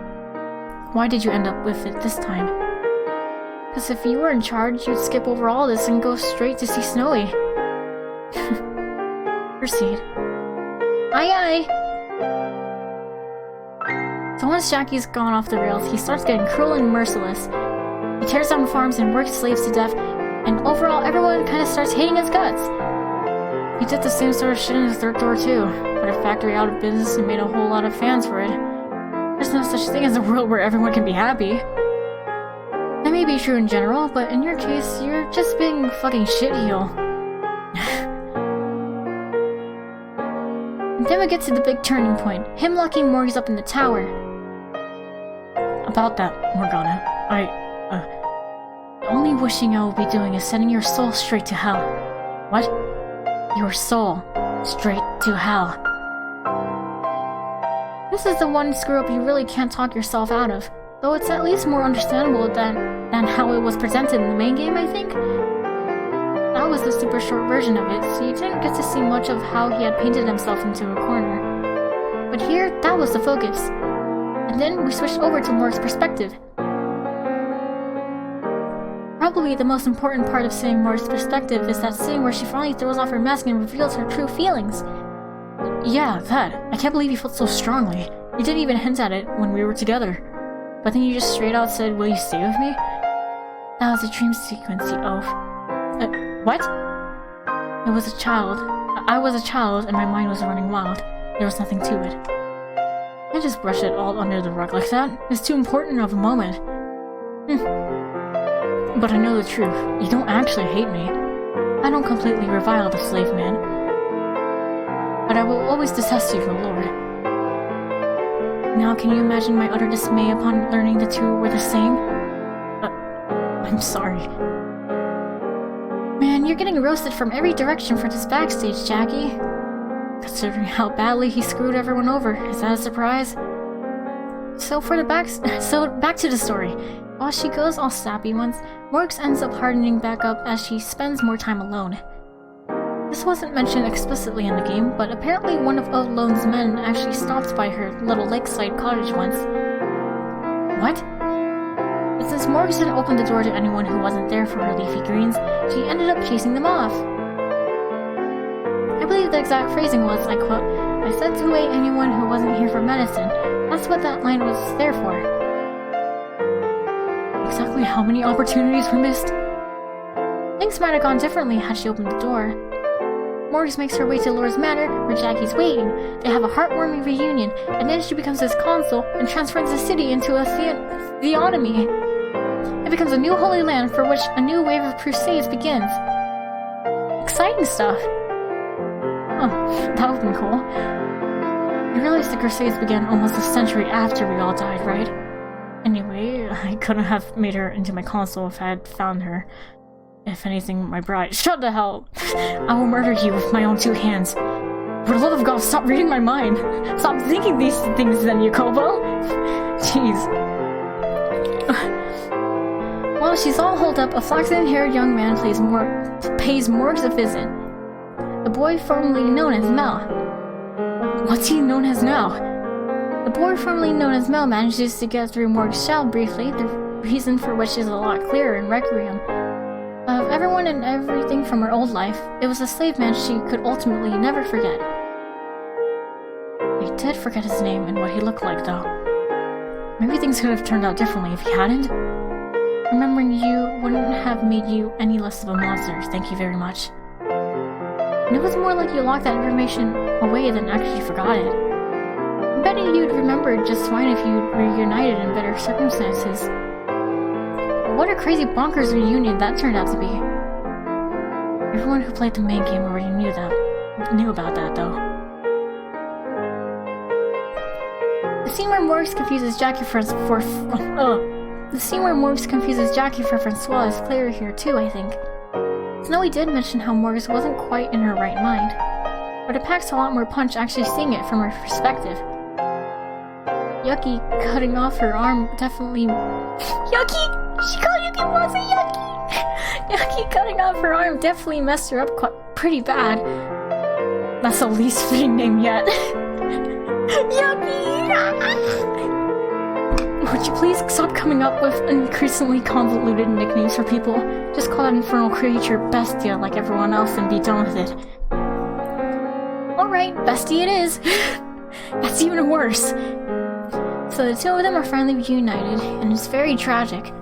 Why did you end up with it this time? Because if you were in charge, you'd skip over all this and go straight to see Snowy. Proceed. Aye aye! So once Jackie's gone off the rails, he starts getting cruel and merciless. He tears down farms and works slaves to death, and overall everyone kind of starts hating his guts. He did the same sort of shit in the third door too, put a factory out of business and made a whole lot of fans for it. There's no such thing as a world where everyone can be happy. That may be true in general, but in your case, you're just being a fucking shitheel. And then we get to the big turning point, him locking Morgus up in the tower. About that, Morgana, the only wishing I will be doing is sending your soul straight to hell. What? Your soul straight to hell. This is the one screw-up you really can't talk yourself out of, though it's at least more understandable than how it was presented in the main game, I think. That was the super short version of it, so you didn't get to see much of how he had painted himself into a corner. But here, that was the focus. And then we switched over to Morg's perspective. Probably the most important part of seeing Morg's perspective is that scene where she finally throws off her mask and reveals her true feelings. Yeah, that. I can't believe you felt so strongly. You didn't even hint at it when we were together. But then you just straight out said, "Will you stay with me?" That was a dream sequence, you oaf. What? It was a child. I was a child and my mind was running wild. There was nothing to it. I just brush it all under the rug like that. It's too important of a moment. But I know the truth. You don't actually hate me. I don't completely revile the slave man. But I will always detest you for Lord. Now can you imagine my utter dismay upon learning the two were the same? I'm sorry. Man, you're getting roasted from every direction for this backstage, Jackie. Considering how badly he screwed everyone over, is that a surprise? So back to the story. While she goes all sappy once, Morgs ends up hardening back up as she spends more time alone. This wasn't mentioned explicitly in the game, but apparently one of Lone's men actually stopped by her little lakeside cottage once. What? But since Morgs didn't open the door to anyone who wasn't there for her leafy greens, she ended up chasing them off. I believe the exact phrasing was, I quote, "I sent away anyone who wasn't here for medicine." That's what that line was there for. Exactly how many opportunities were missed? Things might have gone differently had she opened the door. Morgs makes her way to Lord's Manor, where Jackie's waiting. They have a heartwarming reunion, and then she becomes his consul and transforms the city into a theonomy. It becomes a new holy land for which a new wave of crusades begins. Exciting stuff! Oh, that would've been cool. You realize the crusades began almost a century after we all died, right? Anyway, I couldn't have made her into my consul if I had found her. If anything, my bride. Shut the hell! I will murder you with my own two hands. For the love of God, stop reading my mind! Stop thinking these things then, Yakobo! Jeez. While she's all holed up, a flaxen-haired young man pays Morgs a visit. The boy formerly known as Mel. What's he known as now? The boy formerly known as Mel manages to get through Morg's shell briefly, the reason for which is a lot clearer in Requiem. Of everyone and everything from her old life, it was a slave man she could ultimately never forget. I did forget his name and what he looked like, though. Maybe things could have turned out differently if he hadn't. Remembering you wouldn't have made you any less of a monster, thank you very much. And it was more like you locked that information away than actually forgot it. I bet you'd remember just fine if you'd reunited in better circumstances. What a crazy bonkers reunion that turned out to be. Everyone who played the main game already knew that. knew about that, though. The scene where Morris confuses Jackie for Francois is clearer here too, I think. Snowy did mention how Morris wasn't quite in her right mind, but it packs a lot more punch actually seeing it from her perspective. Yucky cutting off her arm definitely... Yucky! She called Yucky once a Yucky! Yucky cutting off her arm definitely messed her up pretty bad. That's the least fitting name yet. Yucky! Would you please stop coming up with increasingly convoluted nicknames for people? Just call that infernal creature Bestia like everyone else and be done with it. Alright, Bestie it is. That's even worse. So the two of them are finally reunited, and it's very tragic.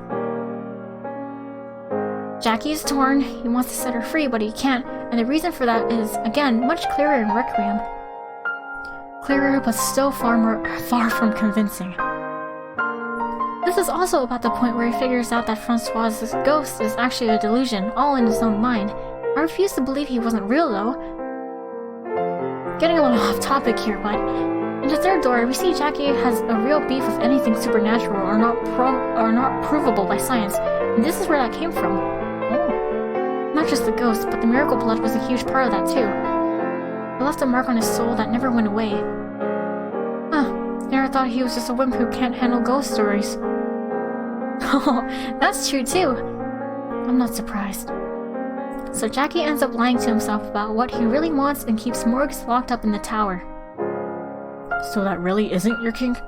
Jackie is torn, he wants to set her free, but he can't, and the reason for that is, again, much clearer in Requiem. Clearer, but still far from convincing. This is also about the point where he figures out that Francois's ghost is actually a delusion, all in his own mind. I refuse to believe he wasn't real, though. Getting a little off topic here, but in the third door, we see Jackie has a real beef with anything supernatural or not provable by science, and this is where that came from. Not just the ghost, but the miracle blood was a huge part of that too. It left a mark on his soul that never went away. Never thought he was just a wimp who can't handle ghost stories. Oh, that's true too. I'm not surprised. So Jackie ends up lying to himself about what he really wants and keeps Morgs locked up in the tower. So that really isn't your kink?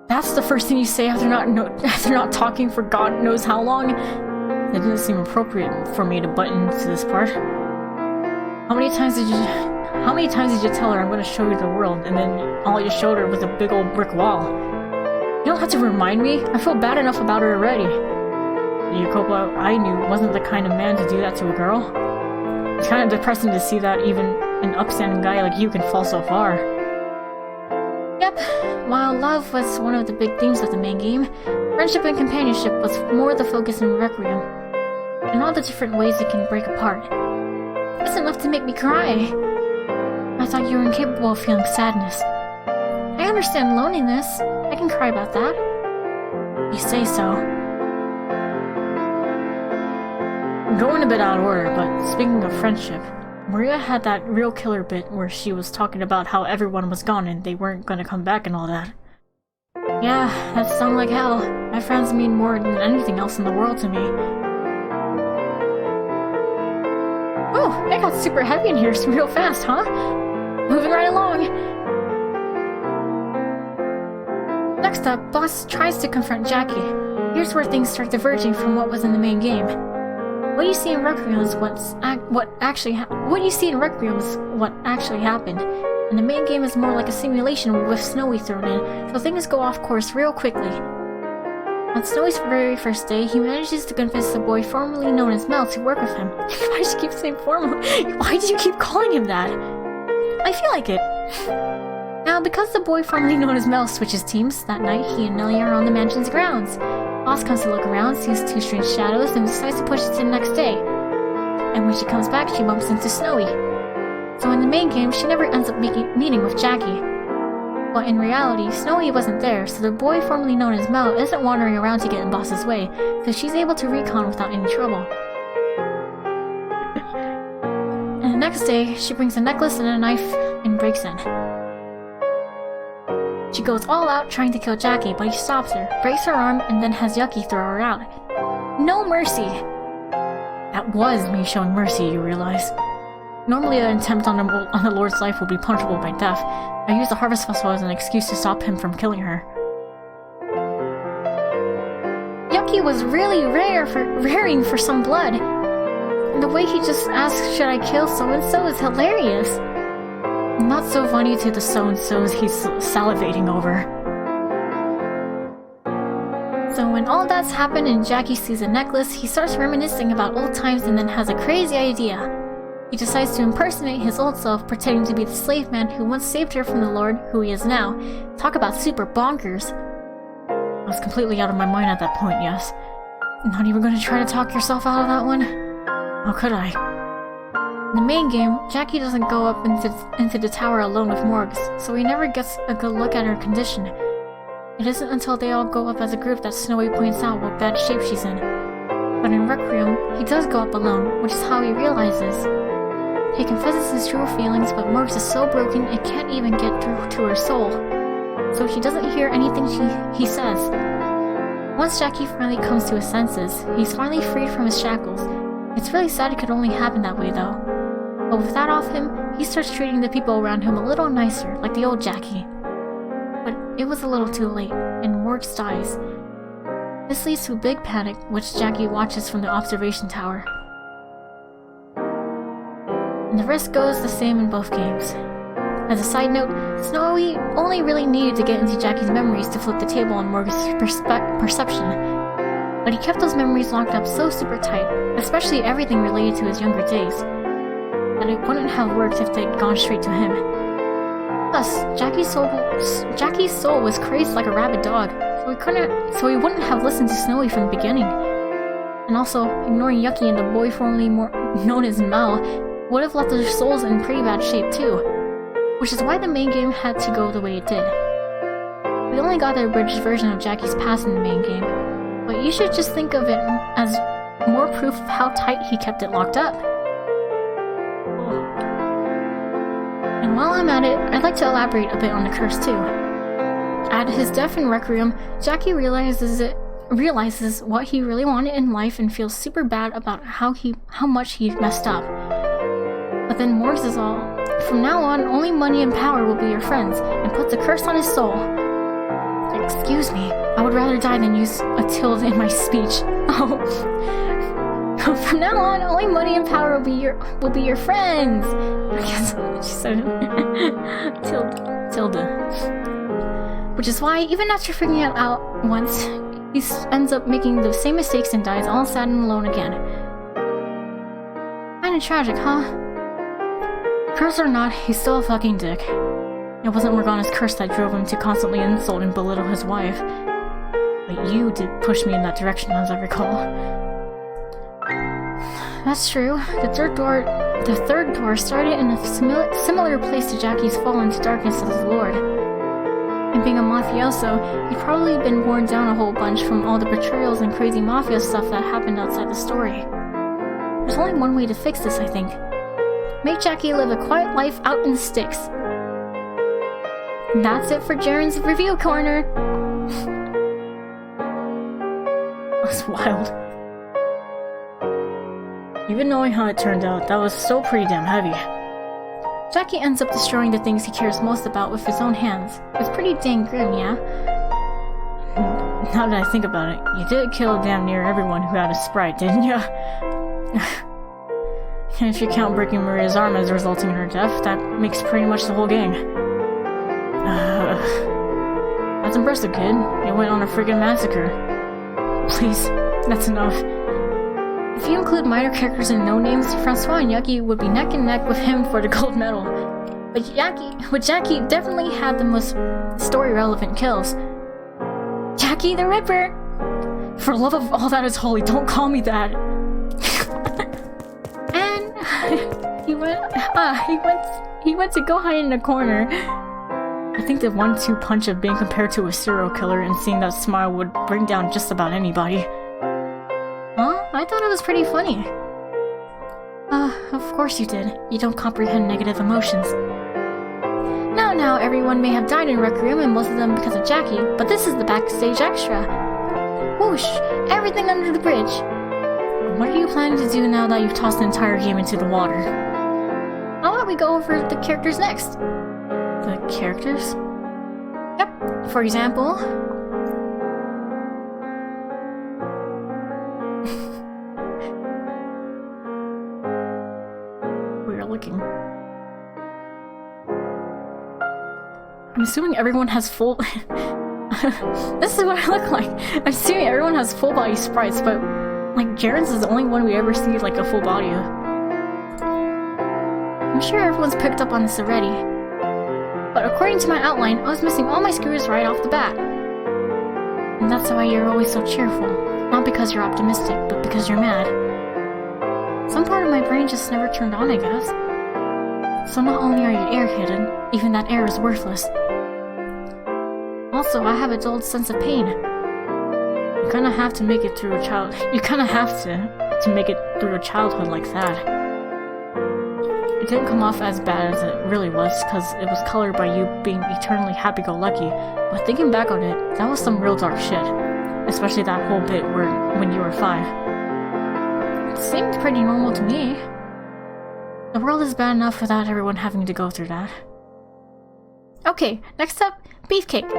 That's the first thing you say after not talking for God knows how long? It didn't seem appropriate for me to butt into this part. How many times did you tell her I'm gonna show you the world, and then all you showed her was a big old brick wall? You don't have to remind me. I feel bad enough about her already. Yukopa, I knew, wasn't the kind of man to do that to a girl. It's kind of depressing to see that even an upstanding guy like you can fall so far. Yep, while love was one of the big themes of the main game, friendship and companionship was more the focus in Requiem, and all the different ways it can break apart. It's enough to make me cry. I thought you were incapable of feeling sadness. I understand loneliness. I can cry about that. You say so. Going a bit out of order, but speaking of friendship, Maria had that real killer bit where she was talking about how everyone was gone and they weren't gonna come back and all that. Yeah, that sounded like hell. My friends mean more than anything else in the world to me. Oh, it got super heavy in here real fast, huh? Moving right along. Next up, Boss tries to confront Jackie. Here's where things start diverging from what was in the main game. What you see in Requiem is what actually happened, and the main game is more like a simulation with Snowy thrown in, so things go off course real quickly. On Snowy's very first day, he manages to convince the boy formerly known as Mel to work with him. Why do you keep saying formal? Why do you keep calling him that? I feel like it. Now, because the boy formerly known as Mel switches teams, that night he and Nelly are on the mansion's grounds. Boss comes to look around, sees two strange shadows, and decides to push it to the next day. And when she comes back, she bumps into Snowy. So in the main game, she never ends up meeting with Jackie. But in reality, Snowy wasn't there, so the boy formerly known as Mel isn't wandering around to get in Boss's way, so she's able to recon without any trouble. And the next day, she brings a necklace and a knife and breaks in. She goes all out trying to kill Jackie, but he stops her, breaks her arm, and then has Yucky throw her out. No mercy! That was me showing mercy, you realize. Normally an attempt on the Lord's life would be punishable by death. I used the Harvest Festival as an excuse to stop him from killing her. Yucky was really raring for some blood. And the way he just asked, should I kill so-and-so is hilarious. Not so funny to the so-and-sos he's salivating over. So when all that's happened and Jackie sees a necklace, he starts reminiscing about old times and then has a crazy idea. He decides to impersonate his old self, pretending to be the slave man who once saved her from the Lord, who he is now. Talk about super bonkers. I was completely out of my mind at that point, yes. Not even going to try to talk yourself out of that one? How could I? In the main game, Jackie doesn't go up into the tower alone with Morgs, so he never gets a good look at her condition. It isn't until they all go up as a group that Snowy points out what bad shape she's in. But in Requiem, he does go up alone, which is how he realizes. He confesses his true feelings, but Morgs is so broken it can't even get through to her soul. So she doesn't hear anything he says. Once Jackie finally comes to his senses, he's finally freed from his shackles. It's really sad it could only happen that way though. But with that off him, he starts treating the people around him a little nicer, like the old Jackie. But it was a little too late, and Morgs dies. This leads to a big panic, which Jackie watches from the observation tower. And the rest goes the same in both games. As a side note, Snowy only really needed to get into Jackie's memories to flip the table on Morgan's perception. But he kept those memories locked up so super tight, especially everything related to his younger days, that it wouldn't have worked if they'd gone straight to him. Plus, Jackie's soul was crazed like a rabid dog, so he wouldn't have listened to Snowy from the beginning. And also, ignoring Yucky and the boy formerly known as Mal would have left their souls in pretty bad shape too. Which is why the main game had to go the way it did. We only got the abridged version of Jackie's past in the main game, but you should just think of it as more proof of how tight he kept it locked up. And while I'm at it, I'd like to elaborate a bit on the curse too. At his death in Requiem, Jackie realizes what he really wanted in life and feels super bad about how much he messed up. But then Morgs is all, from now on, only money and power will be your friends, and puts a curse on his soul. Excuse me, I would rather die than use a tilde in my speech. Oh. From now on, only money and power will be your friends. I guess she said tilde. Which is why, even after figuring it out once, he ends up making the same mistakes and dies all sad and alone again. Kinda tragic, huh? Curse or not, he's still a fucking dick. It wasn't Morgana's curse that drove him to constantly insult and belittle his wife. But you did push me in that direction, as I recall. That's true. The third door started in a similar place to Jackie's fall into darkness as his lord. And being a mafioso, he'd probably been worn down a whole bunch from all the betrayals and crazy mafia stuff that happened outside the story. There's only one way to fix this, I think. Make Jackie live a quiet life out in the sticks. And that's it for Jaren's review corner. That's wild. Even knowing how it turned out, that was still pretty damn heavy. Jackie ends up destroying the things he cares most about with his own hands. It's pretty dang grim, yeah? Now that I think about it, you did kill damn near everyone who had a sprite, didn't ya? And if you count breaking Maria's arm as resulting in her death, that makes pretty much the whole gang. That's impressive, kid. You went on a friggin' massacre. Please, that's enough. If you include minor characters and no-names, Francois and Yucky would be neck and neck with him for the gold medal. But Jackie definitely had the most story-relevant kills. Jackie the Ripper! For love of all that is holy, don't call me that! And he went to go hide in a corner. I think the 1-2 punch of being compared to a serial killer and seeing that smile would bring down just about anybody. Huh? I thought it was pretty funny. Of course you did. You don't comprehend negative emotions. Now, everyone may have died in Requiem, and most of them because of Jackie, but this is the backstage extra. Whoosh! Everything under the bridge! What are you planning to do now that you've tossed the entire game into the water? How about we go over the characters next? The characters? Yep. For example... We're looking. I'm assuming everyone has full... This is what I look like. I'm assuming everyone has full body sprites, but... like, Jaren's is the only one we ever see, like, a full body of. I'm sure everyone's picked up on this already. But according to my outline, I was missing all my screws right off the bat. And that's why you're always so cheerful. Not because you're optimistic, but because you're mad. Some part of my brain just never turned on, I guess. So not only are you air-hidden, even that air is worthless. Also, I have a dulled sense of pain. You kinda have to make it through a childhood like that. It didn't come off as bad as it really was, because it was colored by you being eternally happy-go-lucky, but thinking back on it, that was some real dark shit. Especially that whole bit when you were 5. It seemed pretty normal to me. The world is bad enough without everyone having to go through that. Okay, next up, Beefcake.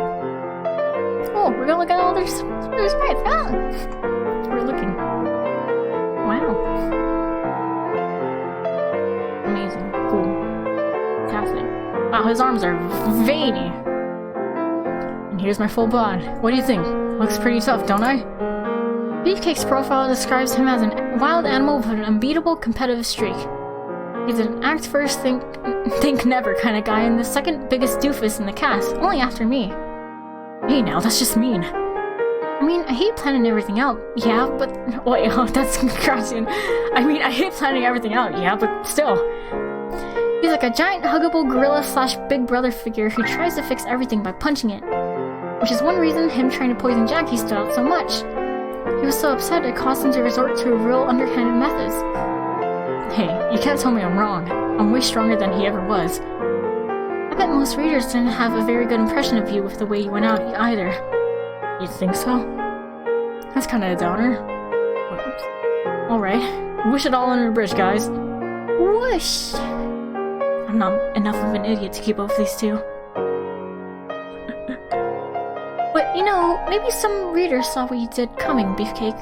Oh, we're gonna look at all their sprites. Ah! We're looking. Wow. Amazing. Cool. Fantastic. Wow, his arms are veiny. And here's my full bod. What do you think? Looks pretty tough, don't I? Beefcake's profile describes him as a wild animal with an unbeatable competitive streak. He's an act first, think never kind of guy, and the second biggest doofus in the cast, only after me. Hey now, that's just mean. I mean, I hate planning everything out, yeah, but... Wait, oh, that's crashing. I mean, I hate planning everything out, yeah, but still. He's like a giant huggable gorilla / big brother figure who tries to fix everything by punching it. Which is one reason him trying to poison Jackie stood out so much. He was so upset it caused him to resort to real underhanded methods. Hey, you can't tell me I'm wrong. I'm way stronger than he ever was. I bet most readers didn't have a very good impression of you with the way you went out either. You think so? That's kinda a downer. Alright, wish it all under the bridge, guys. Whoosh! I'm not enough of an idiot to keep up with these two. But, you know, maybe some readers saw what you did coming, Beefcake.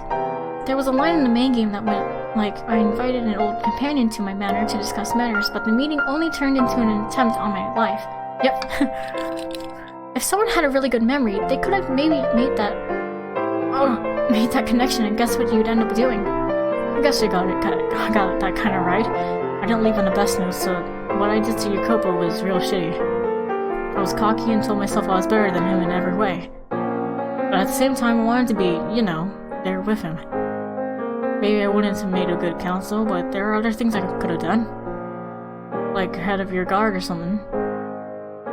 There was a line in the main game that went, like, I invited an old companion to my manor to discuss matters, but the meeting only turned into an attempt on my life. Yep. If someone had a really good memory, they could have maybe made that connection, and guess what you'd end up doing? I guess you got that kind of right. I didn't leave on the best note, so what I did to Yukopo was real shitty. I was cocky and told myself I was better than him in every way. But at the same time, I wanted to be, you know, there with him. Maybe I wouldn't have made a good counsel, but there are other things I could have done. Like head of your guard or something.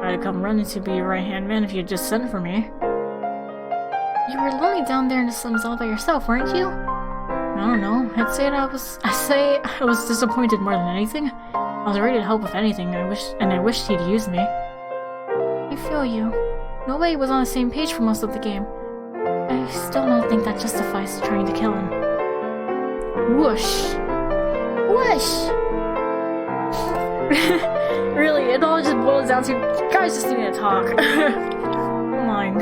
I'd have come running to be your right-hand man if you'd just sent for me. You were lonely down there in the slums all by yourself, weren't you? I don't know. I'd say I was disappointed more than anything. I was ready to help with anything. I wished he'd used me. I feel you. Nobody was on the same page for most of the game. I still don't think that justifies trying to kill him. Whoosh! Whoosh! Really, it all just boils down to guys just need to talk. Come on.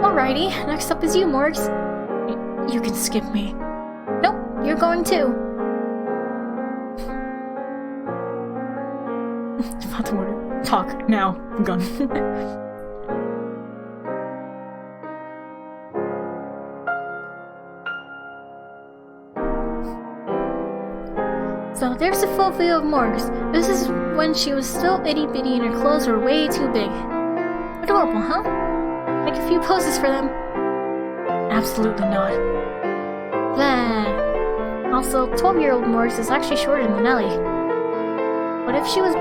Alrighty, next up is you, Morgs. You can skip me. Nope, you're going too. Fatamoru, talk now. I'm gone. So there's a full view of Morgs. This is when she was still itty-bitty and her clothes were way too big. Adorable, huh? Make a few poses for them. Absolutely not. Blah. Also, 12-year-old Morgs is actually shorter than Ellie. But if she was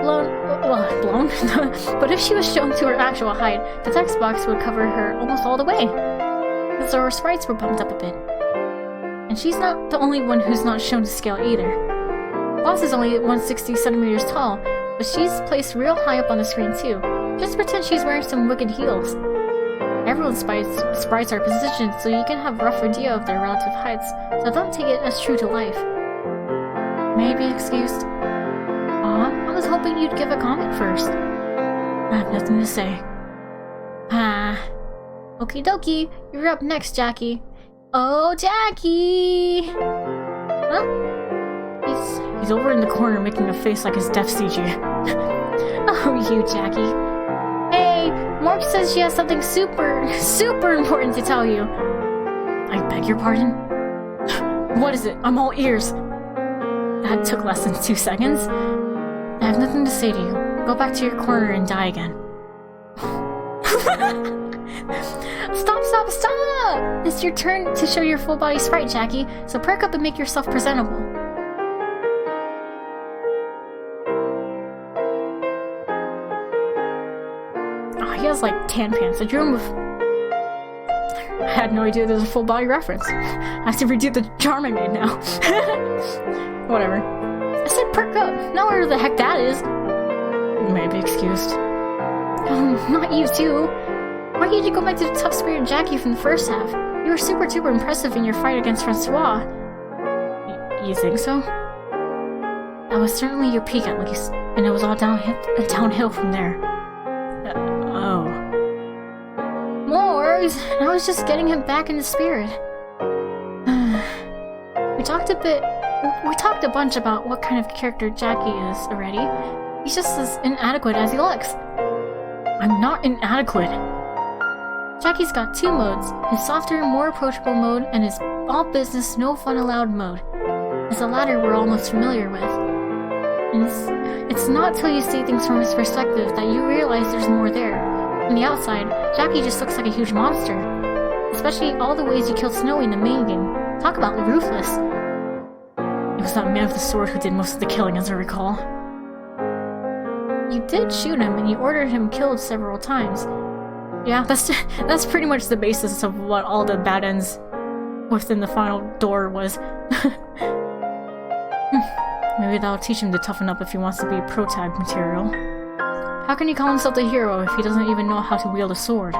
but if she was shown to her actual height, the text box would cover her almost all the way. So her sprites were bumped up a bit. And she's not the only one who's not shown to scale either. Boss is only 160 centimeters tall, but she's placed real high up on the screen too. Just pretend she's wearing some wicked heels. Everyone's sprites are positioned so you can have a rough idea of their relative heights, so don't take it as true to life. May I be excused? Aw, I was hoping you'd give a comment first. I have nothing to say. Okie dokie, you're up next, Jackie. Oh, Jackie! Huh? He's over in the corner making a face like his death CG. Oh, you, Jackie. Hey, Morg says she has something super important to tell you. I beg your pardon? What is it? I'm all ears. That took less than 2 seconds. I have nothing to say to you. Go back to your corner and die again. Stop! It's your turn to show your full body sprite, Jackie, so perk up and make yourself presentable. Oh, he has like tan pants. I drew him with... I had no idea there was a full body reference. I have to redo the charm I made now. Whatever. I said perk up, not whatever the heck that is. You may be excused. Not you too. Why can't you go back to the tough-spirited Jackie from the first half? You were super duper impressive in your fight against Francois. You think so? That was certainly your peak at least, and it was all downhill from there. Oh. More! I was just getting him back in the spirit. We talked a bunch about what kind of character Jackie is already. He's just as inadequate as he looks. I'm not inadequate. Jackie's got two modes, his softer, more approachable mode, and his all business, no fun allowed mode. It's the latter we're all most familiar with. And it's not till you see things from his perspective that you realize there's more there. On the outside, Jackie just looks like a huge monster. Especially all the ways you killed Snowy in the main game. Talk about ruthless. It was that man with the sword who did most of the killing, as I recall. You did shoot him, and you ordered him killed several times. Yeah, that's pretty much the basis of what all the bad ends within the final door was. Maybe that'll teach him to toughen up if he wants to be pro-tag material. How can he call himself a hero if he doesn't even know how to wield a sword?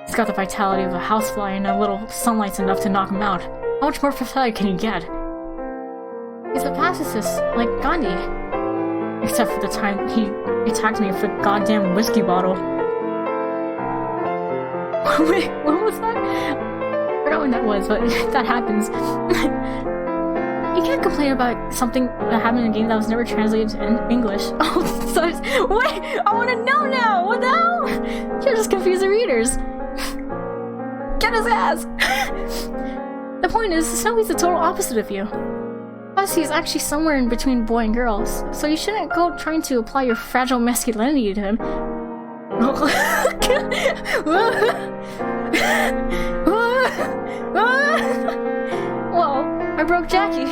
He's got the vitality of a housefly and a little sunlight's enough to knock him out. How much more pathetic can he get? He's a pacifist, like Gandhi. Except for the time he attacked me with a goddamn whiskey bottle. Wait, what was that? I forgot when that was, but that happens. You can't complain about something that happened in a game that was never translated to English. Oh, so wait! I want to know now! What the hell? You're just confusing readers. Get his ass! The point is, Snowy's the total opposite of you. Plus, he's actually somewhere in between boy and girl, so you shouldn't go trying to apply your fragile masculinity to him. Well, I broke Jackie.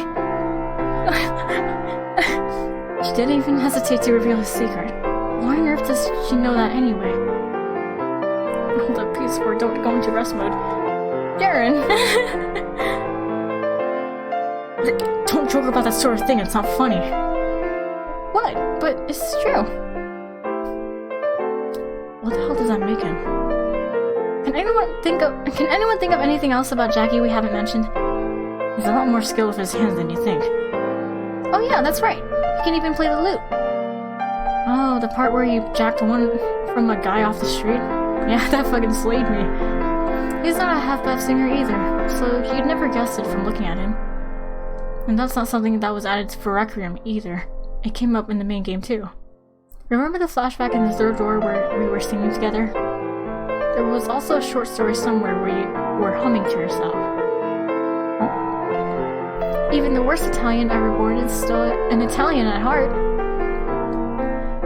She didn't even hesitate to reveal his secret. Why on earth does she know that anyway? Hold up, PS4, don't go into rest mode. Darren! Don't joke about that sort of thing, it's not funny. What? But it's true. What the hell does that make him? Can anyone think of anything else about Jackie we haven't mentioned? He's a lot more skilled with his hands than you think. Oh yeah, that's right. He can even play the lute. Oh, the part where you jacked one from a guy off the street? Yeah, that fucking slayed me. He's not a half-bad singer either, so you'd never guess it from looking at him. And that's not something that was added for Requiem either. It came up in the main game too. Remember the flashback in the third door where we were singing together? There was also a short story somewhere where you were humming to yourself. Even the worst Italian ever born is still an Italian at heart.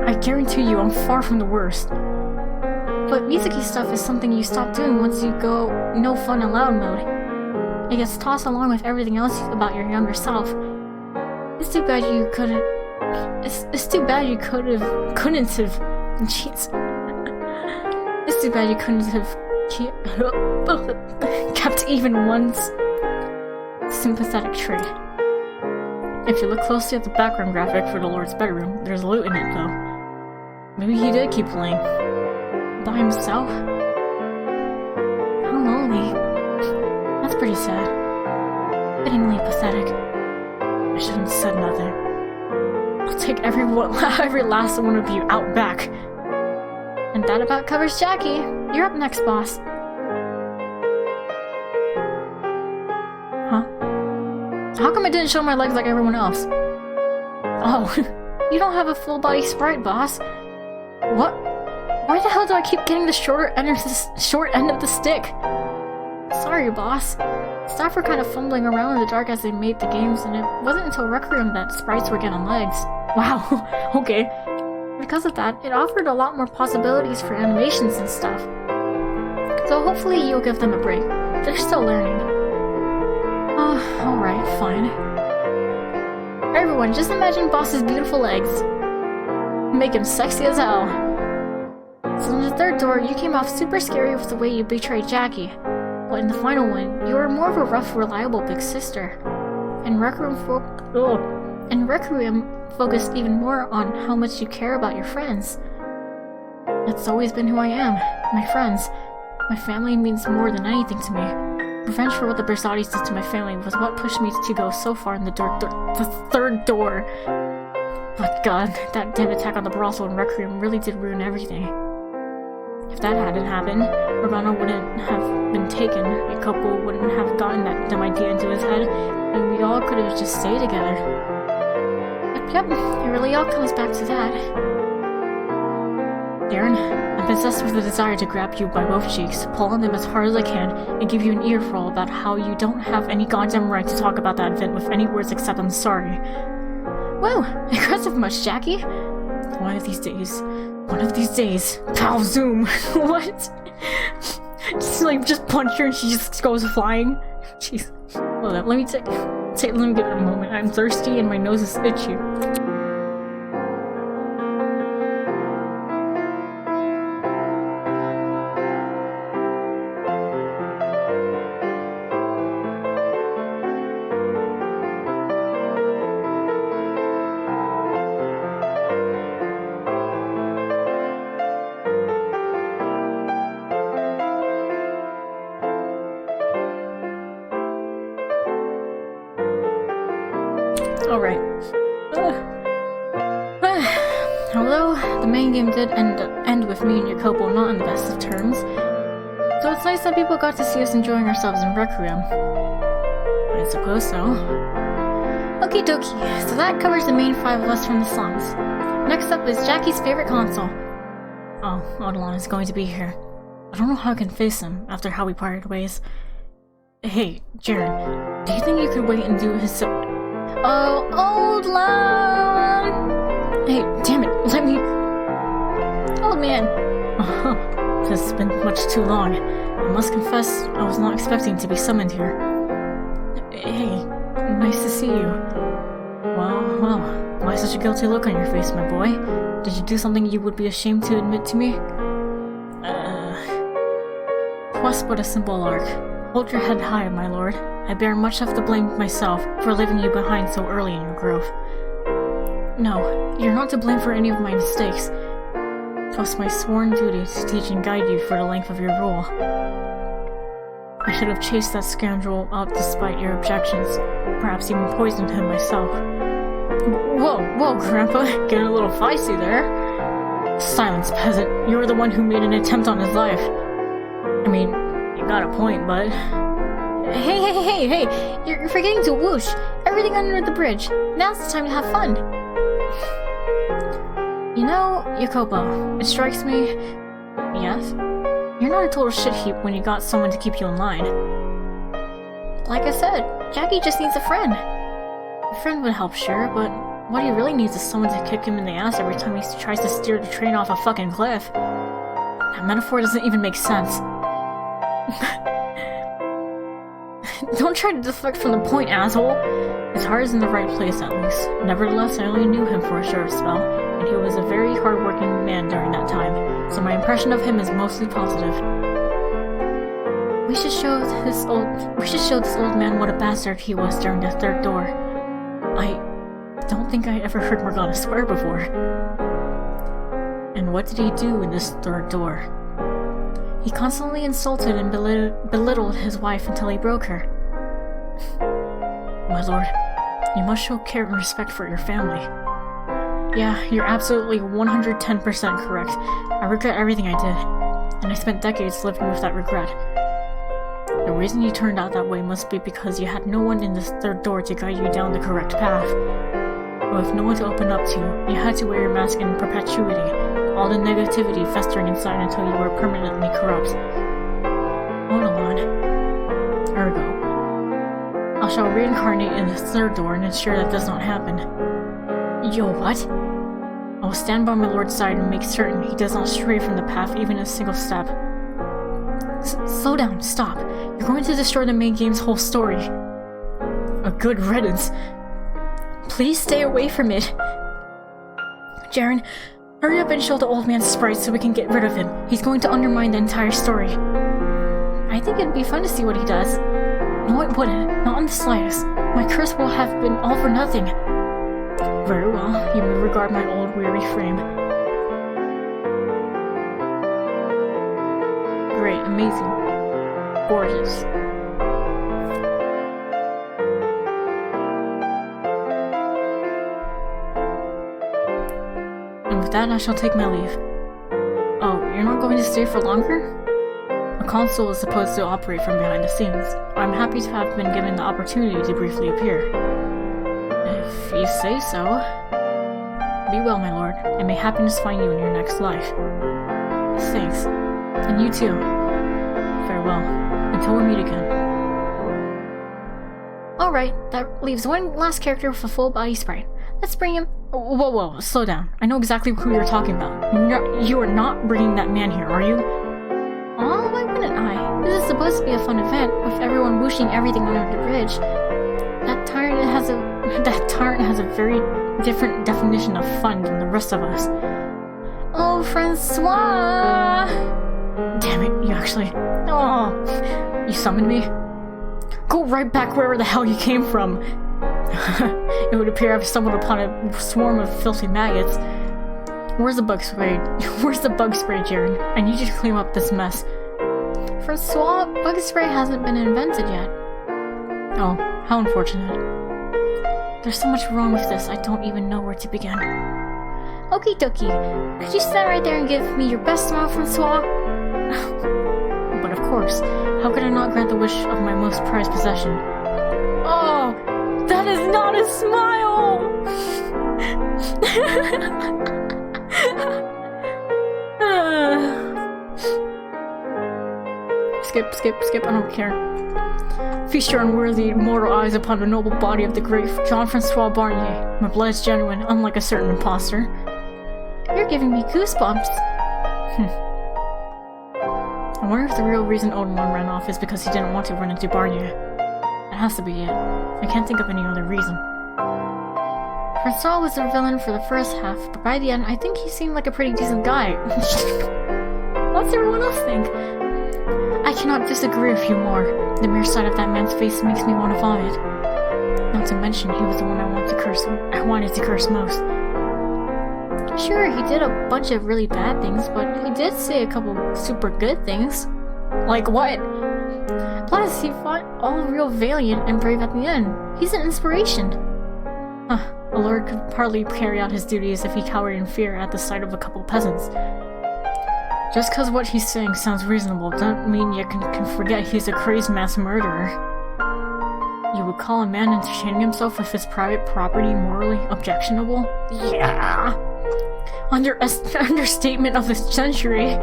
I guarantee you I'm far from the worst. But music-y stuff is something you stop doing once you go no fun allowed mode. It gets tossed along with everything else about your younger self. It's too bad you couldn't... It's too bad you couldn't have... Jeez. It's too bad you couldn't have... kept even one sympathetic trait. If you look closely at the background graphic for the Lord's bedroom, there's loot in it though. Maybe he did keep playing. By himself? How lonely. That's pretty sad. Fittingly pathetic. I shouldn't have said nothing. I'll take every last one of you out back. And that about covers Jackie. You're up next, boss. Huh? How come I didn't show my legs like everyone else? Oh, you don't have a full body sprite, boss. What? Why the hell do I keep getting the short end of the stick? Sorry, boss. Staff were kind of fumbling around in the dark as they made the games, and it wasn't until Requiem that sprites were getting legs. Wow, okay. Because of that, it offered a lot more possibilities for animations and stuff. So hopefully you'll give them a break. They're still learning. Oh, alright, fine. Everyone, just imagine Boss's beautiful legs. Make him sexy as hell. So in the third door, you came off super scary with the way you betrayed Jackie. But in the final one, you were more of a rough, reliable big sister. And Requiem focused even more on how much you care about your friends. That's always been who I am. My friends. My family means more than anything to me. Revenge for what the Bersatis did to my family was what pushed me to go so far in the third door. But god, that damn attack on the brothel and Requiem really did ruin everything. If that hadn't happened, Urbano wouldn't have been taken, Jacopo wouldn't have gotten that dumb idea into his head, and we all could have just stayed together. Yep, it really all comes back to that. Darren, I'm possessed with a desire to grab you by both cheeks, pull on them as hard as I can, and give you an earful about how you don't have any goddamn right to talk about that event with any words except I'm sorry. Whoa, aggressive much, Jackie? One of these days, pow, zoom. What? just punch her and she just goes flying. Jeez. Hold up, let me get a moment. I'm thirsty and my nose is itchy. Alright. Although the main game did end with me and Jacopo not on the best of terms, so it's nice that people got to see us enjoying ourselves in Requiem. I suppose so. Okie dokie, so that covers the main 5 of us from the slums. Next up is Jackie's favorite console. Oh, Odilon is going to be here. I don't know how I can face him after how we parted ways. Hey, Jared, do you think you could wait and do his Oh, Odilon! Hey, damn it, let me... Old man! This has been much too long. I must confess, I was not expecting to be summoned here. Hey, nice to see you. Well, why such a guilty look on your face, my boy? Did you do something you would be ashamed to admit to me? Twas but a simple lark. Hold your head high, my lord. I bear much of the blame myself for leaving you behind so early in your growth. No, you're not to blame for any of my mistakes. 'Twas my sworn duty to teach and guide you for the length of your rule. I should have chased that scoundrel out despite your objections, perhaps even poisoned him myself. Whoa, Grandpa, getting a little feisty there. Silence, peasant. You were the one who made an attempt on his life. I mean, you got a point, bud. Hey, you're forgetting to whoosh. Everything under the bridge. Now's the time to have fun. You know, Jacopo, it strikes me... Yes? You're not a total shit heap when you got someone to keep you in line. Like I said, Jackie just needs a friend. A friend would help, sure, but what he really needs is someone to kick him in the ass every time he tries to steer the train off a fucking cliff. That metaphor doesn't even make sense. Don't try to deflect from the point, asshole! His heart is in the right place, at least. Nevertheless, I only knew him for a short spell, and he was a very hard-working man during that time, so my impression of him is mostly positive. We should show this old man what a bastard he was during the third door. I don't think I ever heard Morgana swear before. And what did he do in this third door? He constantly insulted and belittled his wife until he broke her. My lord, you must show care and respect for your family. Yeah, you're absolutely 110% correct. I regret everything I did, and I spent decades living with that regret. The reason you turned out that way must be because you had no one in this third door to guide you down the correct path. But with no one to open up to, you had to wear your mask in perpetuity, all the negativity festering inside until you were permanently corrupt. Odilon. Ergo. I shall reincarnate in the third door and ensure that does not happen. Yo, what? I will stand by my lord's side and make certain he does not stray from the path even a single step. Slow down, stop. You're going to destroy the main game's whole story. A good riddance. Please stay away from it. Jaren, hurry up and show the old man Sprite so we can get rid of him. He's going to undermine the entire story. I think it'd be fun to see what he does. No, it wouldn't. Not in the slightest. My curse will have been all for nothing. Very well. You may regard my old weary frame. Great, amazing. Gorgeous. And with that, I shall take my leave. Oh, you're not going to stay for longer? A console is supposed to operate from behind the scenes. I'm happy to have been given the opportunity to briefly appear. If you say so. Be well, my lord, and may happiness find you in your next life. Thanks. And you too. Farewell. Until we meet again. Alright, that leaves one last character with a full body sprite. Let's bring him. Whoa, slow down. I know exactly who you're talking about. You are not bringing that man here, are you? Oh, why wouldn't I? This is supposed to be a fun event, with everyone whooshing everything under the bridge. That tyrant has a very different definition of fun than the rest of us. Oh, Francois! Damn it, you actually... Oh, you summoned me? Go right back wherever the hell you came from. It would appear I've stumbled upon a swarm of filthy maggots. Where's the bug spray? Where's the bug spray, Jaren? I need you to clean up this mess. Francois, bug spray hasn't been invented yet. Oh, how unfortunate. There's so much wrong with this, I don't even know where to begin. Okie dokie. Could you stand right there and give me your best smile, Francois? But of course, how could I not grant the wish of my most prized possession? Oh, that is not a smile! Skip, I don't care. Feast your unworthy mortal eyes upon the noble body of the great Jean-Francois Barnier. My blood is genuine, unlike a certain imposter. You're giving me goosebumps. I wonder if the real reason Odenlon ran off is because he didn't want to run into Barnier. That has to be it. I can't think of any other reason. Francois was a villain for the first half, but by the end, I think he seemed like a pretty decent guy. What's everyone else think? I cannot disagree with you more. The mere sight of that man's face makes me want to vomit. Not to mention, he was the one I wanted to curse most. Sure, he did a bunch of really bad things, but he did say a couple super good things. Like what? Plus, he fought all real valiant and brave at the end. He's an inspiration. A lord could hardly carry out his duties if he cowered in fear at the sight of a couple peasants. Just cause what he's saying sounds reasonable doesn't mean you can forget he's a crazed mass murderer. You would call a man entertaining himself with his private property morally objectionable? Yeah! Understatement of the century.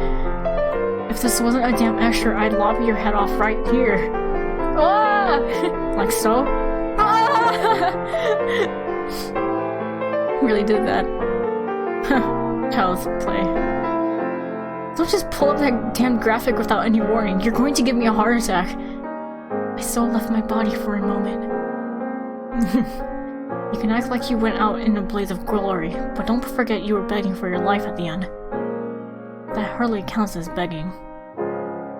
If this wasn't a damn extra, I'd lop your head off right here. Ah! Like so? Ah! Really did that. Child's play. Don't just pull up that damn graphic without any warning. You're going to give me a heart attack. My soul left my body for a moment. You can act like you went out in a blaze of glory, but don't forget you were begging for your life at the end. That hardly counts as begging.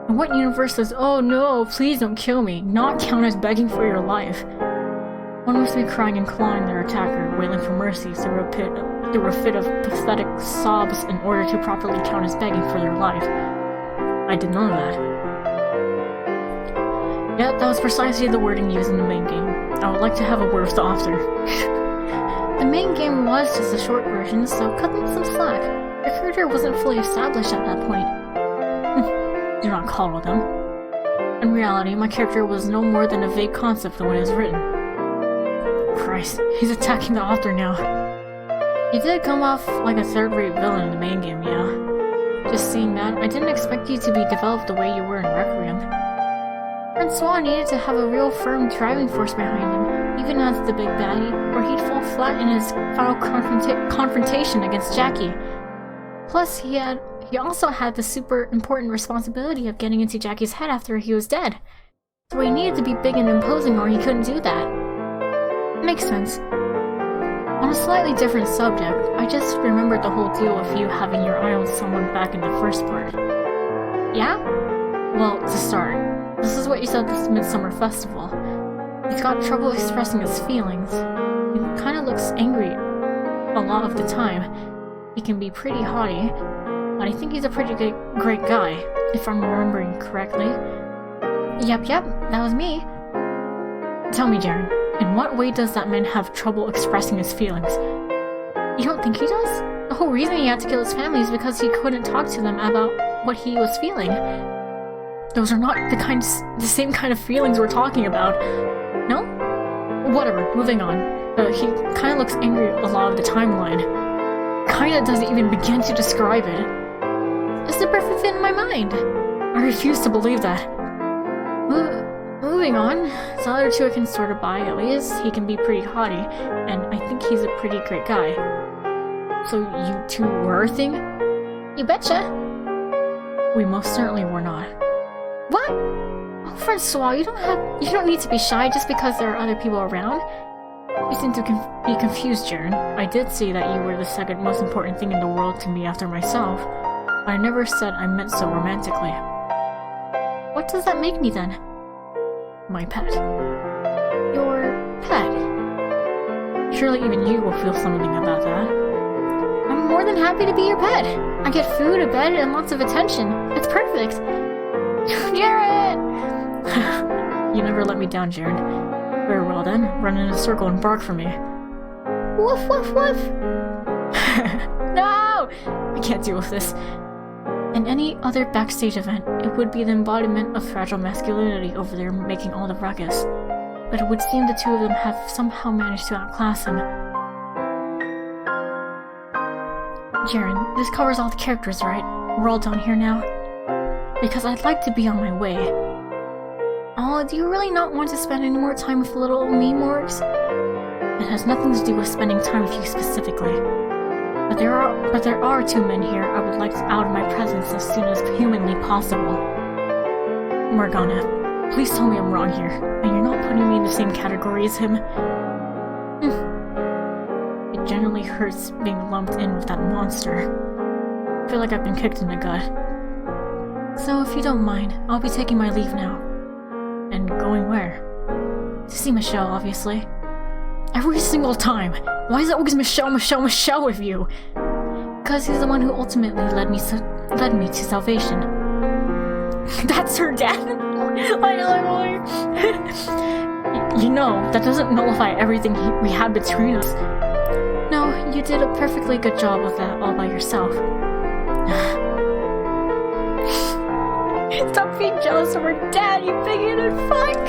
In what universe does "oh no, please don't kill me" not count as begging for your life? One must be crying and clawing their attacker, wailing for mercy through a fit of pathetic sobs in order to properly count as begging for their life. I did none of that. Yet, that was precisely the wording used in the main game. I would like to have a word with the author. The main game was just a short version, so cut them some slack. Your character wasn't fully established at that point. Do not coddle them. In reality, my character was no more than a vague concept when it was written. Christ, he's attacking the author now. You did come off like a third-rate villain in the main game, yeah. Just seeing that, I didn't expect you to be developed the way you were in Requiem. Francois needed to have a real firm driving force behind him, even as the big baddie, or he'd fall flat in his final confrontation against Jackie. Plus, he he also had the super important responsibility of getting into Jackie's head after he was dead. So he needed to be big and imposing or he couldn't do that. Makes sense. On a slightly different subject, I just remembered the whole deal with you having your eye on someone back in the first part. Yeah? Well, to start, this is what you said this Midsummer Festival. He's got trouble expressing his feelings. He kinda looks angry a lot of the time. He can be pretty haughty, but I think he's a pretty great guy, if I'm remembering correctly. Yep, that was me. Tell me, Jaren, in what way does that man have trouble expressing his feelings? You don't think he does? The whole reason he had to kill his family is because he couldn't talk to them about what he was feeling. Those are not the same kind of feelings we're talking about. No? Whatever, moving on. He kinda looks angry a lot of the timeline. Kinda doesn't even begin to describe it. It's the perfect fit in my mind. I refuse to believe that. Moving on, the other two I can sort of buy at least. He can be pretty haughty, and I think he's a pretty great guy. So you two were a thing? You betcha. We most certainly were not. What? Oh, Francois, you don't need to be shy just because there are other people around. You seem to be confused, Jaren. I did say that you were the second most important thing in the world to me after myself, but I never said I meant so romantically. What does that make me then? My pet. Your pet? Surely even you will feel something about that. I'm more than happy to be your pet. I get food, a bed, and lots of attention. It's perfect. Jaren! You never let me down, Jaren. Very well then, run in a circle and bark for me. Woof woof woof! No! I can't deal with this. In any other backstage event, it would be the embodiment of fragile masculinity over there making all the ruckus. But it would seem the two of them have somehow managed to outclass him. Jaren, this covers all the characters, right? We're all done here now? Because I'd like to be on my way. Oh, do you really not want to spend any more time with little old me, Morgs? It has nothing to do with spending time with you specifically. But there are two men here I would like out of my presence as soon as humanly possible. Morgana, please tell me I'm wrong here, and you're not putting me in the same category as him. It genuinely hurts being lumped in with that monster. I feel like I've been kicked in the gut. So if you don't mind, I'll be taking my leave now. And going where? To see Michelle, obviously. Every single time! Why is it always Michelle with you? Because he's the one who ultimately led me to salvation. That's her dad? You know, that doesn't nullify everything we had between us. No, you did a perfectly good job of that all by yourself. Stop being jealous of her dad, you bigoted fuck!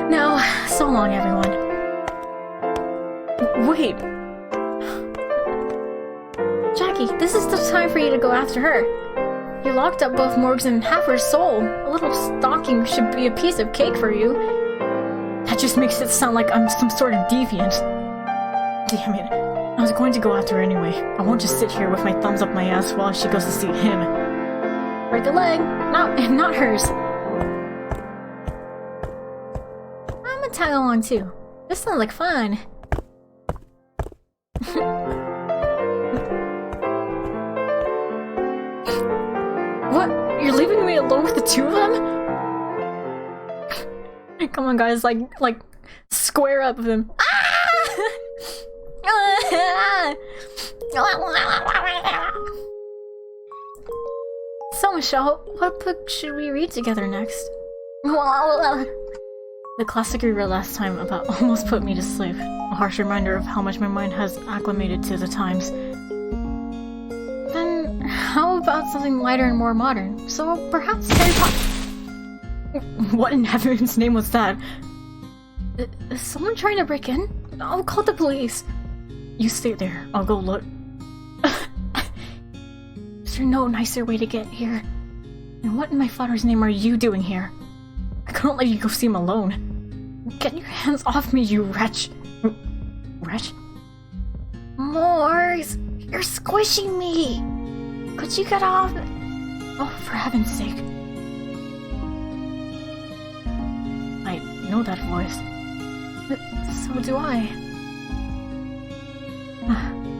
Now, so long, everyone. Wait. Jackie, this is the time for you to go after her. You locked up both Morgs and half her soul. A little stalking should be a piece of cake for you. That just makes it sound like I'm some sort of deviant. Damn it. I was going to go after her anyway. I won't just sit here with my thumbs up my ass while she goes to see him. Break a leg. Not hers. I'm gonna tag along too. This sounds like fun. What? You're leaving me alone with the two of them? Come on, guys, like square up with him. So, Michelle, what book should we read together next? The classic we read last time about almost put me to sleep. A harsh reminder of how much my mind has acclimated to the times. Then, how about something lighter and more modern? So, perhaps Harry Potter. What in heaven's name was that? Is someone trying to break in? I'll call the police. You stay there. I'll go look. Is there no nicer way to get here? And what in my father's name are you doing here? I couldn't let you go see him alone. Get your hands off me, you wretch. Wretch? Morgs, you're squishing me. Could you get off? Oh, for heaven's sake. I know that voice. But so do I.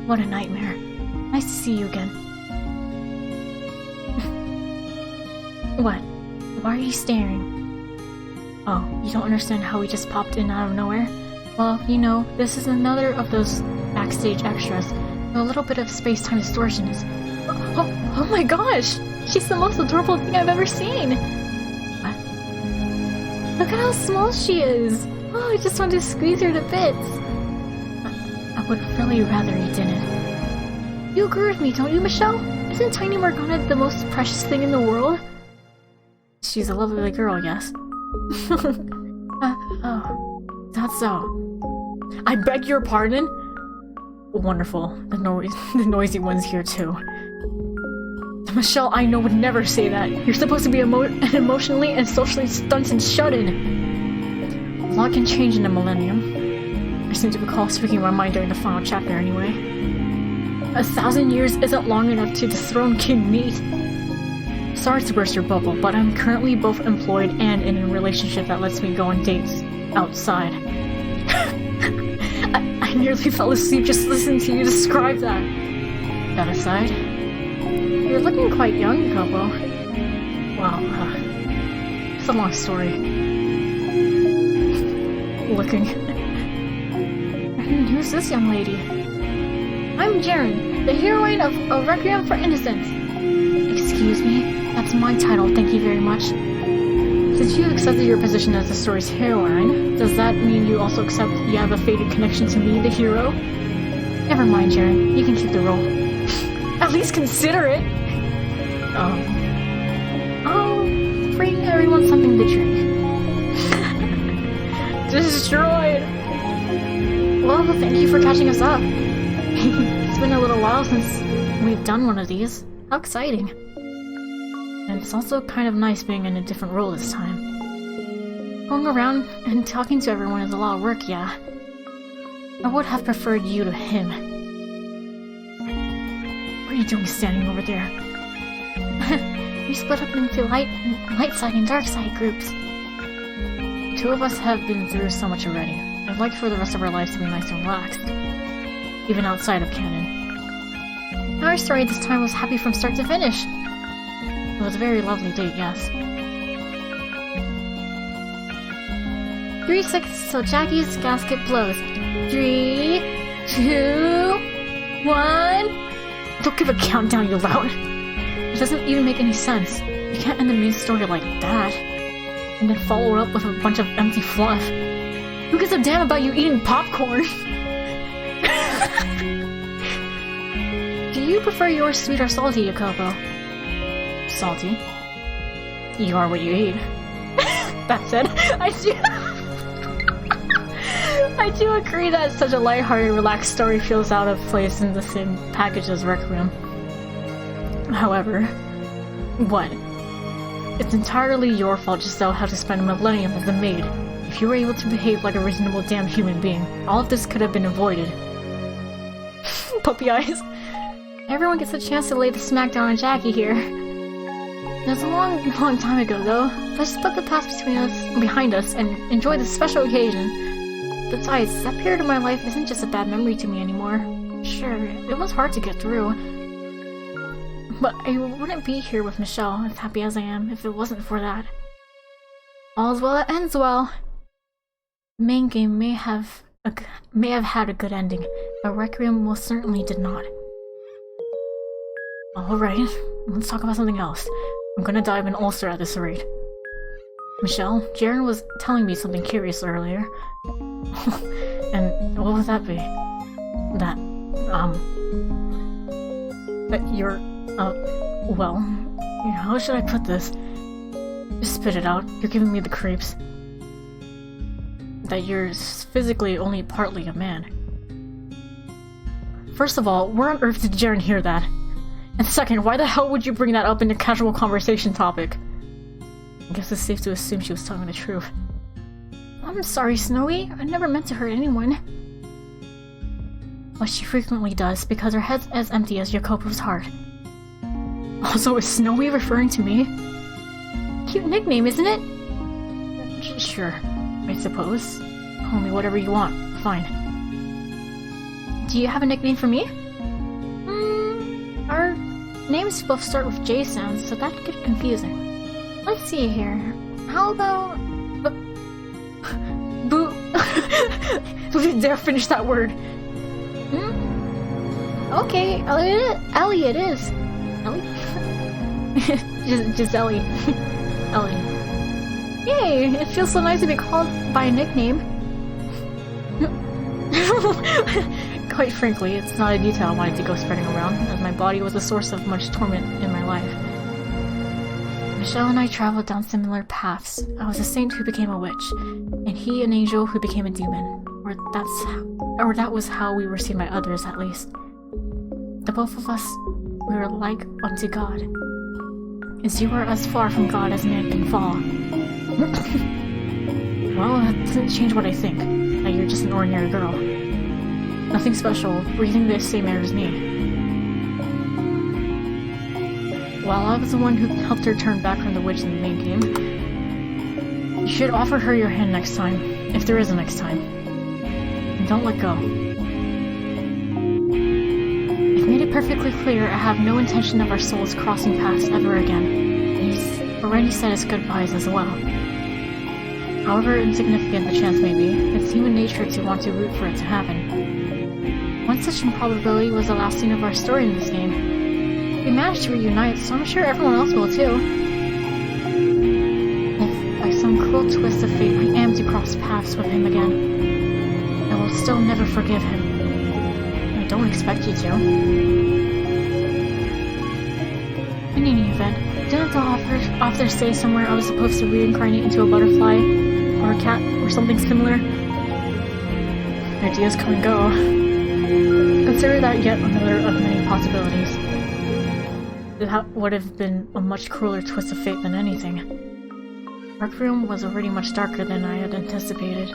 What a nightmare. Nice to see you again. What? Why are you staring? Oh, you don't understand how we just popped in out of nowhere? Well, you know, this is another of those backstage extras. A little bit of space-time distortion is... Oh my gosh! She's the most adorable thing I've ever seen! What? Look at how small she is! Oh, I just want to squeeze her to bits! I would really rather you didn't. You agree with me, don't you, Michelle? Isn't Tiny Morgana the most precious thing in the world? She's a lovely girl, yes. Oh. That's so. I beg your pardon? Wonderful. The noisy one's here too. Michelle, I know, would never say that. You're supposed to be emotionally and socially stunted shut-in. A lot can change in a millennium. I seem to recall speaking my mind during the final chapter anyway. 1,000 years isn't long enough to dethrone King Meat. Sorry to burst your bubble, but I'm currently both employed and in a relationship that lets me go on dates outside. I nearly fell asleep just listening to you describe that. That aside, you're looking quite young, Kobo. Well, it's a long story. Looking. And who's this young lady? I'm Jaren, the heroine of A Requiem for Innocence. Excuse me? That's my title, thank you very much. Since you accepted your position as the story's heroine, does that mean you also accept you have a fated connection to me, the hero? Never mind, Jaren. You can keep the role. At least consider it! I'll bring everyone something to drink. Destroyed! Well, thank you for catching us up. It's been a little while since we've done one of these. How exciting. And it's also kind of nice being in a different role this time. Going around and talking to everyone is a lot of work, yeah. I would have preferred you to him. What are you doing standing over there? We split up into light side and dark side groups. The two of us have been through so much already. I'd like for the rest of our lives to be nice and relaxed. Even outside of canon. Our story this time was happy from start to finish. It was a very lovely date, yes. 3 seconds till Jackie's gasket blows. 3, 2, 1... Don't give a countdown, you loud! It doesn't even make any sense. You can't end the main story like that. And then follow it up with a bunch of empty fluff. Who gives a damn about you eating popcorn? Do you prefer yours sweet or salty, Yakobo? Salty. You are what you eat. That said, I do agree that such a lighthearted, relaxed story feels out of place in the same package as Requiem. However, what? It's entirely your fault just know how to spend a millennium as a maid. If you were able to behave like a reasonable damn human being, all of this could have been avoided. Puppy eyes. Everyone gets a chance to lay the smackdown on Jackie here. It was a long, long time ago, though. Let's just put the past behind us and enjoy this special occasion. Besides, that period of my life isn't just a bad memory to me anymore. Sure, it was hard to get through. But I wouldn't be here with Michelle, as happy as I am, if it wasn't for that. All's well that ends well. The main game may have had a good ending, but Requiem most certainly did not. Alright, let's talk about something else. I'm gonna die of an ulcer at this rate. Michelle, Jaren was telling me something curious earlier. And what would that be? That, you're, well, how should I put this? Just spit it out, you're giving me the creeps. That you're physically only partly a man. First of all, where on earth did Jaren hear that? And second, why the hell would you bring that up in a casual conversation topic? I guess it's safe to assume she was telling the truth. I'm sorry, Snowy. I never meant to hurt anyone. But she frequently does, because her head's as empty as Jacopo's heart. Also, is Snowy referring to me? Cute nickname, isn't it? Sure, I suppose. Call me whatever you want. Fine. Do you have a nickname for me? Our names both start with J sounds, so that could get confusing. Let's see here. How about... Boo! Don't you dare finish that word! Okay, Ellie it is. Ellie? just Ellie. Ellie. Yay! It feels so nice to be called by a nickname. Quite frankly, it's not a detail I wanted to go spreading around, as my body was a source of much torment in my life. Michelle and I traveled down similar paths. I was a saint who became a witch, and he an angel who became a demon. Or that was how we were seen by others, at least. The both of us, we were like unto God. As you are as far from God as man can fall. Well, that doesn't change what I think. That you're just an ordinary girl. Nothing special, breathing the same air as me. While I was the one who helped her turn back from the witch in the main game, you should offer her your hand next time, if there is a next time. And don't let go. I've made it perfectly clear I have no intention of our souls crossing paths ever again, and he's already said his goodbyes as well. However insignificant the chance may be, it's human nature to want to root for it to happen. One such improbability was the last scene of our story in this game. We managed to reunite, so I'm sure everyone else will too. If by some cruel twist of fate I am to cross paths with him again, I will still never forgive him. I don't expect you to. In any event, didn't the author say somewhere I was supposed to reincarnate into a butterfly, or a cat, or something similar? Ideas come and go. Consider that yet another of many possibilities. That would have been a much crueler twist of fate than anything. Requiem was already much darker than I had anticipated.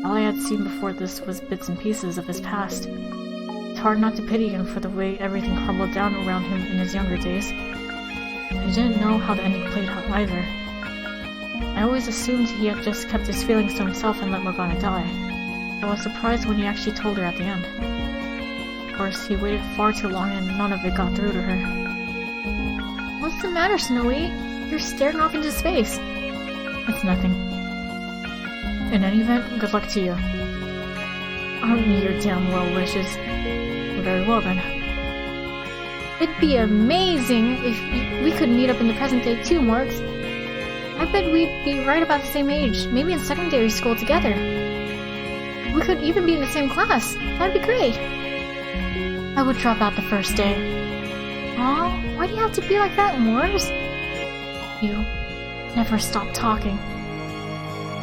All I had seen before this was bits and pieces of his past. It's hard not to pity him for the way everything crumbled down around him in his younger days. I didn't know how the ending played out either. I always assumed he had just kept his feelings to himself and let Morgana die. I was surprised when he actually told her at the end. Of course, he waited far too long and none of it got through to her. What's the matter, Snowy? You're staring off into space. It's nothing. In any event, good luck to you. I don't need your damn well wishes. Very well then. It'd be amazing if we could meet up in the present day too, Morgs. I bet we'd be right about the same age, maybe in secondary school together. We could even be in the same class. That'd be great. I would drop out the first day. Aw, why do you have to be like that, Morgs? You never stop talking.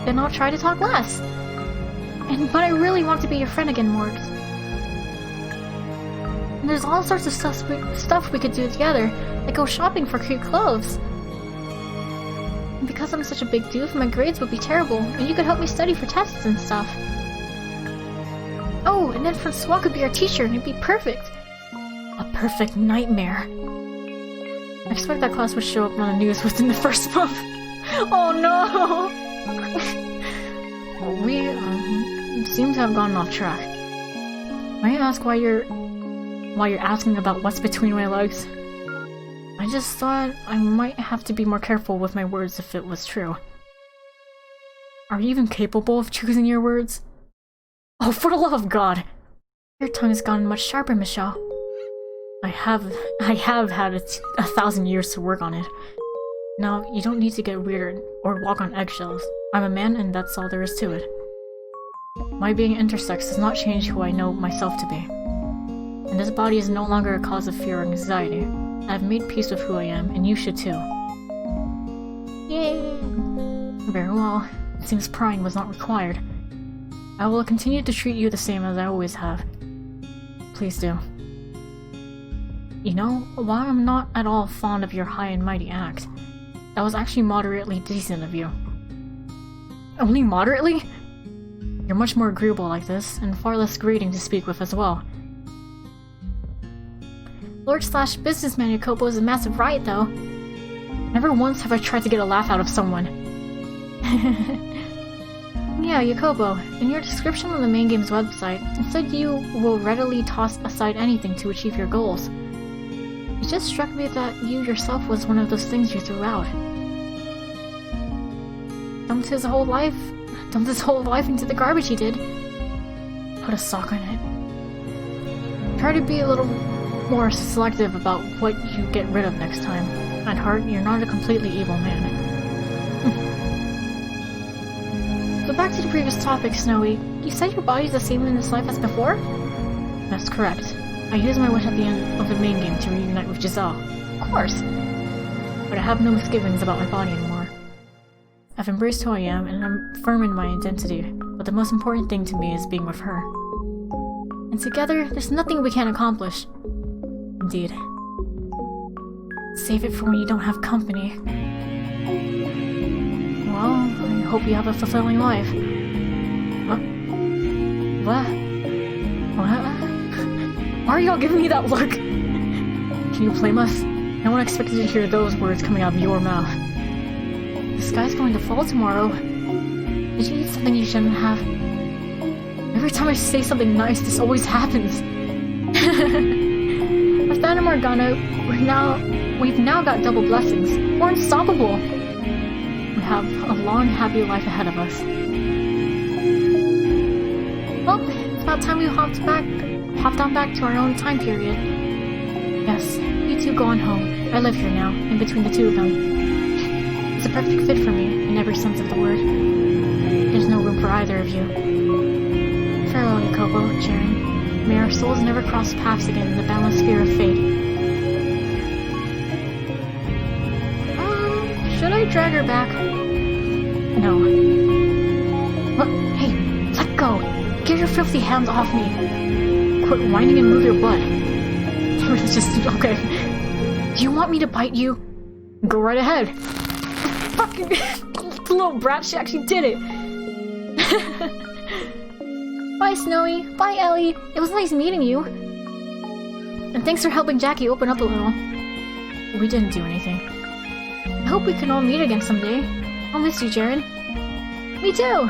Then I'll try to talk less. But I really want to be your friend again, Morgs. And there's all sorts of stuff we could do together, like go shopping for cute clothes. And because I'm such a big doof, my grades would be terrible, and you could help me study for tests and stuff. Oh, and then Francois could be our teacher, and it'd be perfect. A perfect nightmare. I expect that class would show up on the news within the first month. Oh no! Well, we seem to have gone off track. May I ask why you're asking about what's between my legs? I just thought I might have to be more careful with my words if it was true. Are you even capable of choosing your words? Oh, for the love of God! Your tongue's gotten much sharper, Michelle. I have had 1,000 years to work on it. Now, you don't need to get weird or walk on eggshells. I'm a man and that's all there is to it. My being intersex does not change who I know myself to be. And this body is no longer a cause of fear or anxiety. I've made peace with who I am, and you should too. Yay! Very well. It seems prying was not required. I will continue to treat you the same as I always have. Please do. You know, while I'm not at all fond of your high and mighty act, that was actually moderately decent of you. Only moderately? You're much more agreeable like this, and far less grating to speak with as well. Lord/businessman Yakobo is a massive riot, though. Never once have I tried to get a laugh out of someone. Yeah, Yakobo, in your description on the main game's website, it said you will readily toss aside anything to achieve your goals. It just struck me that you yourself was one of those things you threw out. Dumped his whole life into the garbage he did. Put a sock on it. Try to be a little more selective about what you get rid of next time. At heart, you're not a completely evil man. So back to the previous topic, Snowy. You said your body's the same in this life as before? That's correct. I used my wish at the end of the main game to reunite with Giselle. Of course. But I have no misgivings about my body anymore. I've embraced who I am, and I'm firm in my identity, but the most important thing to me is being with her. And together, there's nothing we can't accomplish. Indeed. Save it for when you don't have company. Well, I hope you have a fulfilling life. What? Why are y'all giving me that look? Can you blame us? No one expected to hear those words coming out of your mouth. The sky's going to fall tomorrow. Did you eat something you shouldn't have? Every time I say something nice, this always happens. With that and Morgana, we've now got double blessings. We're unstoppable. We have a long, happy life ahead of us. Well, it's about time we hopped on back to our own time period. Yes, you two go on home. I live here now, in between the two of them. It's a perfect fit for me, in every sense of the word. There's no room for either of you. Farewell, Yakobo, Jiren. May our souls never cross paths again in the boundless sphere of fate. Should I drag her back? No. What? Hey, let go! Get your filthy hands off me! Quit whining and move your butt. It's just, okay. Do you want me to bite you? Go right ahead. Fucking little brat, she actually did it! Bye, Snowy. Bye, Ellie. It was nice meeting you. And thanks for helping Jackie open up a little. We didn't do anything. I hope we can all meet again someday. I'll miss you, Jiren. Me too!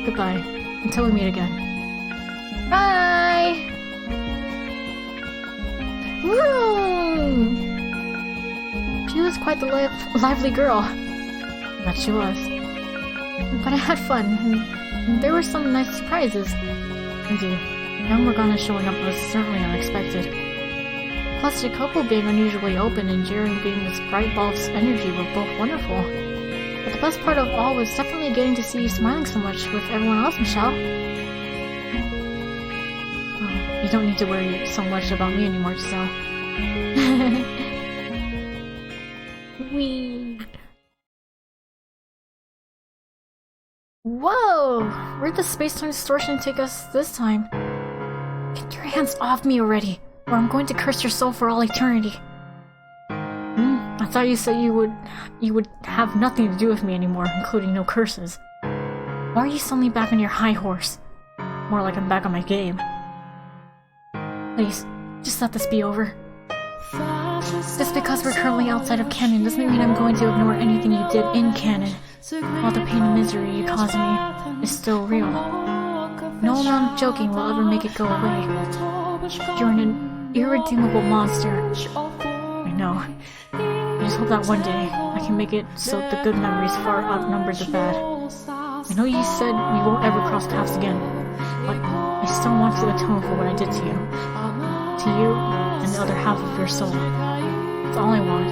Goodbye. Until we meet again. Bye! Woo! She was quite the lively girl. That she was. But I had fun, and there were some nice surprises. Indeed, young Morgana showing up was certainly unexpected. Plus, Jacopo being unusually open and Jiren being this bright ball of energy were both wonderful. But the best part of all was definitely getting to see you smiling so much with everyone else, Michelle. Oh, you don't need to worry so much about me anymore, Giselle. Wee. Whoa! Where'd the space-time distortion take us this time? Get your hands off me already, or I'm going to curse your soul for all eternity. I thought you said you would have nothing to do with me anymore, including no curses. Why are you suddenly back on your high horse? More like I'm back on my game. Please, just let this be over. Just because we're currently outside of canon doesn't mean I'm going to ignore anything you did in canon. All the pain and misery you caused me is still real. No amount of joking will ever make it go away. You're an irredeemable monster. I know. I just hope that one day I can make it so the good memories far outnumber the bad. I know you said we won't ever cross paths again, but I still want to atone for what I did to you. To you and the other half of your soul. That's all I want.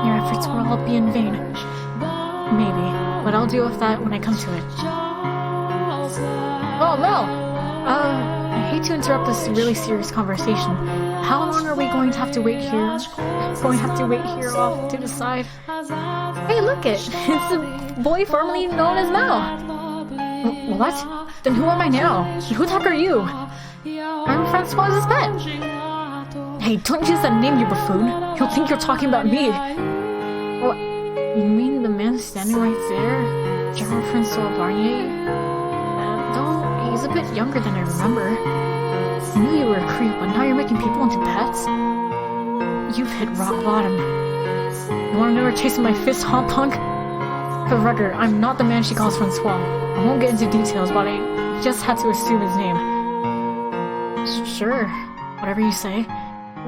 Your efforts will all be in vain. Maybe, but I'll deal with that when I come to it. Oh, Mel! I hate to interrupt this really serious conversation. How long are we going to have to wait here? Off to the side. Hey, look it! It's the boy formerly known as Mel! What? Then who am I now? Who the heck are you? I'm Francoise's pet! Hey, don't use that name, you buffoon! He'll think you're talking about me! What? You mean the man standing right there? General Francois Barnier? Don't he's a bit younger than I remember. I knew you were a creep, but now you're making people into pets? You've hit rock bottom. You wanna know her taste of my fist, huh, punk? For the record, I'm not the man she calls Francois. I won't get into details, but I just had to assume his name. Sure, whatever you say.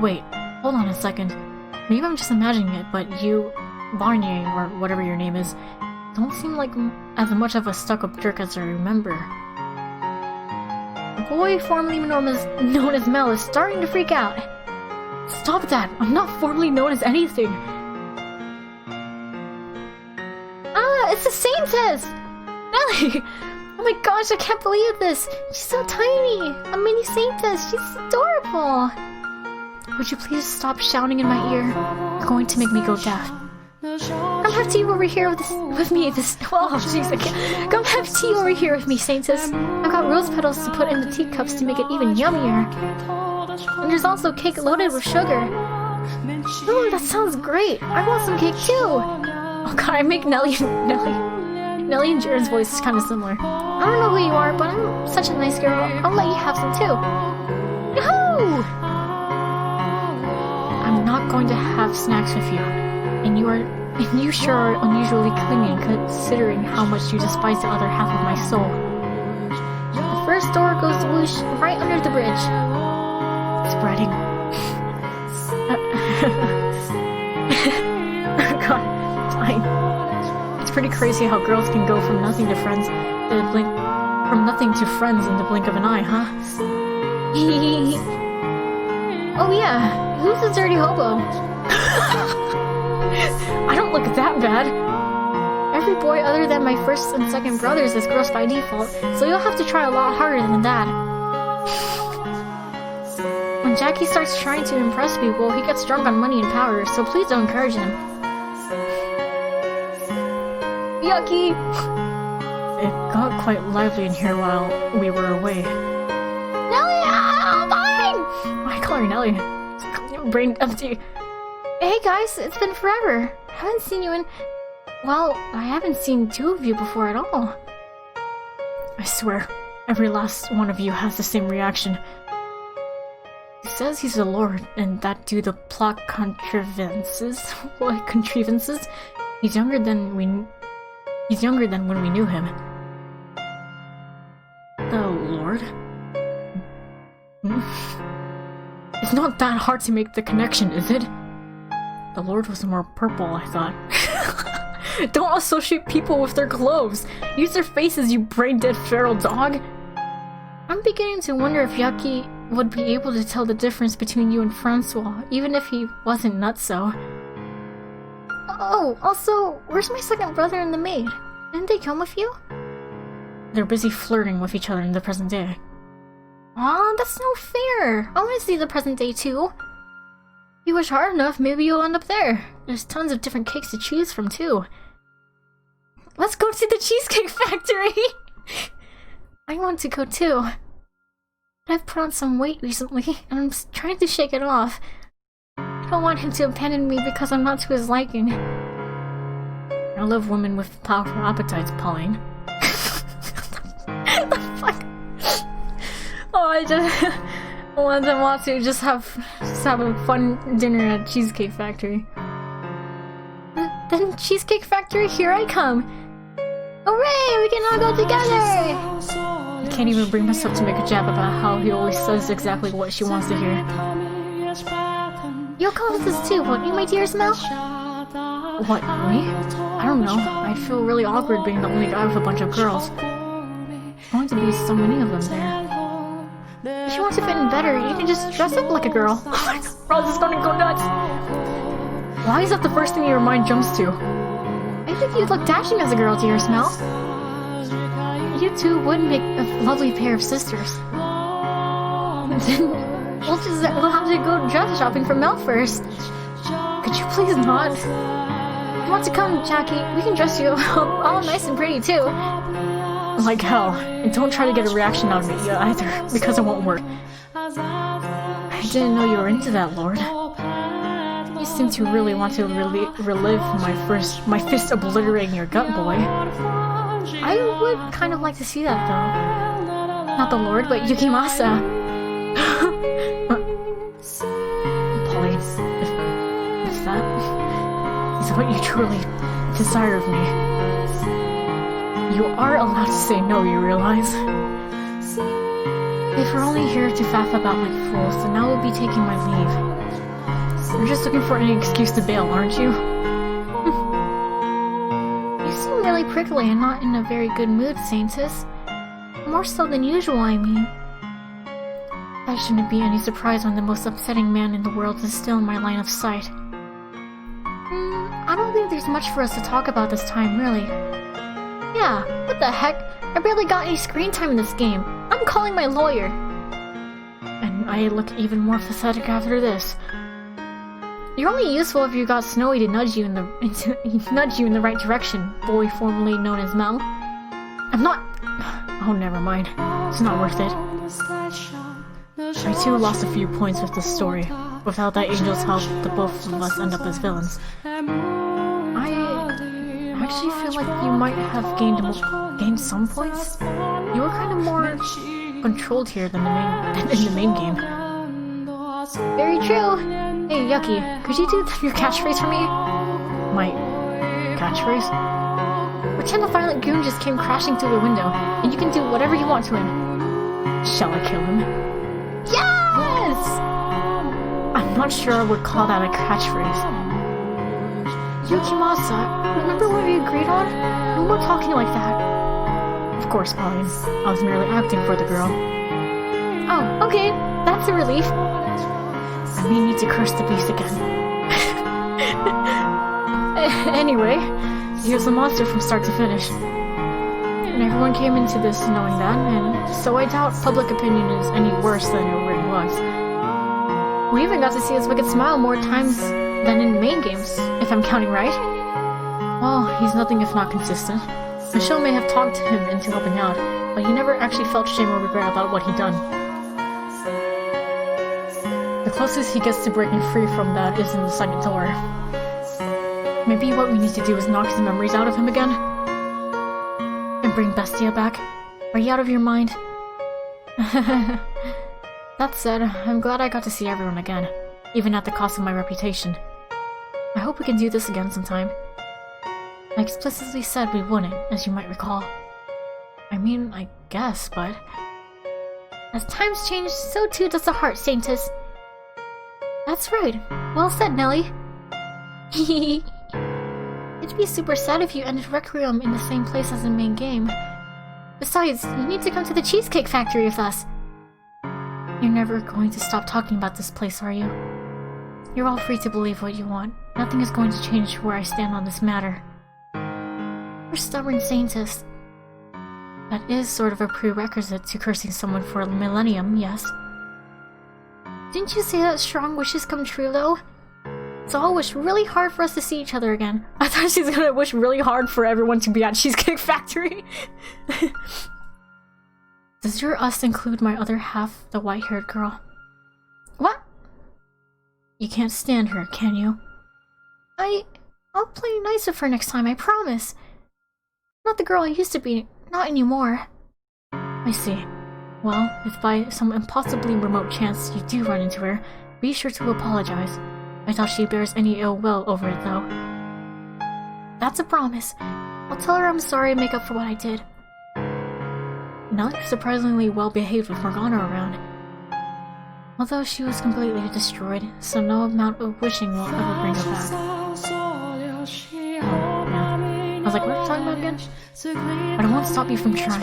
Wait, hold on a second. Maybe I'm just imagining it, but you, Barnier, or whatever your name is, don't seem like as much of a stuck-up jerk as I remember. The boy formerly known as Mel is starting to freak out. Stop that! I'm not formally known as anything! Ah, it's the Saintess! Nelly! Oh my gosh, I can't believe this! She's so tiny! A mini Saintess! She's adorable! Would you please stop shouting in my ear? You're going to make me go deaf. Come have tea over here with me. Oh, jeez, I can't. Come have tea over here with me, Saintess. I've got rose petals to put in the teacups to make it even yummier. And there's also cake loaded with sugar. Oh, that sounds great. I want some cake too. Oh god, I make Nelly and Jared's voice is kind of similar. I don't know who you are, but I'm such a nice girl. I'll let you have some too. Yahoo! I'm not going to have snacks with you. And you sure are unusually clingy considering how much you despise the other half of my soul. The first door goes whoosh right under the bridge. Spreading. God, it's pretty crazy how girls can go from nothing to friends in the blink of an eye, huh? Oh yeah, who's the dirty hobo? I don't look that bad. Every boy other than my first and second brothers is gross by default, so you'll have to try a lot harder than that. When Jackie starts trying to impress people, he gets drunk on money and power, so please don't encourage him. Yucky! It got quite lively in here while we were away. Nelly! I'm fine! I call her Nelly. Brain empty. Hey guys, it's been forever. I haven't seen you in... Well, I haven't seen two of you before at all. I swear, every last one of you has the same reaction. He says he's a lord, and that due to plot contrivances. What contrivances? He's younger than when we knew him. The Lord? It's not that hard to make the connection, is it? The Lord was more purple, I thought. Don't associate people with their clothes! Use their faces, you brain-dead feral dog! I'm beginning to wonder if Yucky would be able to tell the difference between you and Francois, even if he wasn't nutso. Oh, also, where's my second brother and the maid? Didn't they come with you? They're busy flirting with each other in the present day. Aw, that's no fair! I want to see the present day too! If you wish hard enough, maybe you'll end up there. There's tons of different cakes to choose from too. Let's go to the Cheesecake Factory! I want to go too. I've put on some weight recently, and I'm trying to shake it off. I don't want him to abandon me because I'm not to his liking. I love women with powerful appetites, Pauline. What the fuck? Oh, I want to just have a fun dinner at Cheesecake Factory. Then Cheesecake Factory, here I come! Hooray! We can all go together! I can't even bring myself to make a jab about how he always says exactly what she wants to hear. You'll come with us too, won't you, my dear Smell? What, me? I don't know. I feel really awkward being the only guy with a bunch of girls. There's going to be so many of them there. If you want to fit in better, you can just dress up like a girl. Oh my god, Roz is gonna go nuts! Why is that the first thing your mind jumps to? I think you'd look dashing as a girl, dear Smell. You two would make a lovely pair of sisters. We'll have to go dress shopping for Mel first. Could you please not? If you want to come, Jackie, we can dress you all nice and pretty too. Like hell. And don't try to get a reaction out of me either, because it won't work. I didn't know you were into that, Lord. You seem to really want to relive my fist obliterating your gut, boy. I would kind of like to see that, though. Not the Lord, but Yukimasa. Polly, if that is what you truly desire of me, you are allowed to say no, you realize? If we're only here to faff about like fools, then I will be taking my leave. You're just looking for any excuse to bail, aren't you? You seem really prickly and not in a very good mood, Saintus. More so than usual, I mean. That shouldn't be any surprise when the most upsetting man in the world is still in my line of sight. I don't think there's much for us to talk about this time, really. Yeah, what the heck? I barely got any screen time in this game. I'm calling my lawyer. And I look even more pathetic after this. You're only useful if you got Snowy to nudge you in the right direction, boy formerly known as Mel. I'm not... Oh, never mind. It's not worth it. I too lost a few points with this story. Without that angel's help, the both of us end up as villains. I actually feel like you might have gained some points. You were kind of more controlled here than in the main game. Very true. Hey, Yucky, could you do your catchphrase for me? My catchphrase? Pretend the violent goon just came crashing through the window, and you can do whatever you want to him. Shall I kill him? Yes! I'm not sure I would call that a catchphrase. Yukimasa, remember what we agreed on? No more talking like that. Of course, Pauline. I was merely acting for the girl. Oh, okay. That's a relief. I may need to curse the beast again. Anyway, he was a monster from start to finish. And everyone came into this knowing that, and so I doubt public opinion is any worse than it already was. We even got to see his wicked smile more times than in main games, if I'm counting right. Well, he's nothing if not consistent. Michelle may have talked him into helping out, but he never actually felt shame or regret about what he'd done. The closest he gets to breaking free from that is in the second door. Maybe what we need to do is knock his memories out of him again? And bring Bestia back? Are you out of your mind? That said, I'm glad I got to see everyone again, even at the cost of my reputation. I hope we can do this again sometime. I explicitly said we wouldn't, as you might recall. I mean, I guess, but... As times change, so too does the heart, Saintus. That's right. Well said, Nelly. It'd be super sad if you ended Requiem in the same place as the main game. Besides, you need to come to the Cheesecake Factory with us. You're never going to stop talking about this place, are you? You're all free to believe what you want. Nothing is going to change where I stand on this matter. You're stubborn, Saintus. That is sort of a prerequisite to cursing someone for a millennium, yes. Didn't you say that strong wishes come true, though? So I'll wish really hard for us to see each other again. I thought she's gonna wish really hard for everyone to be at Cheesecake Factory. Does your us include my other half, the white-haired girl? What? You can't stand her, can you? I'll play nice with her next time, I promise. Not the girl I used to be, not anymore. I see. Well, if by some impossibly remote chance you do run into her, be sure to apologize. I doubt she bears any ill will over it, though. That's a promise. I'll tell her I'm sorry and make up for what I did. Not surprisingly well-behaved with Morgana around. Although she was completely destroyed, so no amount of wishing will ever bring her back. Oh, yeah. I was like, what are you talking about again? But I won't stop you from trying.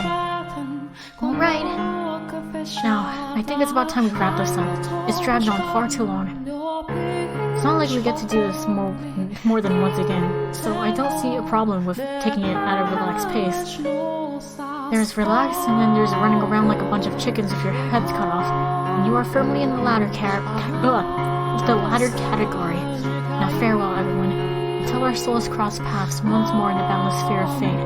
Alright. Now, I think it's about time we wrap this up. It's dragged on far too long. It's not like we get to do this more than once again, so I don't see a problem with taking it at a relaxed pace. There's relax, and then there's running around like a bunch of chickens with your heads cut off, and you are firmly in the latter category. Now farewell, everyone, until our souls cross paths once more in the boundless sphere of fate.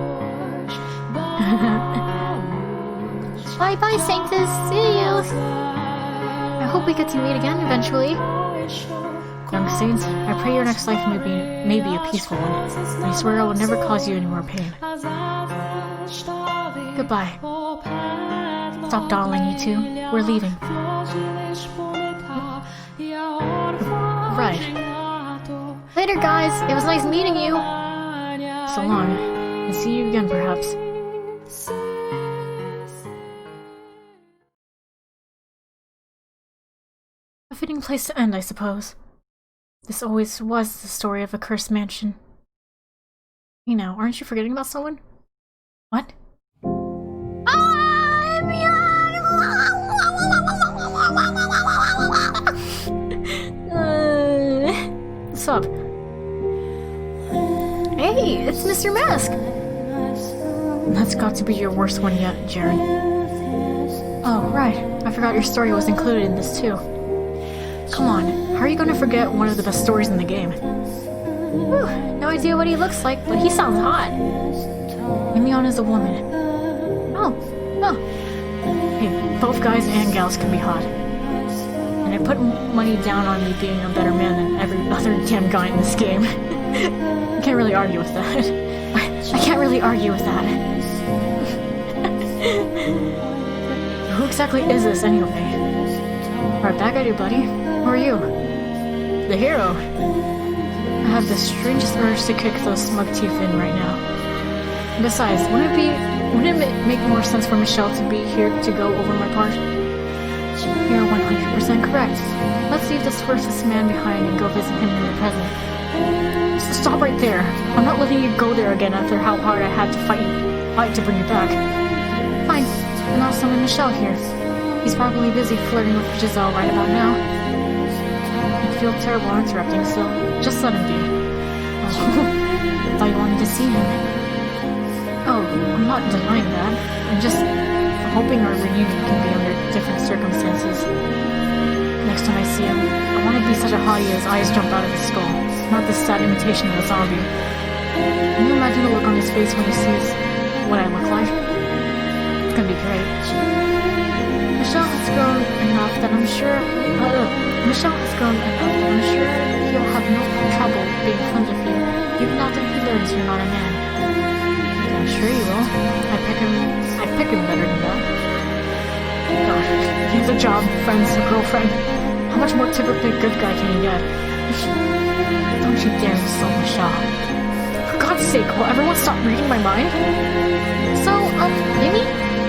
Bye-bye, Sanctus. See you. I hope we get to meet again eventually. Young Saints, I pray your next life may be a peaceful one. I swear I will never cause you any more pain. Goodbye. Stop dawdling, you two. We're leaving. Right. Later, guys. It was nice meeting you. So long. And see you again, perhaps. A fitting place to end, I suppose. This always was the story of a cursed mansion. You know, aren't you forgetting about someone? What? What's up? Hey, it's Mr. Mask! That's got to be your worst one yet, Jared. Oh, right. I forgot your story was included in this too. Come on, how are you gonna forget one of the best stories in the game? Whew, no idea what he looks like, but he sounds hot. Mion is a woman. Oh. Hey, both guys and gals can be hot. And I put money down on me being a better man than every other damn guy in this game. I can't really argue with that. I can't really argue with that. Who exactly is this anyway? Right back at you, buddy. Who are you? The hero. I have the strangest urge to kick those smug teeth in right now. Besides, wouldn't it make more sense for Michelle to be here to go over my part? You're 100% correct. Let's leave this worthless man behind and go visit him in the present. So stop right there. I'm not letting you go there again after how hard I had to fight to bring you back. Fine. And I'll summon Michelle here. He's probably busy flirting with Giselle right about now. I feel terrible interrupting, so just let him be. Oh, I thought you wanted to see him. Oh, I'm not denying that. I'm just hoping our reunion can be under different circumstances. Next time I see him, I want to be such a hottie his eyes jump out of his skull, not this sad imitation of a zombie. Can you imagine the look on his face when he sees what I look like? It's gonna be great. Michelle has grown enough that I'm sure he'll have no trouble being friends with you, even after he learns you're not a man. I'm sure you will. I pick him better than that. Gosh, he has a job, friends, a girlfriend. How much more typically good guy can you get? Don't you dare insult Michelle. For God's sake, will everyone stop reading my mind? So, Mimi,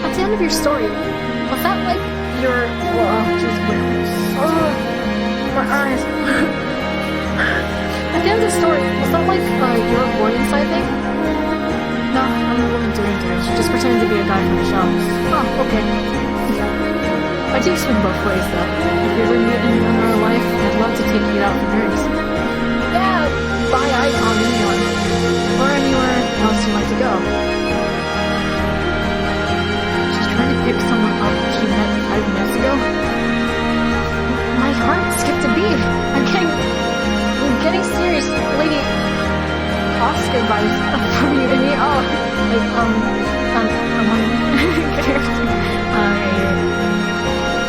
at the end of your story, was that like your... just wait. Oh, my eyes. At the end of the story, was that like your boy inside thing? No, I'm a woman doing things. Just pretending to be a guy from the show. Oh, okay. I do swing both ways, though. If you ever meet anyone in real life, I'd love to take you out for drinks. Yeah, bye, on anyone. Or anywhere else you like to go. She's trying to pick someone up she met 5 minutes ago. My heart skipped a beat. I'm getting serious, lady. Oscar vibes from you and me. Oh, like, I want to get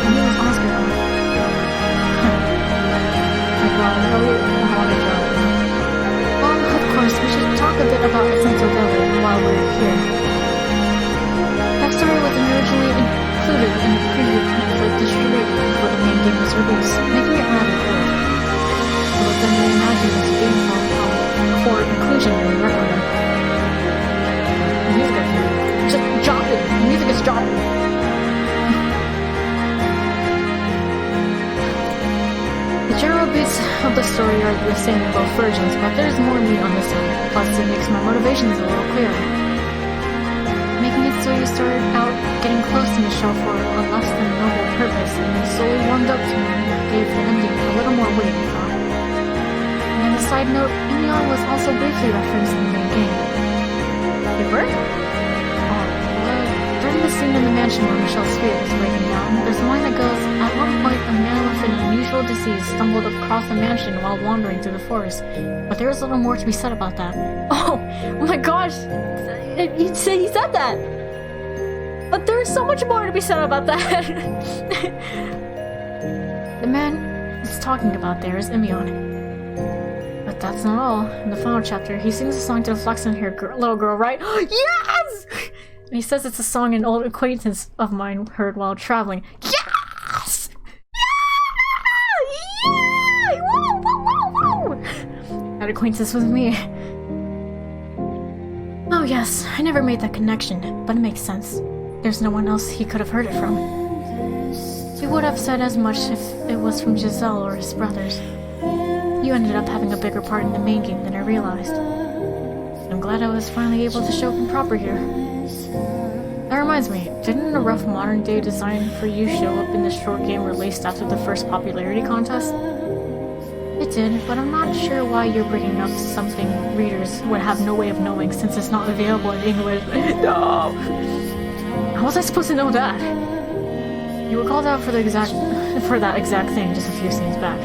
her name was Oscar. Well, of course, we should talk a bit about Essential Valley while we're here. That story was originally included in the preview pamphlet distributed before the main game was released, making it rather old. It was then reimagined into game for inclusion in the requiem. The music is just dropping. The music is dropping. The general beats of the story are the same in both versions, but there's more meat on this one. Plus, it makes my motivations a little clearer. Making it so you started out getting close to Michelle for a less than noble purpose, and then slowly warmed up to her gave the ending a little more weight, I thought. And as a side note, Mion was also briefly referenced in the main game. They were? During the scene in the mansion where Michelle's spirit is breaking down, there's a line that goes, "At one point, a man with an unusual disease stumbled across the mansion while wandering through the forest." But there is a little more to be said about that. Oh my gosh! He said that! But there's so much more to be said about that! The man he's talking about there is Imion. But that's not all. In the final chapter, he sings a song to the flaxen-haired little girl, right? Yes! He says it's a song an old acquaintance of mine heard while traveling. Yes! Yeah! Yeah! Woo! Woo! Woo! Woo! That acquaintance was me. Oh yes, I never made that connection, but it makes sense. There's no one else he could have heard it from. He would have said as much if it was from Giselle or his brothers. You ended up having a bigger part in the main game than I realized. I'm glad I was finally able to show up in proper here. That reminds me, didn't a rough modern-day design for you show up in the short game released after the first popularity contest? It did, but I'm not sure why you're bringing up something readers would have no way of knowing since it's not available in English. No! How was I supposed to know that? You were called out for that exact thing just a few scenes back.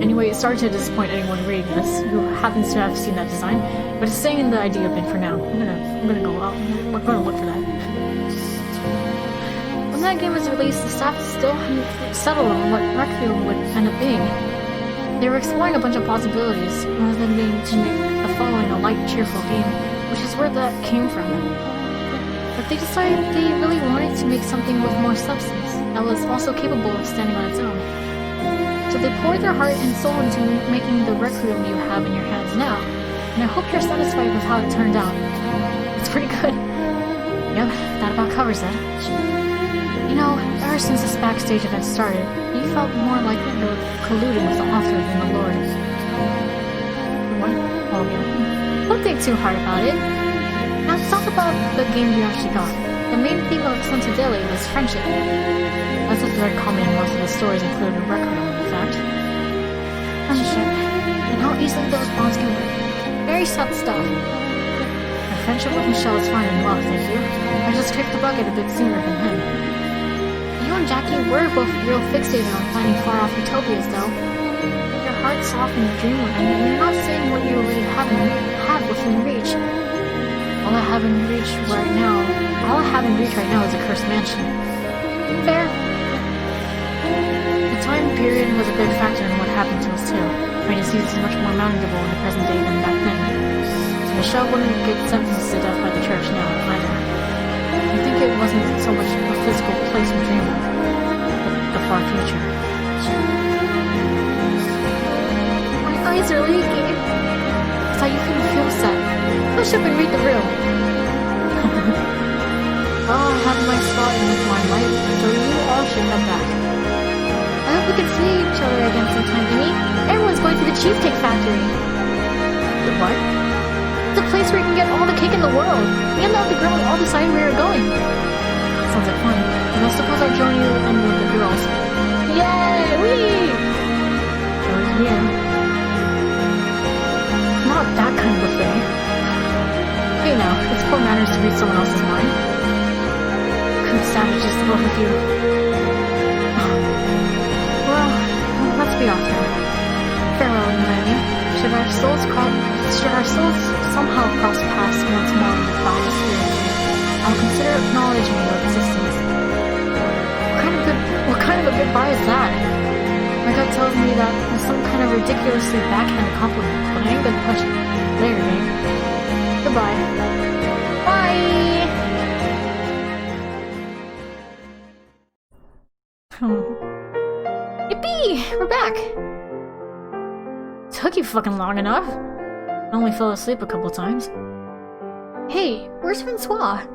Anyway, it's sorry to disappoint anyone reading this who happens to have seen that design, but it's staying in the idea bin for now. I'm gonna go out. We're gonna look for that. When that game was released, the staff still hadn't settled on what Requiem would end up being. They were exploring a bunch of possibilities, rather than being to make the following a light, cheerful game, which is where that came from. But they decided they really wanted to make something with more substance, that was also capable of standing on its own. So they poured their heart and soul into making the Requiem you have in your hands now, and I hope you're satisfied with how it turned out. It's pretty good. Yep, that about covers it. You know, ever since this backstage event started, you felt more like you were colluding with the author than the Lord. What? Oh yeah. Don't think too hard about it. Now let's talk about the game you actually got. The main theme of Santa Dele was friendship. That's a thread common in most of the stories included in Requiem, in fact. Friendship, and how easily those bonds can break. Very sad stuff. My friendship with Michelle is fine and well, thank you. I just kicked the bucket a bit sooner than him. You and Jackie were both real fixated on finding far-off utopias, though. Your heart's soft in dreamland, and you're not saying what you already have within reach. All I have in reach right now is a cursed mansion. Fair. The time period was a big factor in what happened to us too. My disease is much more manageable in the present day than back then. Michelle wouldn't get sentenced to death by the church now, either. I think it wasn't so much a physical place we dream of, but the far future. My eyes are leaking. I thought you couldn't feel sad. Push up and read the room. Well, I have my spot in this limelight, so you all should come back. I hope we can see each other again sometime, Amy. Everyone's going to the Cheesecake Factory. The what? The place where you can get all the cake in the world. Me and the other girls all decided we were going. Sounds like fun. And I suppose I'll join you and with the girls. Yay! Whee! Join me in. Not that kind of buffet. Hey now, it's poor manners to read someone else's mind. Crude savages, the both of you. Well, let's be off then. Farewell, Melanie. Should our souls somehow cross paths once more in the foul spirit, I'll consider acknowledging your existence. What kind of a goodbye is that? My gut tells me that was some kind of ridiculously backhanded compliment, but I ain't gonna push it. Later, babe. Goodbye. Bye! Yippee! We're back! Took you fucking long enough. I only fell asleep a couple times. Hey, where's Francois?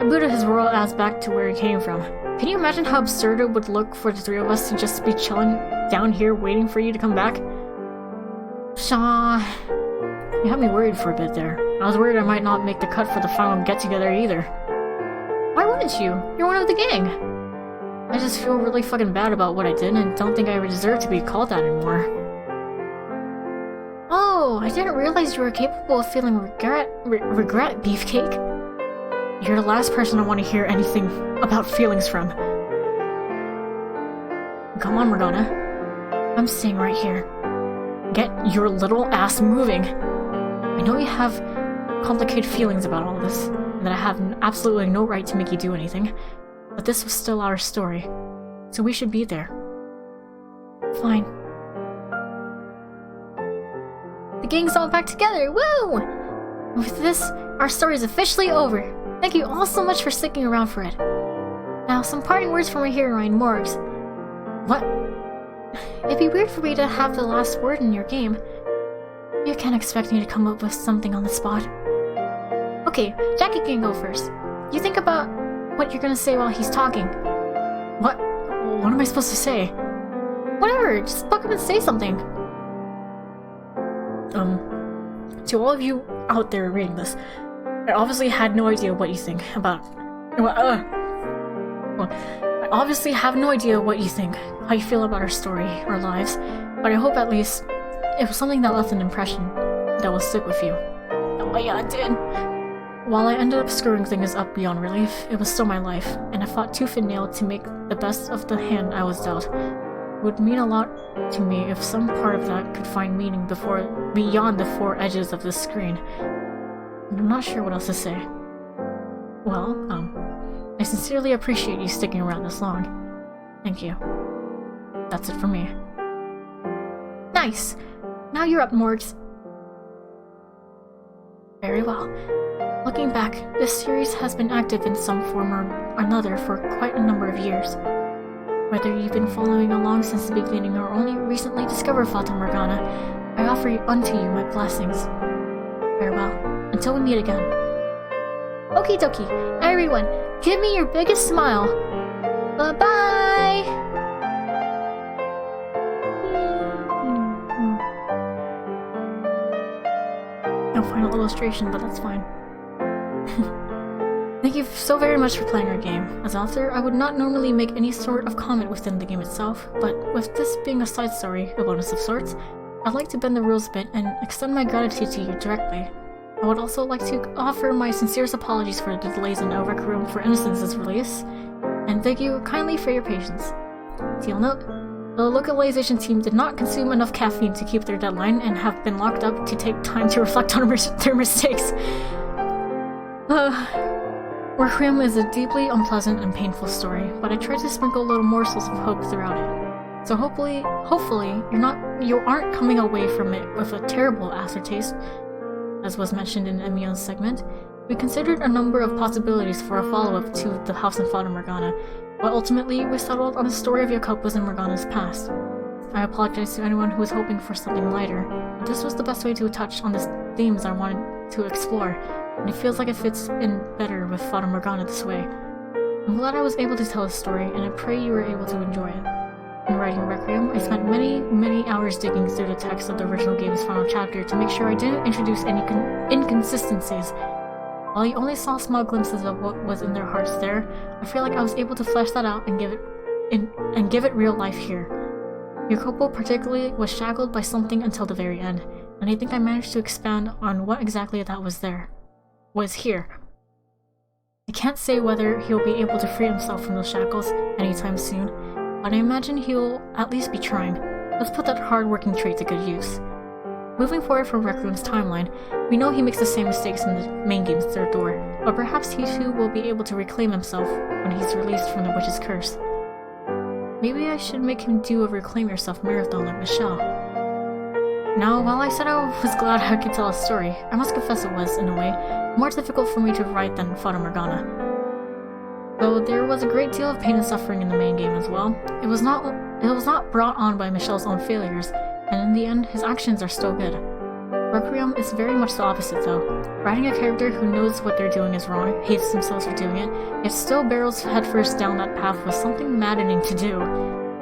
I booted his royal ass back to where he came from. Can you imagine how absurd it would look for the three of us to just be chilling down here waiting for you to come back? Shaw, you had me worried for a bit there. I was worried I might not make the cut for the final get-together either. Why wouldn't you? You're one of the gang. I just feel really fucking bad about what I did and don't think I deserve to be called that anymore. Oh, I didn't realize you were capable of feeling regret, Beefcake. You're the last person I want to hear anything about feelings from. Come on, Madonna. I'm staying right here. Get your little ass moving. I know you have complicated feelings about all this, and that I have absolutely no right to make you do anything, but this was still our story, so we should be there. Fine. The gang's all back together, woo! With this, our story is officially over. Thank you all so much for sticking around for it. Now, some parting words from my heroine, Morgs. What? It'd be weird for me to have the last word in your game. You can't expect me to come up with something on the spot. Okay, Jackie can go first. You think about what you're gonna say while he's talking. What? What am I supposed to say? Whatever, just buck up and say something. To all of you out there reading this, I obviously had no idea what you think about... Well, I obviously have no idea what you think, how you feel about our story, our lives, but I hope at least it was something that left an impression that will stick with you. Oh yeah, it did. While I ended up screwing things up beyond relief, it was still my life, and I fought tooth and nail to make the best of the hand I was dealt. It would mean a lot to me if some part of that could find meaning beyond the four edges of this screen. And I'm not sure what else to say. Well, I sincerely appreciate you sticking around this long. Thank you. That's it for me. Nice! Now you're up, Morgs. Very well. Looking back, this series has been active in some form or another for quite a number of years. Whether you've been following along since the beginning or only recently discovered Fata Morgana, I offer unto you my blessings. Farewell, until we meet again. Okie dokie, everyone, give me your biggest smile. Bye-bye! No final illustration, but that's fine. Thank you so very much for playing our game. As an author, I would not normally make any sort of comment within the game itself, but with this being a side story, a bonus of sorts, I'd like to bend the rules a bit and extend my gratitude to you directly. I would also like to offer my sincerest apologies for the delays in Requiem for Innocence's release, and thank you kindly for your patience. Deal note, the localization team did not consume enough caffeine to keep their deadline and have been locked up to take time to reflect on their mistakes. Requiem is a deeply unpleasant and painful story, but I tried to sprinkle little morsels of hope throughout it. So hopefully, you aren't coming away from it with a terrible aftertaste. As was mentioned in Emion's segment, we considered a number of possibilities for a follow-up to The House in Fata Morgana, but ultimately we settled on the story of Jacopo's and Morgana's past. I apologize to anyone who was hoping for something lighter, but this was the best way to touch on the themes I wanted to explore, and it feels like it fits in better with Fata Morgana this way. I'm glad I was able to tell this story, and I pray you were able to enjoy it. In writing Requiem, I spent many hours digging through the text of the original game's final chapter to make sure I didn't introduce any inconsistencies. While you only saw small glimpses of what was in their hearts there, I feel like I was able to flesh that out and give it real life here. Jacopo particularly was shackled by something until the very end, and I think I managed to expand on what exactly that was here. I can't say whether he'll be able to free himself from those shackles anytime soon, but I imagine he'll at least be trying. Let's put that hard-working trait to good use. Moving forward from Requiem's timeline, we know he makes the same mistakes in the main game's third door, but perhaps he too will be able to reclaim himself when he's released from the witch's curse. Maybe I should make him do a Reclaim Yourself marathon like Michelle. Now, while I said I was glad I could tell a story, I must confess it was, in a way, more difficult for me to write than Fata Morgana. Though there was a great deal of pain and suffering in the main game as well, it was not brought on by Michelle's own failures, and in the end, his actions are still good. Requiem is very much the opposite though. Writing a character who knows what they're doing is wrong, hates themselves for doing it, yet still barrels headfirst down that path was something maddening to do.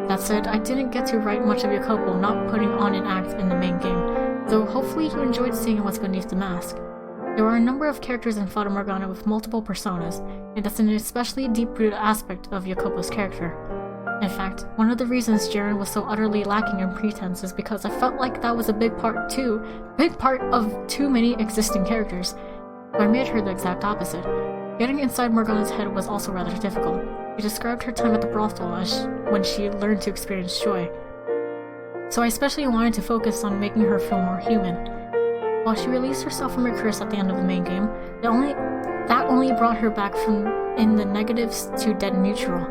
That said, I didn't get to write much of Jacopo not putting on an act in the main game, though hopefully you enjoyed seeing what's beneath the mask. There are a number of characters in Fata Morgana with multiple personas, and that's an especially deep-rooted aspect of Jacopo's character. In fact, one of the reasons Jaren was so utterly lacking in pretense is because I felt like that was a big part of too many existing characters. But I made her the exact opposite. Getting inside Morgana's head was also rather difficult. She described her time at the brothel as when she learned to experience joy. So I especially wanted to focus on making her feel more human. While she released herself from her curse at the end of the main game, that only brought her back from in the negatives to dead neutral,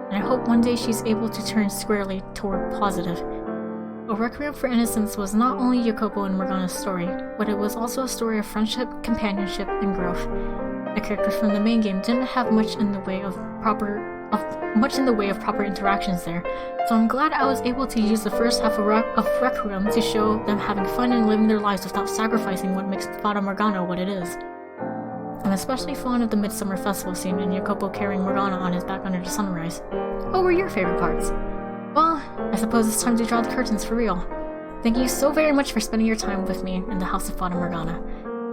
and I hope one day she's able to turn squarely toward positive. A Requiem for Innocence was not only Jacopo and Morgana's story, but it was also a story of friendship, companionship, and growth. The characters from the main game didn't have much in the way of proper interactions there, so I'm glad I was able to use the first half of Requiem to show them having fun and living their lives without sacrificing what makes Fata Morgana what it is. I'm especially fond of the Midsummer Festival scene and Jacopo carrying Morgana on his back under the sunrise. What were your favorite parts? Well, I suppose it's time to draw the curtains for real. Thank you so very much for spending your time with me in the House of Fata Morgana,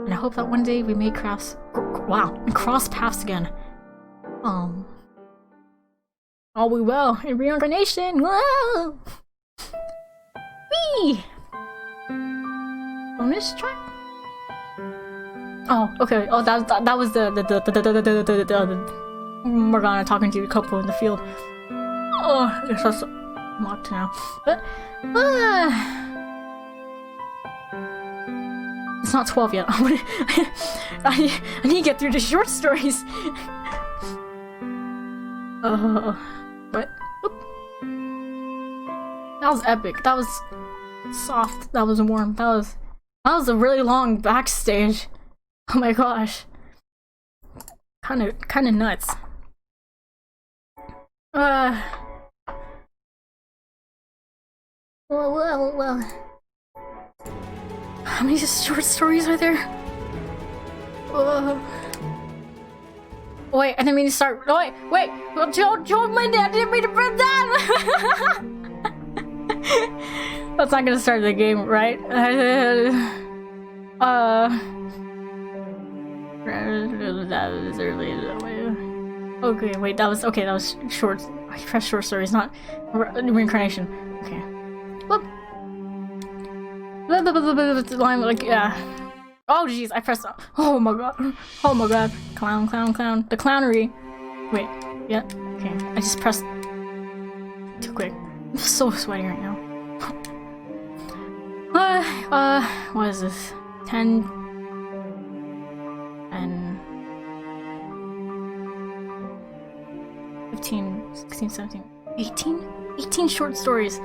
and I hope that one day we may cross paths again. Oh, we will in reincarnation. Whoa! Whee! Bonus track. Oh, okay. Oh, that was the Morgana talking to Jacopo in the field. Oh, I guess that's locked now. But it's not 12 yet. I need to get through the short stories. What? Oop. That was epic. That was soft. That was warm. That was a really long backstage. Oh my gosh. Kinda nuts. Well. How many short stories are there? Wait, I didn't mean to start. Wait! Well, Joe, my dad didn't mean to press that! That's not gonna start the game, right? That was early that way. Okay, wait, that was short. I pressed short stories, not reincarnation. Okay. Whoop. Line, like, yeah. Oh jeez, I pressed. Oh my god. Clown. The clownery. Wait, yeah. Okay, I just pressed too quick. I'm so sweaty right now. What is this? 10 and 15, 16, 17, 18? 18 short stories.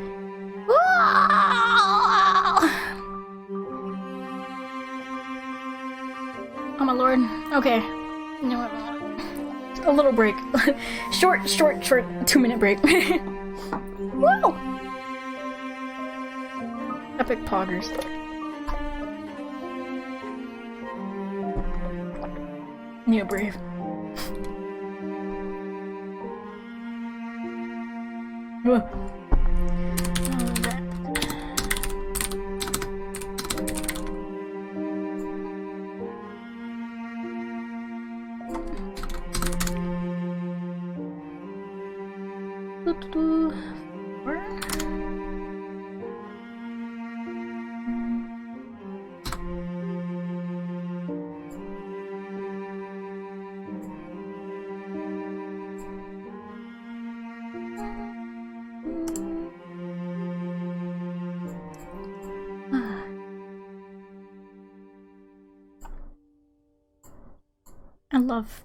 Oh my lord. Okay. You know what? A little break. short 2-minute break. Whoa! Epic poggers. Yeah, brave.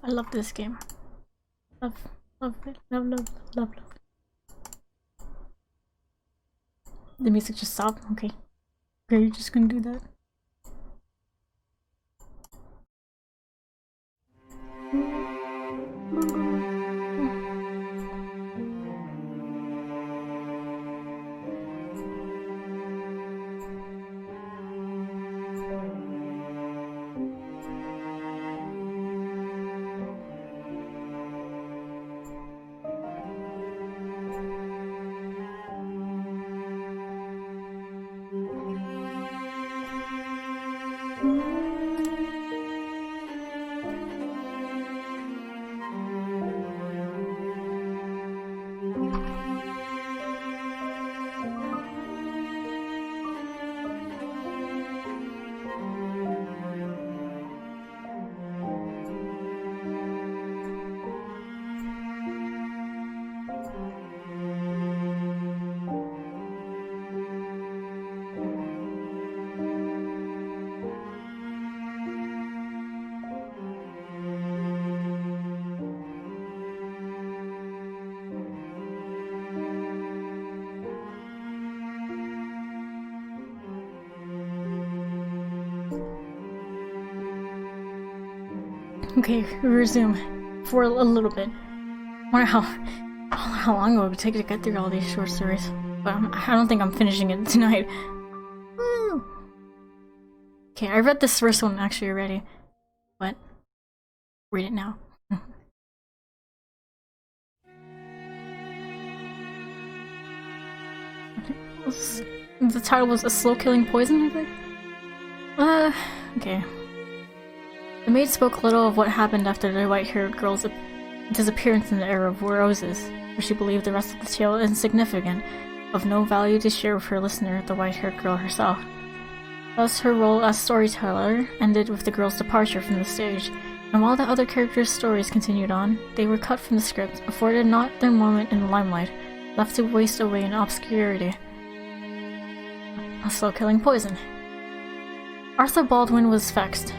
I love this game. Love it. Love. The music just stopped. Okay, you're just gonna do that. Okay, we resume. For a little bit. I wonder how long it would take to get through all these short stories. But I don't think I'm finishing it tonight. Woo! Okay, I read this first one actually already. But read it now. The title was A Slow Killing Poison, I think? Okay. The maid spoke little of what happened after the white-haired girl's disappearance in the Era of Roses, for she believed the rest of the tale insignificant, of no value to share with her listener, the white-haired girl herself. Thus, her role as storyteller ended with the girl's departure from the stage, and while the other characters' stories continued on, they were cut from the script, afforded not their moment in the limelight, left to waste away in obscurity. A Slow Killing Poison. Arthur Baldwin was vexed.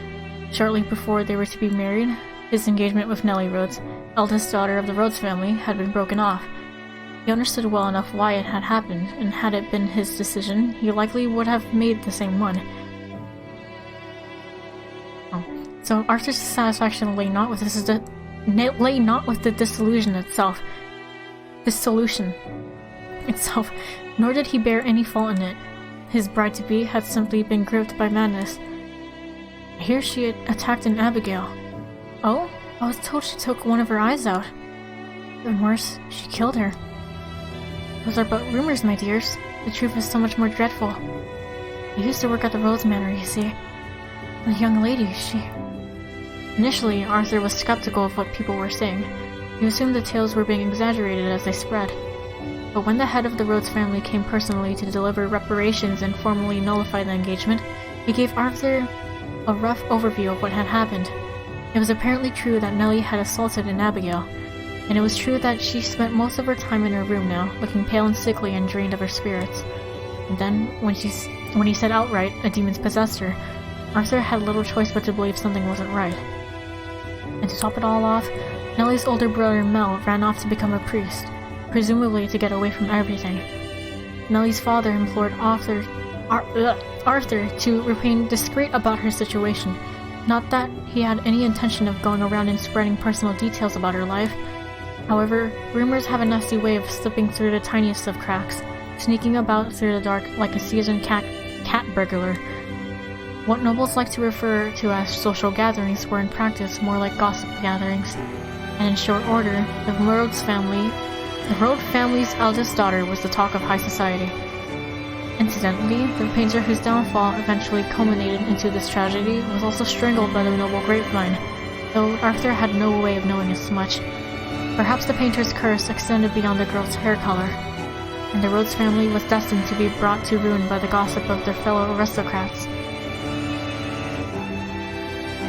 Shortly before they were to be married, his engagement with Nellie Rhodes, eldest daughter of the Rhodes family, had been broken off. He understood well enough why it had happened, and had it been his decision, he likely would have made the same one. So Arthur's satisfaction lay not with the dissolution itself, nor did he bear any fault in it. His bride-to-be had simply been gripped by madness. Here she had attacked an Abigail. Oh? I was told she took one of her eyes out. Even worse, she killed her. Those are but rumors, my dears. The truth is so much more dreadful. I used to work at the Rhodes Manor, you see. The young lady, she... Initially, Arthur was skeptical of what people were saying. He assumed the tales were being exaggerated as they spread. But when the head of the Rhodes family came personally to deliver reparations and formally nullify the engagement, he gave Arthur a rough overview of what had happened. It was apparently true that Nellie had assaulted an Abigail, and it was true that she spent most of her time in her room now, looking pale and sickly and drained of her spirits. And then, when he said outright a demon's possessed her, Arthur had little choice but to believe something wasn't right. And to top it all off, Nellie's older brother Mel ran off to become a priest, presumably to get away from everything. Nellie's father implored Arthur to remain discreet about her situation. Not that he had any intention of going around and spreading personal details about her life. However, rumors have a nasty way of slipping through the tiniest of cracks, sneaking about through the dark like a seasoned cat burglar. What nobles like to refer to as social gatherings were in practice more like gossip gatherings. And in short order, the Rhodes family's eldest daughter was the talk of high society. Incidentally, the painter whose downfall eventually culminated into this tragedy was also strangled by the noble grapevine, though Arthur had no way of knowing as much. Perhaps the painter's curse extended beyond the girl's hair color, and the Rhodes family was destined to be brought to ruin by the gossip of their fellow aristocrats.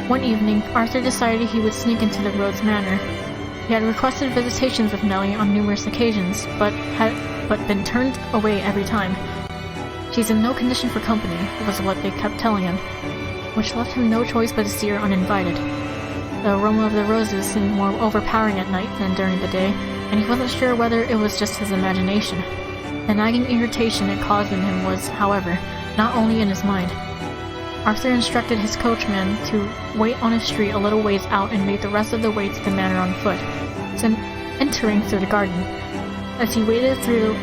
One evening, Arthur decided he would sneak into the Rhodes Manor. He had requested visitations with Nellie on numerous occasions, but had been turned away every time. She's in no condition for company, was what they kept telling him, which left him no choice but to see her uninvited. The aroma of the roses seemed more overpowering at night than during the day, and he wasn't sure whether it was just his imagination. The nagging irritation it caused in him was, however, not only in his mind. Arthur instructed his coachman to wait on a street a little ways out and made the rest of the way to the manor on foot, entering through the garden. As he waded through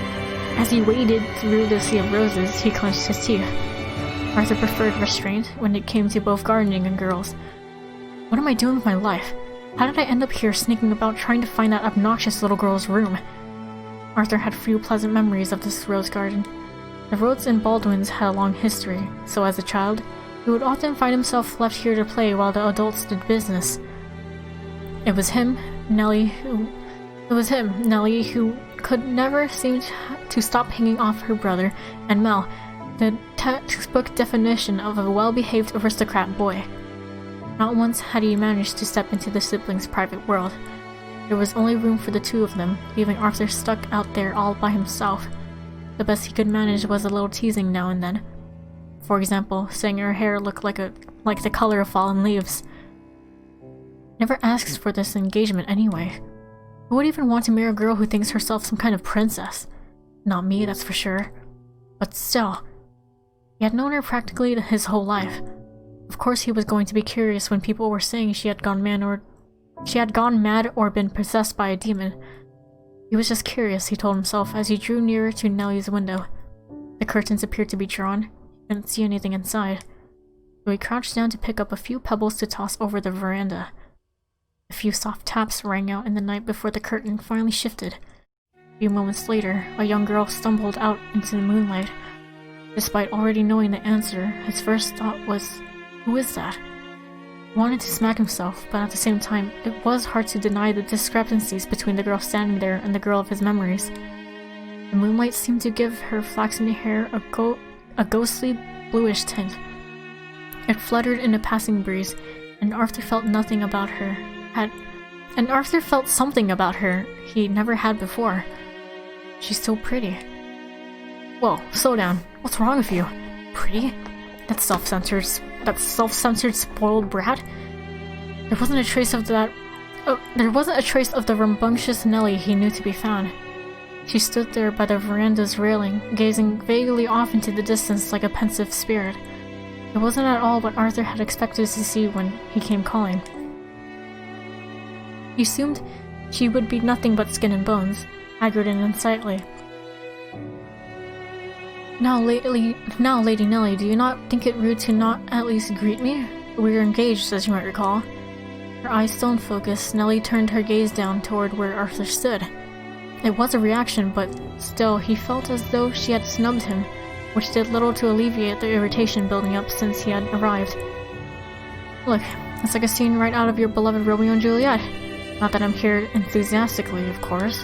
the sea of roses, he clenched his teeth. Arthur preferred restraint when it came to both gardening and girls. What am I doing with my life? How did I end up here sneaking about trying to find that obnoxious little girl's room? Arthur had few pleasant memories of this rose garden. The Rhodes and Baldwins had a long history, so as a child, he would often find himself left here to play while the adults did business. It was him, Nellie, who could never seem to stop hanging off her brother, and Mel, the textbook definition of a well-behaved aristocrat boy. Not once had he managed to step into the siblings' private world. There was only room for the two of them, leaving Arthur stuck out there all by himself. The best he could manage was a little teasing now and then. For example, saying her hair looked like the color of fallen leaves. Never asks for this engagement anyway. Who would even want to marry a girl who thinks herself some kind of princess? Not me, that's for sure. But still, he had known her practically his whole life. Of course he was going to be curious when people were saying she had gone mad or been possessed by a demon. He was just curious, he told himself as he drew nearer to Nellie's window. The curtains appeared to be drawn. He didn't see anything inside. So he crouched down to pick up a few pebbles to toss over the veranda. A few soft taps rang out in the night before the curtain finally shifted. A few moments later, a young girl stumbled out into the moonlight. Despite already knowing the answer, his first thought was, who is that? He wanted to smack himself, but at the same time, it was hard to deny the discrepancies between the girl standing there and the girl of his memories. The moonlight seemed to give her flaxen hair a ghostly bluish tint. It fluttered in a passing breeze, and Arthur felt something about her he never had before. She's so pretty. Whoa, slow down. What's wrong with you? Pretty? That self-centered, spoiled brat? There wasn't a trace of the rambunctious Nellie he knew to be found. She stood there by the veranda's railing, gazing vaguely off into the distance like a pensive spirit. It wasn't at all what Arthur had expected to see when he came calling. He assumed she would be nothing but skin and bones, haggard and unsightly. Now, Lady Nellie, do you not think it rude to not at least greet me? We were engaged, as you might recall. Her eyes still in focus, Nellie turned her gaze down toward where Arthur stood. It was a reaction, but still, he felt as though she had snubbed him, which did little to alleviate the irritation building up since he had arrived. Look, it's like a scene right out of your beloved Romeo and Juliet. Not that I'm here enthusiastically, of course.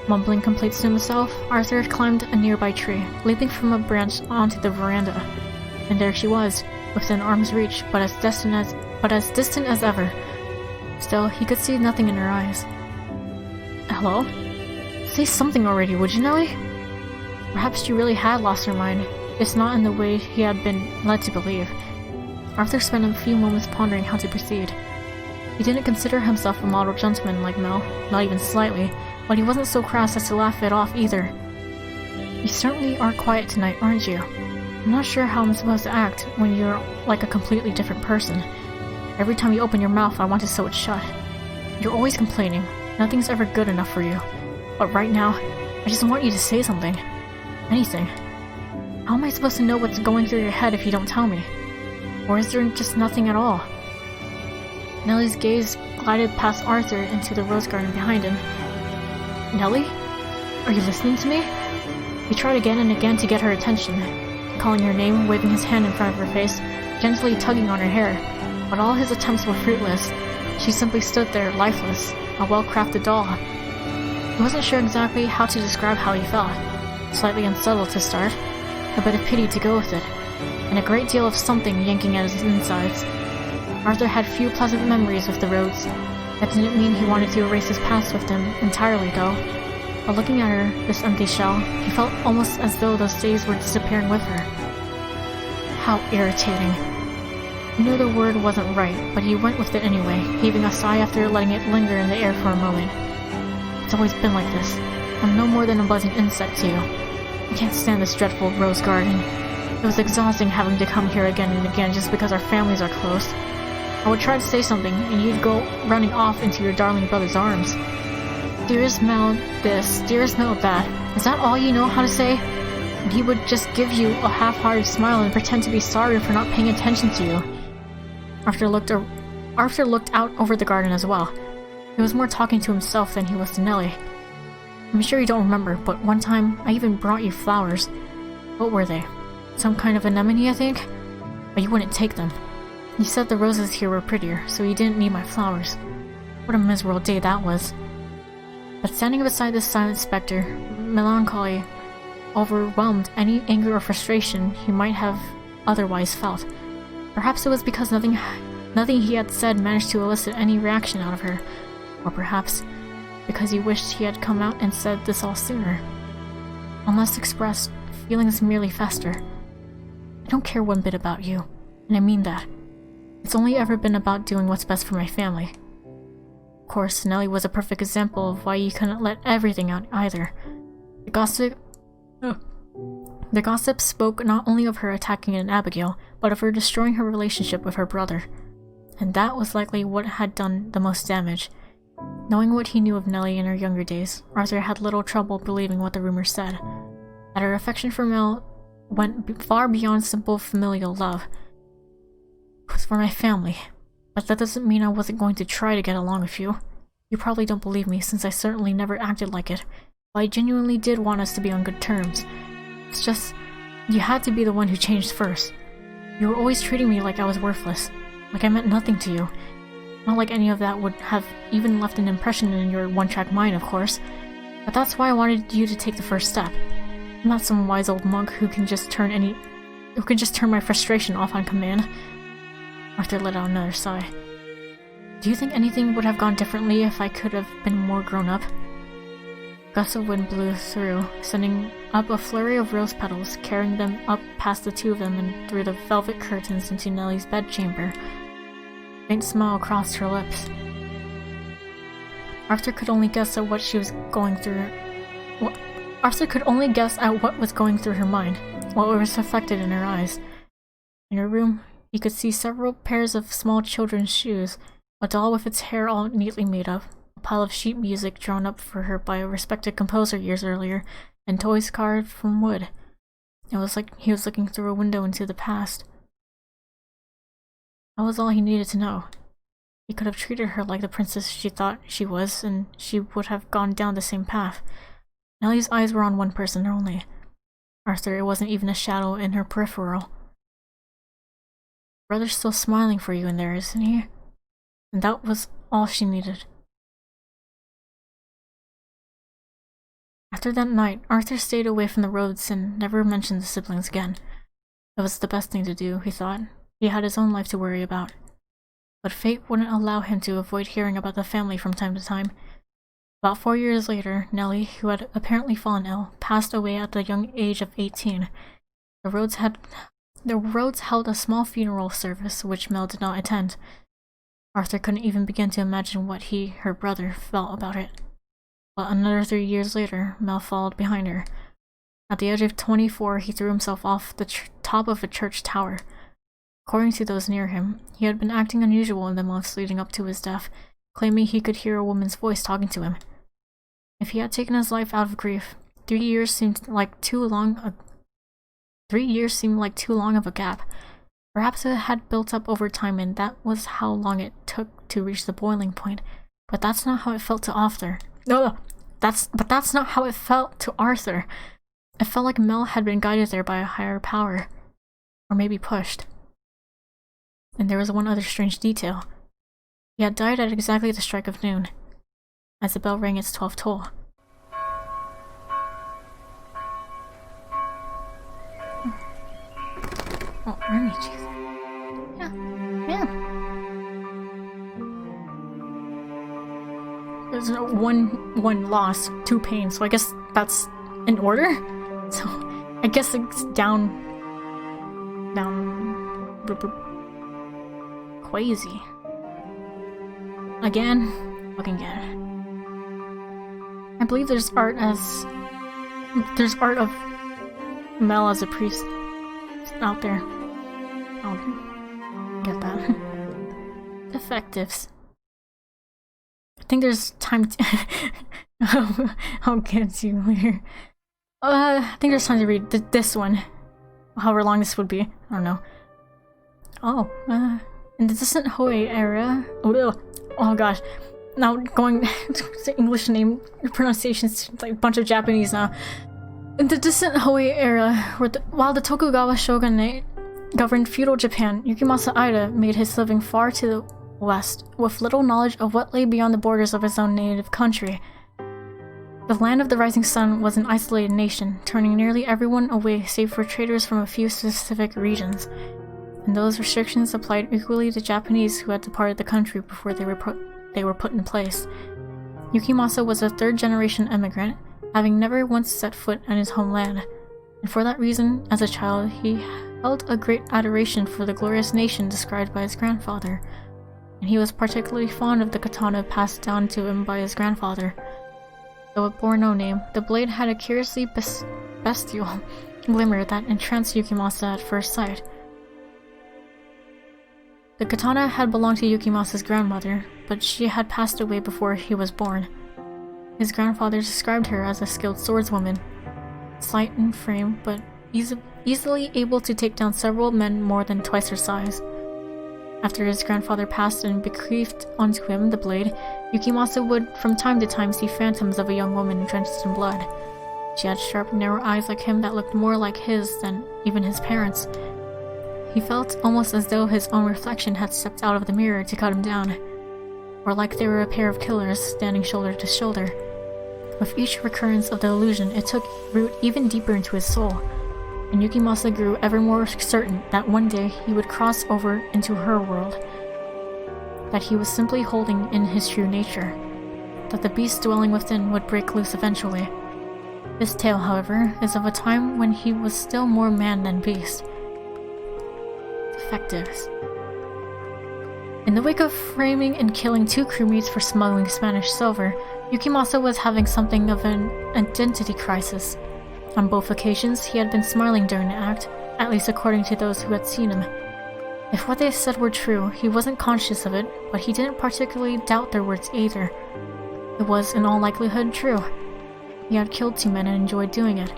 Mumbling complaints to himself, Arthur had climbed a nearby tree, leaping from a branch onto the veranda. And there she was, within arm's reach, but as distant as ever. Still, he could see nothing in her eyes. Hello? Say something already, would you, Nellie? Perhaps she really had lost her mind, if not in the way he had been led to believe. Arthur spent a few moments pondering how to proceed. He didn't consider himself a model gentleman like Mel, not even slightly, but he wasn't so crass as to laugh it off either. You certainly are quiet tonight, aren't you? I'm not sure how I'm supposed to act when you're like a completely different person. Every time you open your mouth, I want to sew it shut. You're always complaining. Nothing's ever good enough for you. But right now, I just want you to say something. Anything. How am I supposed to know what's going through your head if you don't tell me? Or is there just nothing at all? Nellie's gaze glided past Arthur into the rose garden behind him. Nellie? Are you listening to me? He tried again and again to get her attention, calling her name, waving his hand in front of her face, gently tugging on her hair, but all his attempts were fruitless. She simply stood there, lifeless, a well-crafted doll. He wasn't sure exactly how to describe how he felt. Slightly unsettled to start, a bit of pity to go with it, and a great deal of something yanking at his insides. Arthur had few pleasant memories with the roads. That didn't mean he wanted to erase his past with them entirely, though. But looking at her, this empty shell, he felt almost as though those days were disappearing with her. How irritating. He knew the word wasn't right, but he went with it anyway, heaving a sigh after letting it linger in the air for a moment. It's always been like this. I'm no more than a buzzing insect to you. I can't stand this dreadful rose garden. It was exhausting having to come here again and again just because our families are close. I would try to say something, and you'd go running off into your darling brother's arms. Dearest Mel this, dearest Mel that. Is that all you know how to say? And he would just give you a half-hearted smile and pretend to be sorry for not paying attention to you. Arthur looked out over the garden as well. He was more talking to himself than he was to Nellie. I'm sure you don't remember, but one time I even brought you flowers. What were they? Some kind of anemone, I think? But you wouldn't take them. You said the roses here were prettier, so you didn't need my flowers. What a miserable day that was. But standing beside this silent specter, melancholy overwhelmed any anger or frustration he might have otherwise felt. Perhaps it was because nothing he had said managed to elicit any reaction out of her, or perhaps because he wished he had come out and said this all sooner. Unless expressed, feelings merely fester. I don't care one bit about you, and I mean that. It's only ever been about doing what's best for my family. Of course, Nellie was a perfect example of why you couldn't let everything out either. The The gossip spoke not only of her attacking an Abigail, but of her destroying her relationship with her brother. And that was likely what had done the most damage. Knowing what he knew of Nellie in her younger days, Arthur had little trouble believing what the rumors said. That her affection for Mel went far beyond simple familial love. It was for my family, but that doesn't mean I wasn't going to try to get along with you. You probably don't believe me, since I certainly never acted like it, but I genuinely did want us to be on good terms. It's just, you had to be the one who changed first. You were always treating me like I was worthless, like I meant nothing to you. Not like any of that would have even left an impression in your one-track mind, of course, but that's why I wanted you to take the first step. I'm not some wise old monk who can just turn my frustration off on command. Arthur let out another sigh. Do you think anything would have gone differently if I could have been more grown up? Gusts of wind blew through, sending up a flurry of rose petals, carrying them up past the two of them and through the velvet curtains into Nellie's bedchamber. A faint smile crossed her lips. Arthur could only guess at what she was going through. Arthur could only guess at what was going through her mind, what was reflected in her eyes. In her room, he could see several pairs of small children's shoes, a doll with its hair all neatly made up, a pile of sheet music drawn up for her by a respected composer years earlier, and toys carved from wood. It was like he was looking through a window into the past. That was all he needed to know. He could have treated her like the princess she thought she was, and she would have gone down the same path. Nellie's eyes were on one person only. Arthur, it wasn't even a shadow in her peripheral. Brother's still smiling for you in there, isn't he? And that was all she needed. After that night, Arthur stayed away from the roads and never mentioned the siblings again. It was the best thing to do, he thought. He had his own life to worry about. But fate wouldn't allow him to avoid hearing about the family from time to time. About 4 years later, Nellie, who had apparently fallen ill, passed away at the young age of 18. The roads held a small funeral service, which Mel did not attend. Arthur couldn't even begin to imagine what he, her brother, felt about it. But another 3 years later, Mel followed behind her. At the age of 24, he threw himself off the top of a church tower. According to those near him, he had been acting unusual in the months leading up to his death, claiming he could hear a woman's voice talking to him. If he had taken his life out of grief, 3 years seemed like too long of a gap. Perhaps it had built up over time, and that was how long it took to reach the boiling point. But that's not how it felt to Arthur. That's not how it felt to Arthur. It felt like Mel had been guided there by a higher power, or maybe pushed. And there was one other strange detail. He had died at exactly the strike of noon, as the bell rang its 12th toll. Oh, Remy, jeez. Yeah. There's no one loss, 2 pain, so I guess that's in order? So, I guess it's down... Crazy. Again? Fucking again. I believe there's art of Mel as a priest out there. I'll get that. Defectives. I think there's time to I'll get to you later. I think there's time to read this one. However long this would be. I don't know. Oh, in the distant Hoei era... Oh gosh. Now going to English name pronunciations, like a bunch of Japanese now. In the distant Hoei era, while the Tokugawa shogunate governed feudal Japan, Yukimasa Ida made his living far to the west, with little knowledge of what lay beyond the borders of his own native country. The land of the rising sun was an isolated nation, turning nearly everyone away save for traders from a few specific regions. And those restrictions applied equally to Japanese who had departed the country before they were put in place. Yukimasa was a third-generation immigrant, having never once set foot in his homeland, and for that reason, as a child, he held a great adoration for the glorious nation described by his grandfather, and he was particularly fond of the katana passed down to him by his grandfather. Though it bore no name, the blade had a curiously bestial glimmer that entranced Yukimasa at first sight. The katana had belonged to Yukimasa's grandmother, but she had passed away before he was born. His grandfather described her as a skilled swordswoman, slight in frame, but easily able to take down several men more than twice her size. After his grandfather passed and bequeathed onto him the blade, Yukimasa would from time to time see phantoms of a young woman drenched in blood. She had sharp, narrow eyes like him that looked more like his than even his parents. He felt almost as though his own reflection had stepped out of the mirror to cut him down, or like they were a pair of killers standing shoulder to shoulder. With each recurrence of the illusion, it took root even deeper into his soul, and Yukimasa grew ever more certain that one day he would cross over into her world, that he was simply holding in his true nature, that the beast dwelling within would break loose eventually. This tale, however, is of a time when he was still more man than beast. Defectives. In the wake of framing and killing 2 crewmates for smuggling Spanish silver, Yukimasa was having something of an identity crisis. On both occasions, he had been smiling during the act, at least according to those who had seen him. If what they said were true, he wasn't conscious of it, but he didn't particularly doubt their words either. It was, in all likelihood, true. He had killed 2 men and enjoyed doing it.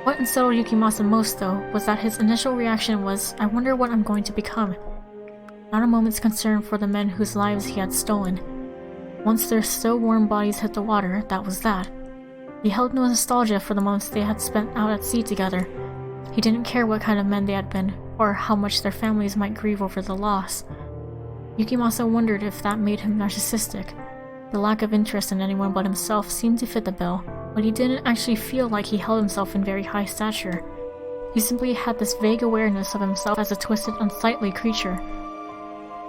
What unsettled Yukimasa most, though, was that his initial reaction was, "I wonder what I'm going to become." Not a moment's concern for the men whose lives he had stolen. Once their still-warm bodies hit the water, that was that. He held no nostalgia for the moments they had spent out at sea together. He didn't care what kind of men they had been, or how much their families might grieve over the loss. Yukimasa wondered if that made him narcissistic. The lack of interest in anyone but himself seemed to fit the bill, but he didn't actually feel like he held himself in very high stature. He simply had this vague awareness of himself as a twisted, unsightly creature.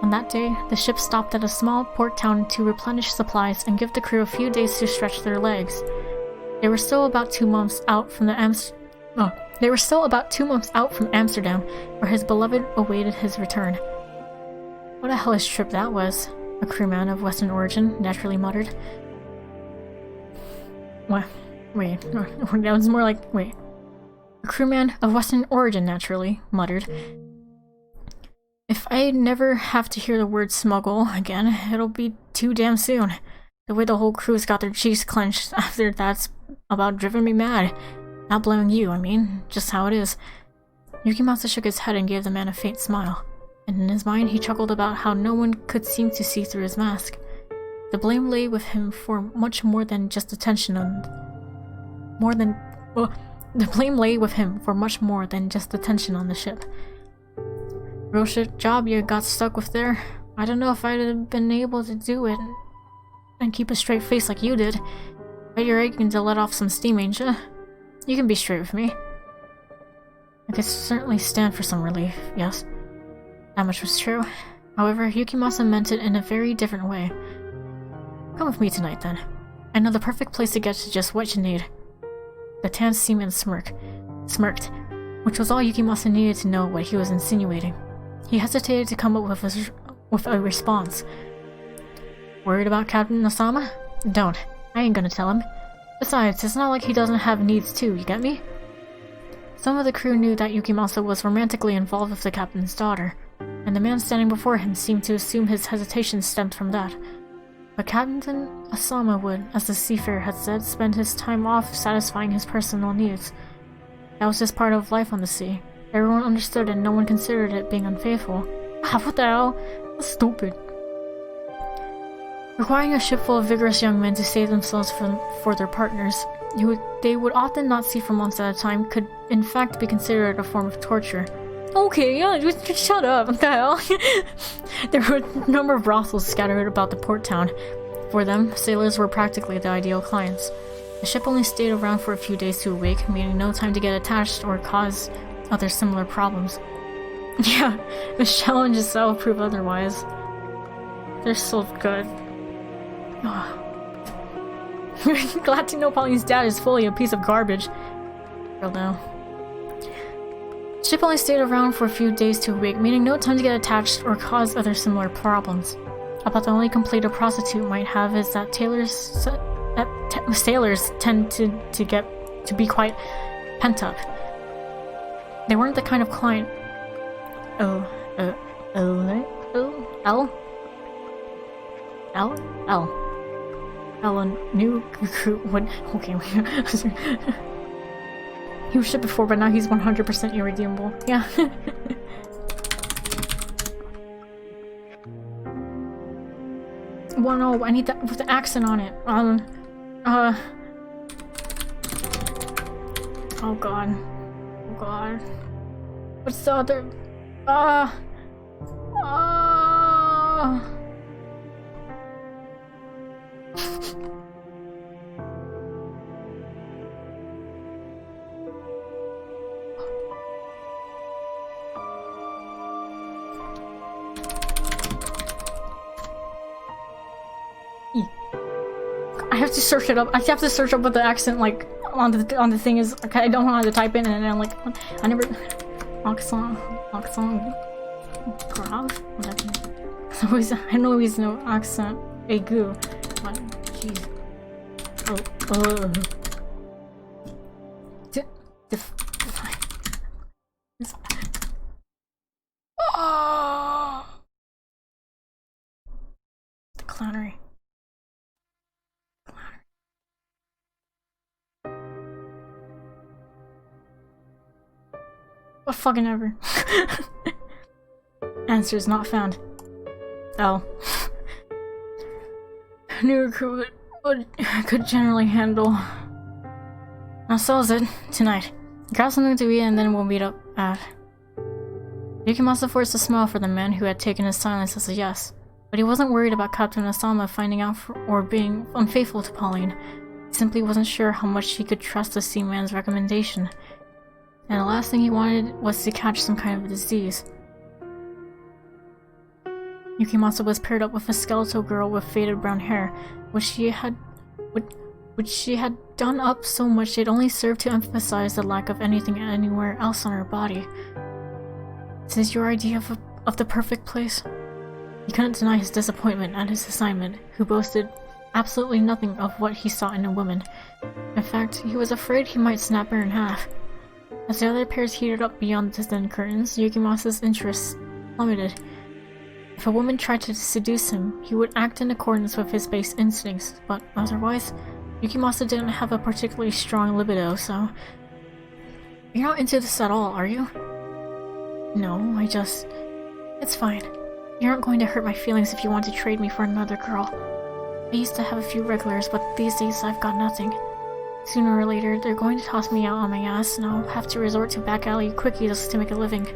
On that day, the ship stopped at a small port town to replenish supplies and give the crew a few days to stretch their legs. They were still about 2 months out from Amsterdam, where his beloved awaited his return. What a hellish trip that was, a crewman of Western origin naturally muttered. What? Wait, that was more like, wait. A crewman of Western origin naturally muttered. If I never have to hear the word smuggle again, it'll be too damn soon. The way the whole crew's got their cheeks clenched after that's about driven me mad. Not blaming you, I mean, just how it is. Yukimasa shook his head and gave the man a faint smile, and in his mind he chuckled about how no one could seem to see through his mask. The blame lay with him for much more than just attention on... The blame lay with him for much more than just the tension on the ship. Real shit job you got stuck with there. I don't know if I'd have been able to do it and keep a straight face like you did. Bet you're aching to let off some steam, ain't ya? You can be straight with me. I could certainly stand for some relief, yes. That much was true. However, Yukimasa meant it in a very different way. Come with me tonight, then. I know the perfect place to get to just what you need. The tan seaman smirked, which was all Yukimasa needed to know what he was insinuating. He hesitated to come up with a response. Worried about Captain Osama? Don't. I ain't gonna tell him. Besides, it's not like he doesn't have needs too, you get me? Some of the crew knew that Yukimasa was romantically involved with the captain's daughter, and the man standing before him seemed to assume his hesitation stemmed from that. But Captain Osama would, as the seafarer had said, spend his time off satisfying his personal needs. That was just part of life on the sea. Everyone understood and no one considered it being unfaithful. Ah, what the hell? That's stupid. Requiring a ship full of vigorous young men to save themselves for their partners, who they would often not see for months at a time, could in fact be considered a form of torture. Okay, yeah, just shut up, what the hell? There were a number of brothels scattered about the port town. For them, sailors were practically the ideal clients. The ship only stayed around for a few days to awake, meaning no time to get attached or cause other similar problems. Yeah, the challenge itself proved otherwise. They're so good. Glad to know Pauline's dad is fully a piece of garbage. Real now. Ship only stayed around for a few days to awake, meaning no time to get attached or cause other similar problems. About the only complaint a prostitute might have is that sailors tend to be quite pent up. They weren't the kind of client. Ellen knew recruit would. Okay, he was shit before, but now he's 100% irredeemable. Yeah. Well, no, I need that with the accent on it. Oh god. Oh god. What's the other? I have to search it up. I have to search up what the accent like on the thing is. Okay, I don't know how to type it, and then like I never accent grave. I know he's no accent aigu. But jeez. The clownery. What fucking ever. Answers not found. Oh. New recruit could generally handle. Now sells it tonight. Grab something to eat and then we'll meet up at. Yukimasa forced a smile for the man who had taken his silence as a yes. But he wasn't worried about Captain Asama finding out or being unfaithful to Pauline. He simply wasn't sure how much he could trust the seaman's recommendation. And the last thing he wanted was to catch some kind of disease. Yukimasa was paired up with a skeletal girl with faded brown hair, which she had done up so much it only served to emphasize the lack of anything anywhere else on her body. Is this your idea of the perfect place? He couldn't deny his disappointment at his assignment, who boasted absolutely nothing of what he saw in a woman. In fact, he was afraid he might snap her in half. As the other pairs heated up beyond the thin curtains, Yukimasa's interest plummeted. If a woman tried to seduce him, he would act in accordance with his base instincts, but otherwise, Yukimasa didn't have a particularly strong libido, so... You're not into this at all, are you? No, It's fine. You aren't going to hurt my feelings if you want to trade me for another girl. I used to have a few regulars, but these days I've got nothing. Sooner or later, they're going to toss me out on my ass, and I'll have to resort to back alley quickies to make a living.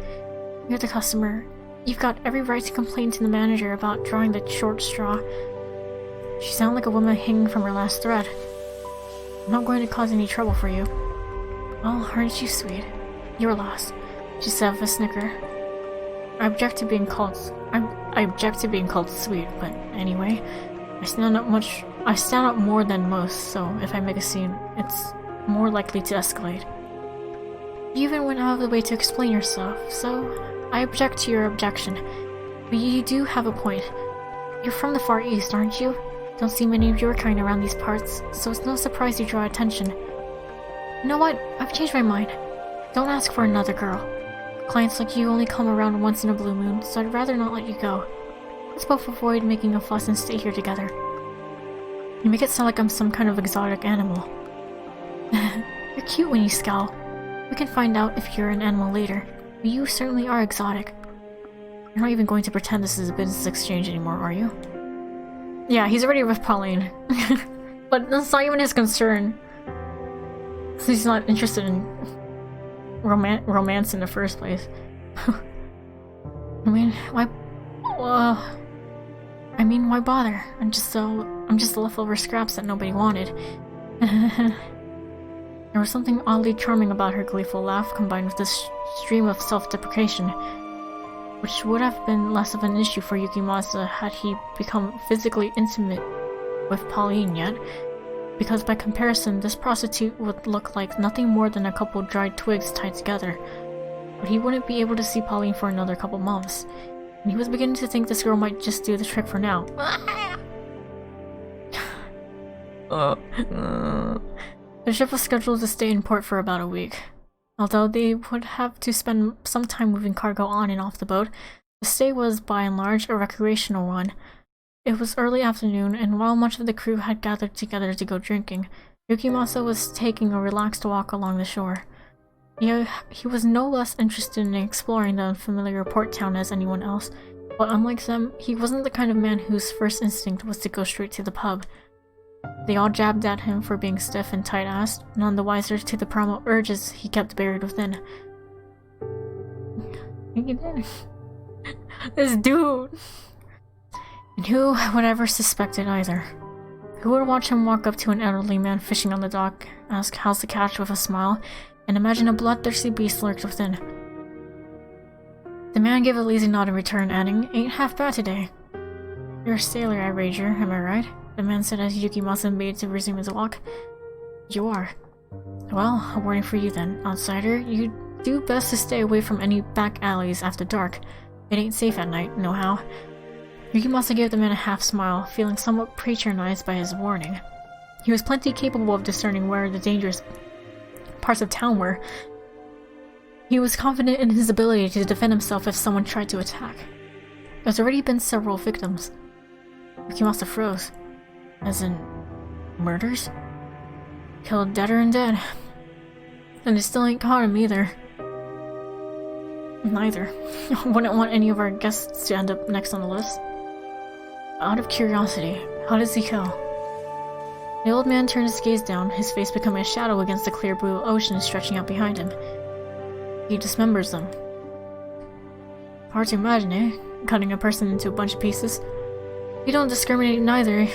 You're the customer. You've got every right to complain to the manager about drawing the short straw. She sounded like a woman hanging from her last thread. I'm not going to cause any trouble for you. Well, aren't you sweet? Your loss, she said with a snicker. I object to being called sweet, but anyway, I stand up more than most, so if I make a scene, it's more likely to escalate. You even went out of the way to explain yourself, so I object to your objection. But you do have a point. You're from the Far East, aren't you? Don't see many of your kind around these parts, so it's no surprise you draw attention. You know what? I've changed my mind. Don't ask for another girl. Clients like you only come around once in a blue moon, so I'd rather not let you go. Let's both avoid making a fuss and stay here together. You make it sound like I'm some kind of exotic animal. You're cute when you scowl. We can find out if you're an animal later, but you certainly are exotic. You're not even going to pretend this is a business exchange anymore, are you? Yeah, he's already with Pauline. But that's not even his concern. He's not interested in romance in the first place. I mean, why bother? I'm just the leftover scraps that nobody wanted. There was something oddly charming about her gleeful laugh combined with this stream of self-deprecation, which would have been less of an issue for Yukimasa had he become physically intimate with Pauline yet, because by comparison this prostitute would look like nothing more than a couple dried twigs tied together. But he wouldn't be able to see Pauline for another couple months, and he was beginning to think this girl might just do the trick for now. The ship was scheduled to stay in port for about a week. Although they would have to spend some time moving cargo on and off the boat, the stay was by and large a recreational one. It was early afternoon, and while much of the crew had gathered together to go drinking, Yukimasa was taking a relaxed walk along the shore. He was no less interested in exploring the unfamiliar port town as anyone else, but unlike them, he wasn't the kind of man whose first instinct was to go straight to the pub. They all jabbed at him for being stiff and tight-assed, none the wiser to the primal urges he kept buried within. This dude! And who would ever suspect it either? Who would watch him walk up to an elderly man fishing on the dock, ask how's the catch with a smile, and imagine a bloodthirsty beast lurked within? The man gave a lazy nod in return, adding, "Ain't half bad today." "You're a sailor, I wager, am I right?" the man said as Yukimasa made to resume his walk. "You are." "Well, a warning for you then, outsider. You do best to stay away from any back alleys after dark. It ain't safe at night, nohow." Yukimasa gave the man a half-smile, feeling somewhat patronized by his warning. He was plenty capable of discerning where the dangerous parts of town were. He was confident in his ability to defend himself if someone tried to attack. There's already been several victims. Yukimasa froze. As in, murders? Killed deader and dead. And they still ain't caught him either. Neither. Wouldn't want any of our guests to end up next on the list. Out of curiosity, how does he kill? The old man turned his gaze down, his face becoming a shadow against the clear blue ocean stretching out behind him. He dismembers them. Hard to imagine, eh? Cutting a person into a bunch of pieces. He don't discriminate neither.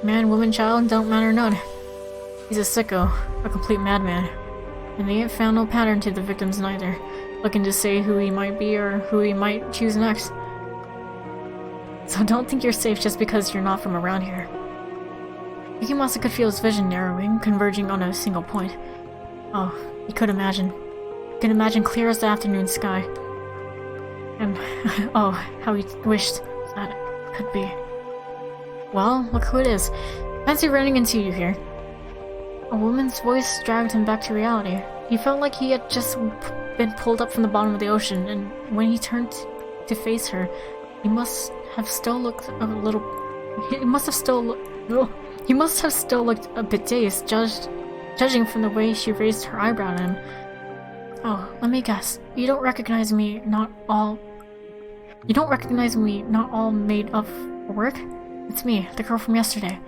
Man, woman, child, don't matter none. He's a sicko, a complete madman. And they ain't found no pattern to the victims neither, looking to say who he might be or who he might choose next. So don't think you're safe just because you're not from around here. Yukimasa could feel his vision narrowing, converging on a single point. Oh, he could imagine. He could imagine clear as the afternoon sky. And, oh, how he wished that could be. Well, look who it is. Fancy running into you here. A woman's voice dragged him back to reality. He felt like he had just been pulled up from the bottom of the ocean, and when he turned to face her, he must have still looked a little... He must have still looked a bit dazed, judging from the way she raised her eyebrow at him. "Oh, let me guess. You don't recognize me not all made of work? It's me, the girl from yesterday."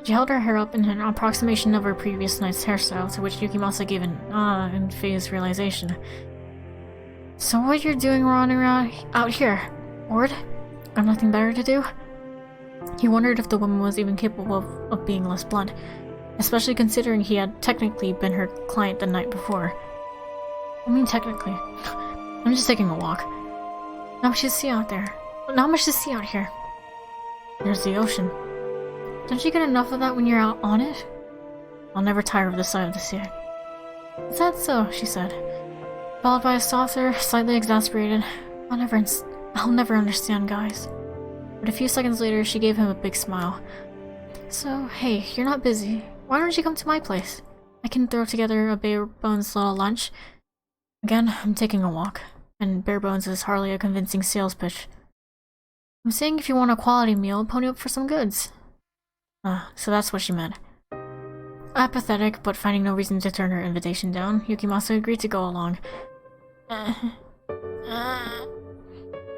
She held her hair up in an approximation of her previous night's hairstyle, to which Yukimasa gave an in phase realization. "So what you're doing running around out here? Bored? Got nothing better to do?" He wondered if the woman was even capable of being less blunt, especially considering he had technically been her client the night before. I mean, technically. I'm just taking a walk. Not much to see out there. Not much to see out here. There's the ocean. Don't you get enough of that when you're out on it? I'll never tire of the sight of the sea. Is that so? She said, followed by a softer, slightly exasperated, I'll never understand guys. But a few seconds later, she gave him a big smile. So, hey, you're not busy. Why don't you come to my place? I can throw together a bare bones little lunch. Again, I'm taking a walk, and bare bones is hardly a convincing sales pitch. I'm saying if you want a quality meal, pony up for some goods. So that's what she meant. Apathetic, but finding no reason to turn her invitation down, Yukimasa agreed to go along.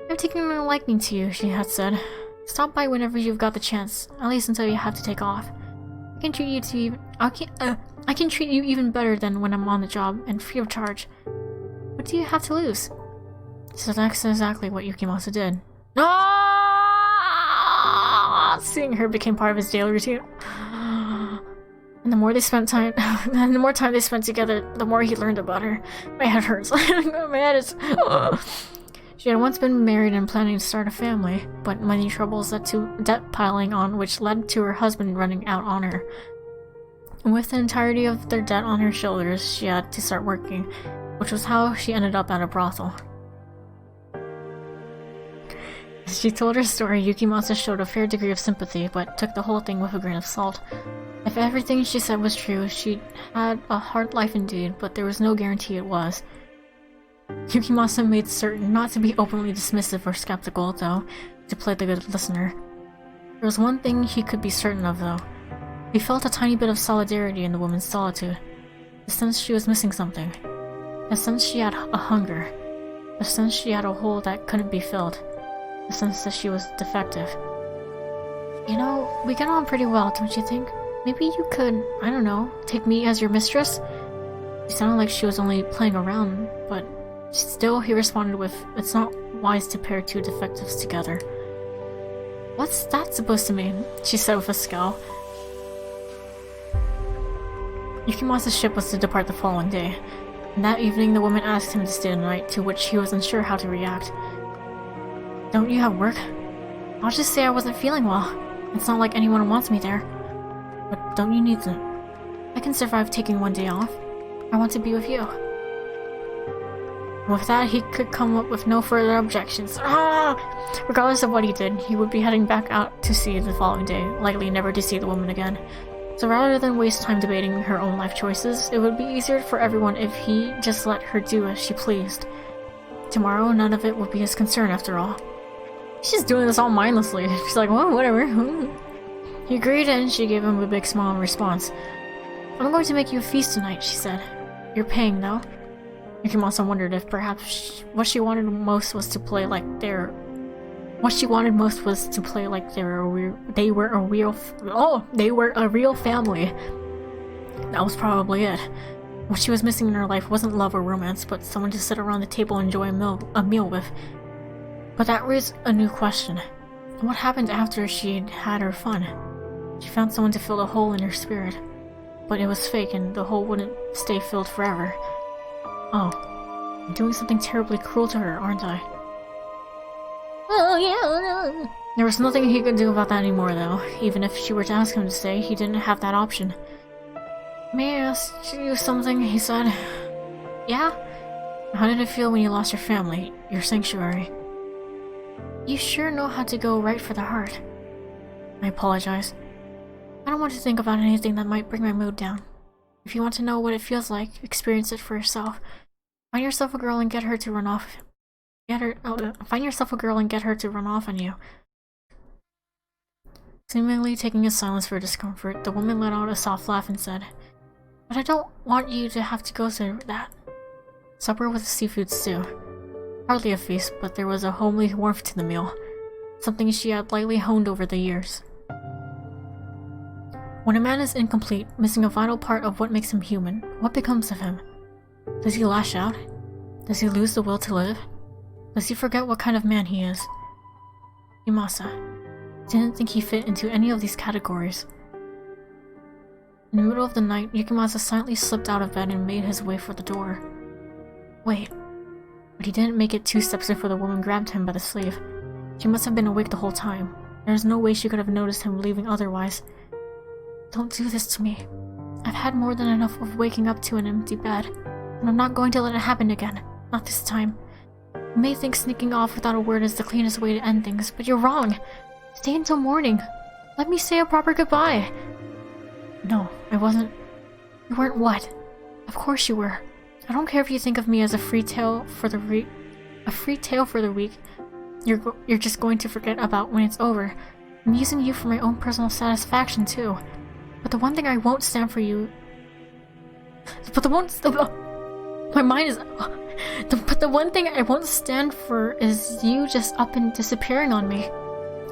I'm taking a liking to you, she had said. Stop by whenever you've got the chance, at least until you have to take off. I can treat you even better than when I'm on the job, and free of charge. What do you have to lose? So that's exactly what Yukimasa did. Seeing her became part of his daily routine. And the more time they spent together, the more he learned about her. My head hurts. My head is... She had once been married and planning to start a family, but money troubles led to debt piling on, which led to her husband running out on her. And with the entirety of their debt on her shoulders, she had to start working, which was how she ended up at a brothel. As she told her story, Yukimasa showed a fair degree of sympathy, but took the whole thing with a grain of salt. If everything she said was true, she had a hard life indeed, but there was no guarantee it was. Yukimasa made certain not to be openly dismissive or skeptical, though, to play the good listener. There was one thing he could be certain of, though. He felt a tiny bit of solidarity in the woman's solitude. The sense she was missing something. The sense she had a hunger. The sense she had a hole that couldn't be filled. The sense that she was defective. You know, we get on pretty well, don't you think? Maybe you could, I don't know, take me as your mistress? She sounded like she was only playing around, but still he responded with, "It's not wise to pair two defectives together." What's that supposed to mean? She said with a scowl. Yukimasa's ship was to depart the following day, and that evening the woman asked him to stay the night, to which he was unsure how to react. "Don't you have work?" "I'll just say I wasn't feeling well. It's not like anyone wants me there." "But don't you need to?" "I can survive taking one day off. I want to be with you." With that, he could come up with no further objections. Regardless of what he did, he would be heading back out to sea the following day, likely never to see the woman again. So rather than waste time debating her own life choices, it would be easier for everyone if he just let her do as she pleased. Tomorrow, none of it would be his concern after all. She's doing this all mindlessly. She's like, well, whatever. He agreed, and she gave him a big smile in response. "I'm going to make you a feast tonight," she said. "You're paying, though." Yukimasa wondered if perhaps what she wanted most was to play like they were a real family. That was probably it. What she was missing in her life wasn't love or romance, but someone to sit around the table and enjoy a meal with. But that raised a new question. What happened after she'd had her fun? She found someone to fill the hole in her spirit. But it was fake, and the hole wouldn't stay filled forever. Oh, I'm doing something terribly cruel to her, aren't I? Oh, yeah. There was nothing he could do about that anymore, though. Even if she were to ask him to stay, he didn't have that option. "May I ask you something?" he said. "Yeah?" "How did it feel when you lost your family, your sanctuary?" "You sure know how to go right for the heart." "I apologize. I don't want to think about anything that might bring my mood down. If you want to know what it feels like, experience it for yourself. Find yourself a girl and get her to run off. Find yourself a girl and get her to run off on you." Seemingly taking his silence for discomfort, the woman let out a soft laugh and said, "But I don't want you to have to go through that." Supper was a seafood stew. Hardly a feast, but there was a homely warmth to the meal, something she had lightly honed over the years. When a man is incomplete, missing a vital part of what makes him human, what becomes of him? Does he lash out? Does he lose the will to live? Does he forget what kind of man he is? Yukimasa didn't think he fit into any of these categories. In the middle of the night, Yukimasa silently slipped out of bed and made his way for the door. Wait. But he didn't make it 2 steps before the woman grabbed him by the sleeve. She must have been awake the whole time. There's no way she could have noticed him leaving otherwise. "Don't do this to me. I've had more than enough of waking up to an empty bed, and I'm not going to let it happen again. Not this time. You may think sneaking off without a word is the cleanest way to end things, but you're wrong. Stay until morning. Let me say a proper goodbye." "No, I wasn't." "You weren't what? Of course you were. I don't care if you think of me as a free tale for the week. You're just going to forget about when it's over. I'm using you for my own personal satisfaction too. But the one thing I won't stand for you... But the one thing I won't stand for is you just up and disappearing on me.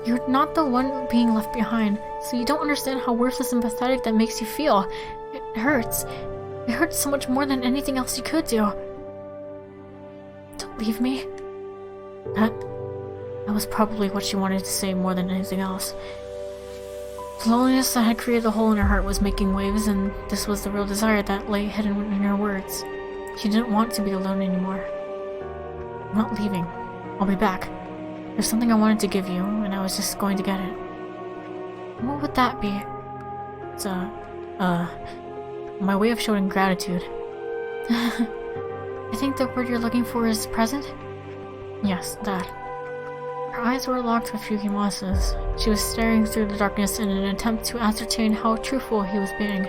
You're not the one being left behind, so you don't understand how worthless and pathetic that makes you feel. It hurts. It hurts so much more than anything else you could do. Don't leave me." That was probably what she wanted to say more than anything else. The loneliness that had created the hole in her heart was making waves, and this was the real desire that lay hidden in her words. She didn't want to be alone anymore. "I'm not leaving. I'll be back. There's something I wanted to give you, and I was just going to get it." "What would that be?" "It's my way of showing gratitude." "I think the word you're looking for is present?" "Yes, that." Her eyes were locked with Yukimasa's. She was staring through the darkness in an attempt to ascertain how truthful he was being.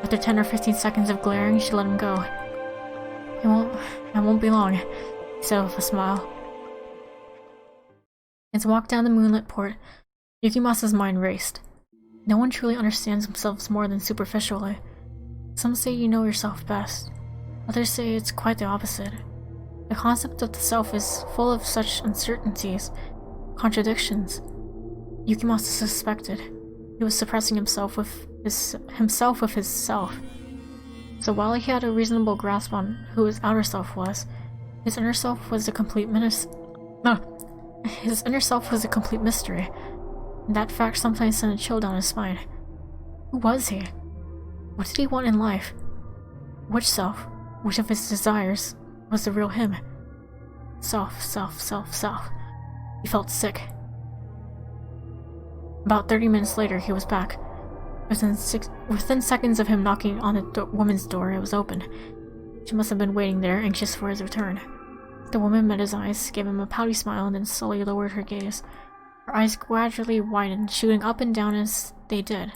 After 10 or 15 seconds of glaring, she let him go. It won't be long, he said with a smile. As he walked down the moonlit port, Yukimasa's mind raced. No one truly understands themselves more than superficially. Some say you know yourself best. Others say it's quite the opposite. The concept of the self is full of such uncertainties, contradictions. Yukimasa suspected he was suppressing himself with his self. So while he had a reasonable grasp on who his outer self was, his inner self was a complete his inner self was a complete mystery. And that fact sometimes sent a chill down his spine. Who was he? What did he want in life? Which self, which of his desires, was the real him? Self. He felt sick. About 30 minutes later, he was back. Within seconds of him knocking on the woman's door, it was open. She must have been waiting there, anxious for his return. The woman met his eyes, gave him a pouty smile, and then slowly lowered her gaze. Her eyes gradually widened, shooting up and down as they did.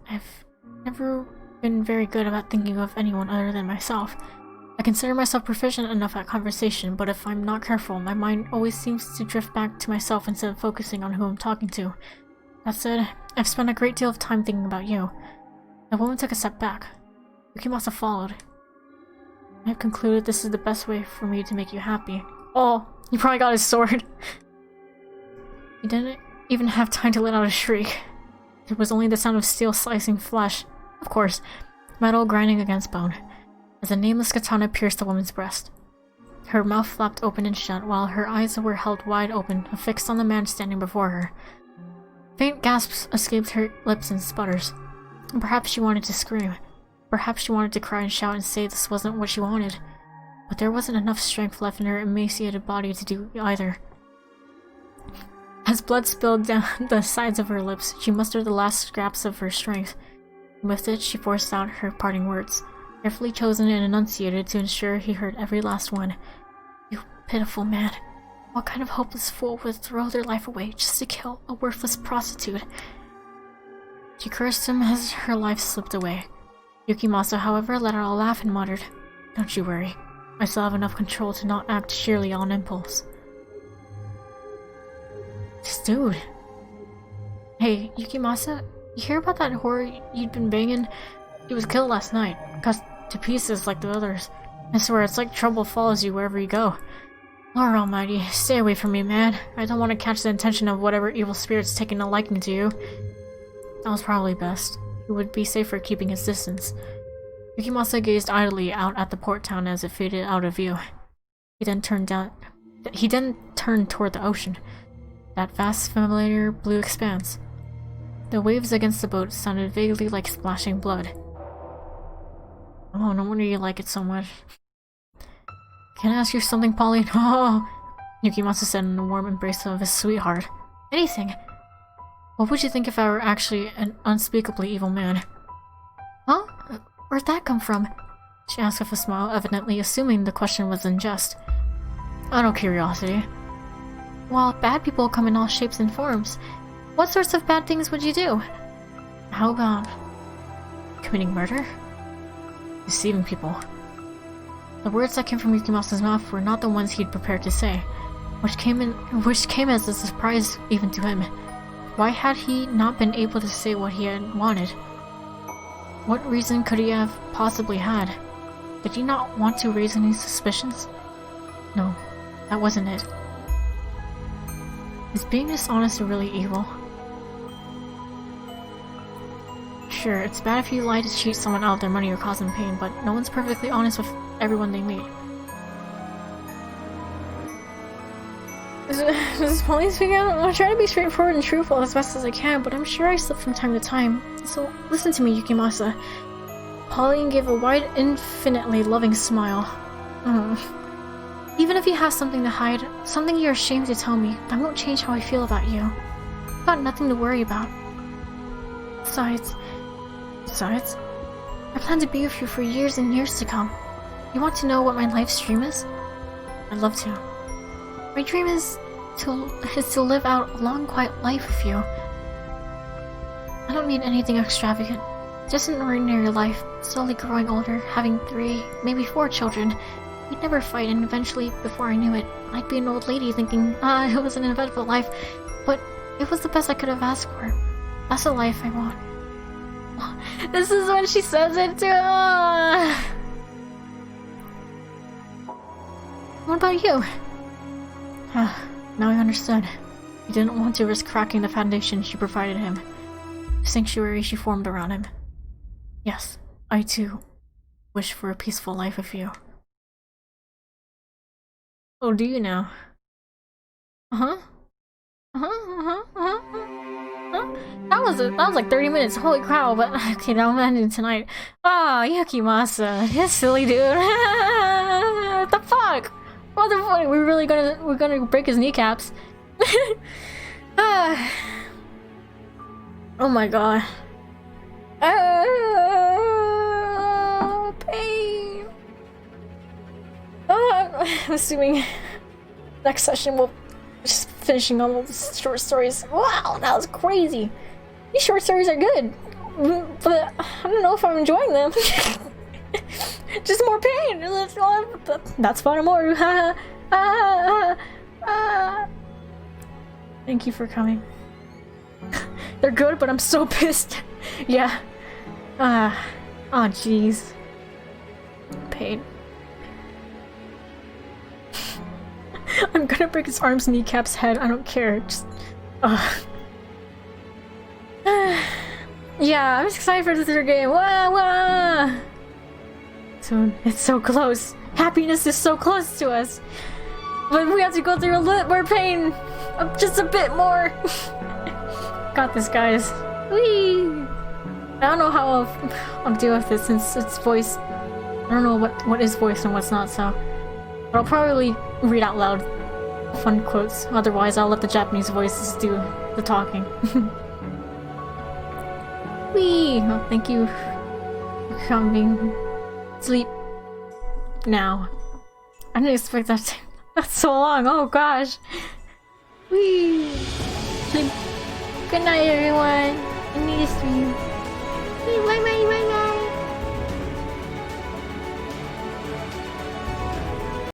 I've never been very good about thinking of anyone other than myself. I consider myself proficient enough at conversation, but if I'm not careful, my mind always seems to drift back to myself instead of focusing on who I'm talking to. That said, I've spent a great deal of time thinking about you. The woman took a step back. Yukimasa followed. I have concluded this is the best way for me to make you happy. Oh, he probably got his sword. He didn't even have time to let out a shriek. It was only the sound of steel slicing flesh. Of course, metal grinding against bone, as a nameless katana pierced the woman's breast. Her mouth flapped open and shut, while her eyes were held wide open, fixed on the man standing before her. Faint gasps escaped her lips and sputters. Perhaps she wanted to scream. Perhaps she wanted to cry and shout and say this wasn't what she wanted. But there wasn't enough strength left in her emaciated body to do either. As blood spilled down the sides of her lips, she mustered the last scraps of her strength. With it, she forced out her parting words, carefully chosen and enunciated to ensure he heard every last one. You pitiful man. What kind of hopeless fool would throw their life away just to kill a worthless prostitute? She cursed him as her life slipped away. Yukimasa, however, let out a laugh and muttered, "Don't you worry. I still have enough control to not act sheerly on impulse." This dude. Hey, Yukimasa, you hear about that whore you'd been banging? He was killed last night, cut to pieces like the others. I swear, it's like trouble follows you wherever you go. Lord almighty, stay away from me, man. I don't want to catch the attention of whatever evil spirit's taking a liking to you. That was probably best. He would be safer keeping his distance. Yukimasa gazed idly out at the port town as it faded out of view. He then turned toward the ocean. That vast, familiar blue expanse. The waves against the boat sounded vaguely like splashing blood. Oh, no wonder you like it so much. Can I ask you something, Polly? Oh, Yukimasa said in a warm embrace of his sweetheart. Anything. What would you think if I were actually an unspeakably evil man? Huh? Where'd that come from? She asked with a smile, evidently assuming the question was in jest. Out of curiosity. Well, bad people come in all shapes and forms. What sorts of bad things would you do? How about committing murder? Deceiving people. The words that came from Yukimasa's mouth were not the ones he'd prepared to say, which came as a surprise even to him. Why had he not been able to say what he had wanted? What reason could he have possibly had? Did he not want to raise any suspicions? No, that wasn't it. Is being dishonest really evil? Sure, it's bad if you lie to cheat someone out of their money or cause them pain, but no one's perfectly honest with everyone they meet. This is Polly speaking out. I'll try to be straightforward and truthful as best as I can, but I'm sure I slip from time to time. So listen to me, Yukimasa. Polly gave a wide, infinitely loving smile. Even if you have something to hide, something you're ashamed to tell me, I won't change how I feel about you. I've got nothing to worry about. Besides, I plan to be with you for years and years to come. You want to know what my life's dream is? I'd love to. My dream is to live out a long, quiet life with you. I don't mean anything extravagant. Just an ordinary life, slowly growing older, having 3, maybe 4 children. We'd never fight, and eventually, before I knew it, I'd be an old lady thinking, it was an eventful life, but it was the best I could have asked for. That's the life I want. This is when she says it too! What about you? Now I understood. He didn't want to risk cracking the foundation she provided him. The sanctuary she formed around him. Yes, I too wish for a peaceful life with you. Oh, do you now? That was like 30 minutes, holy cow, but okay, now I'm ending tonight. Yukimasa, you're silly dude. What the fuck? What the fuck? We're gonna break his kneecaps. Oh my god. Pain. I'm assuming next session we'll just finishing all those short stories. Wow, that was crazy. These short stories are good, but I don't know if I'm enjoying them. Just more pain. That's fatamoru. Thank you for coming. They're good, but I'm so pissed. Yeah. Oh jeez. Pain. I'm gonna break his arms, kneecaps, head. I don't care. Just. Yeah, I'm excited for the third game. Wah, wah. Soon. It's so close. Happiness is so close to us. But we have to go through a little more pain. Just a bit more. Got this, guys. Whee! I don't know how I'll deal with this since it's voice. I don't know what is voice and what's not, so. But I'll probably read out loud fun quotes. Otherwise, I'll let the Japanese voices do the talking. Whee! Oh, thank you for coming. Sleep now. I didn't expect that to. That's so long. Oh gosh. Whee! Sleep. Good night, everyone. I need to sleep. Bye bye bye.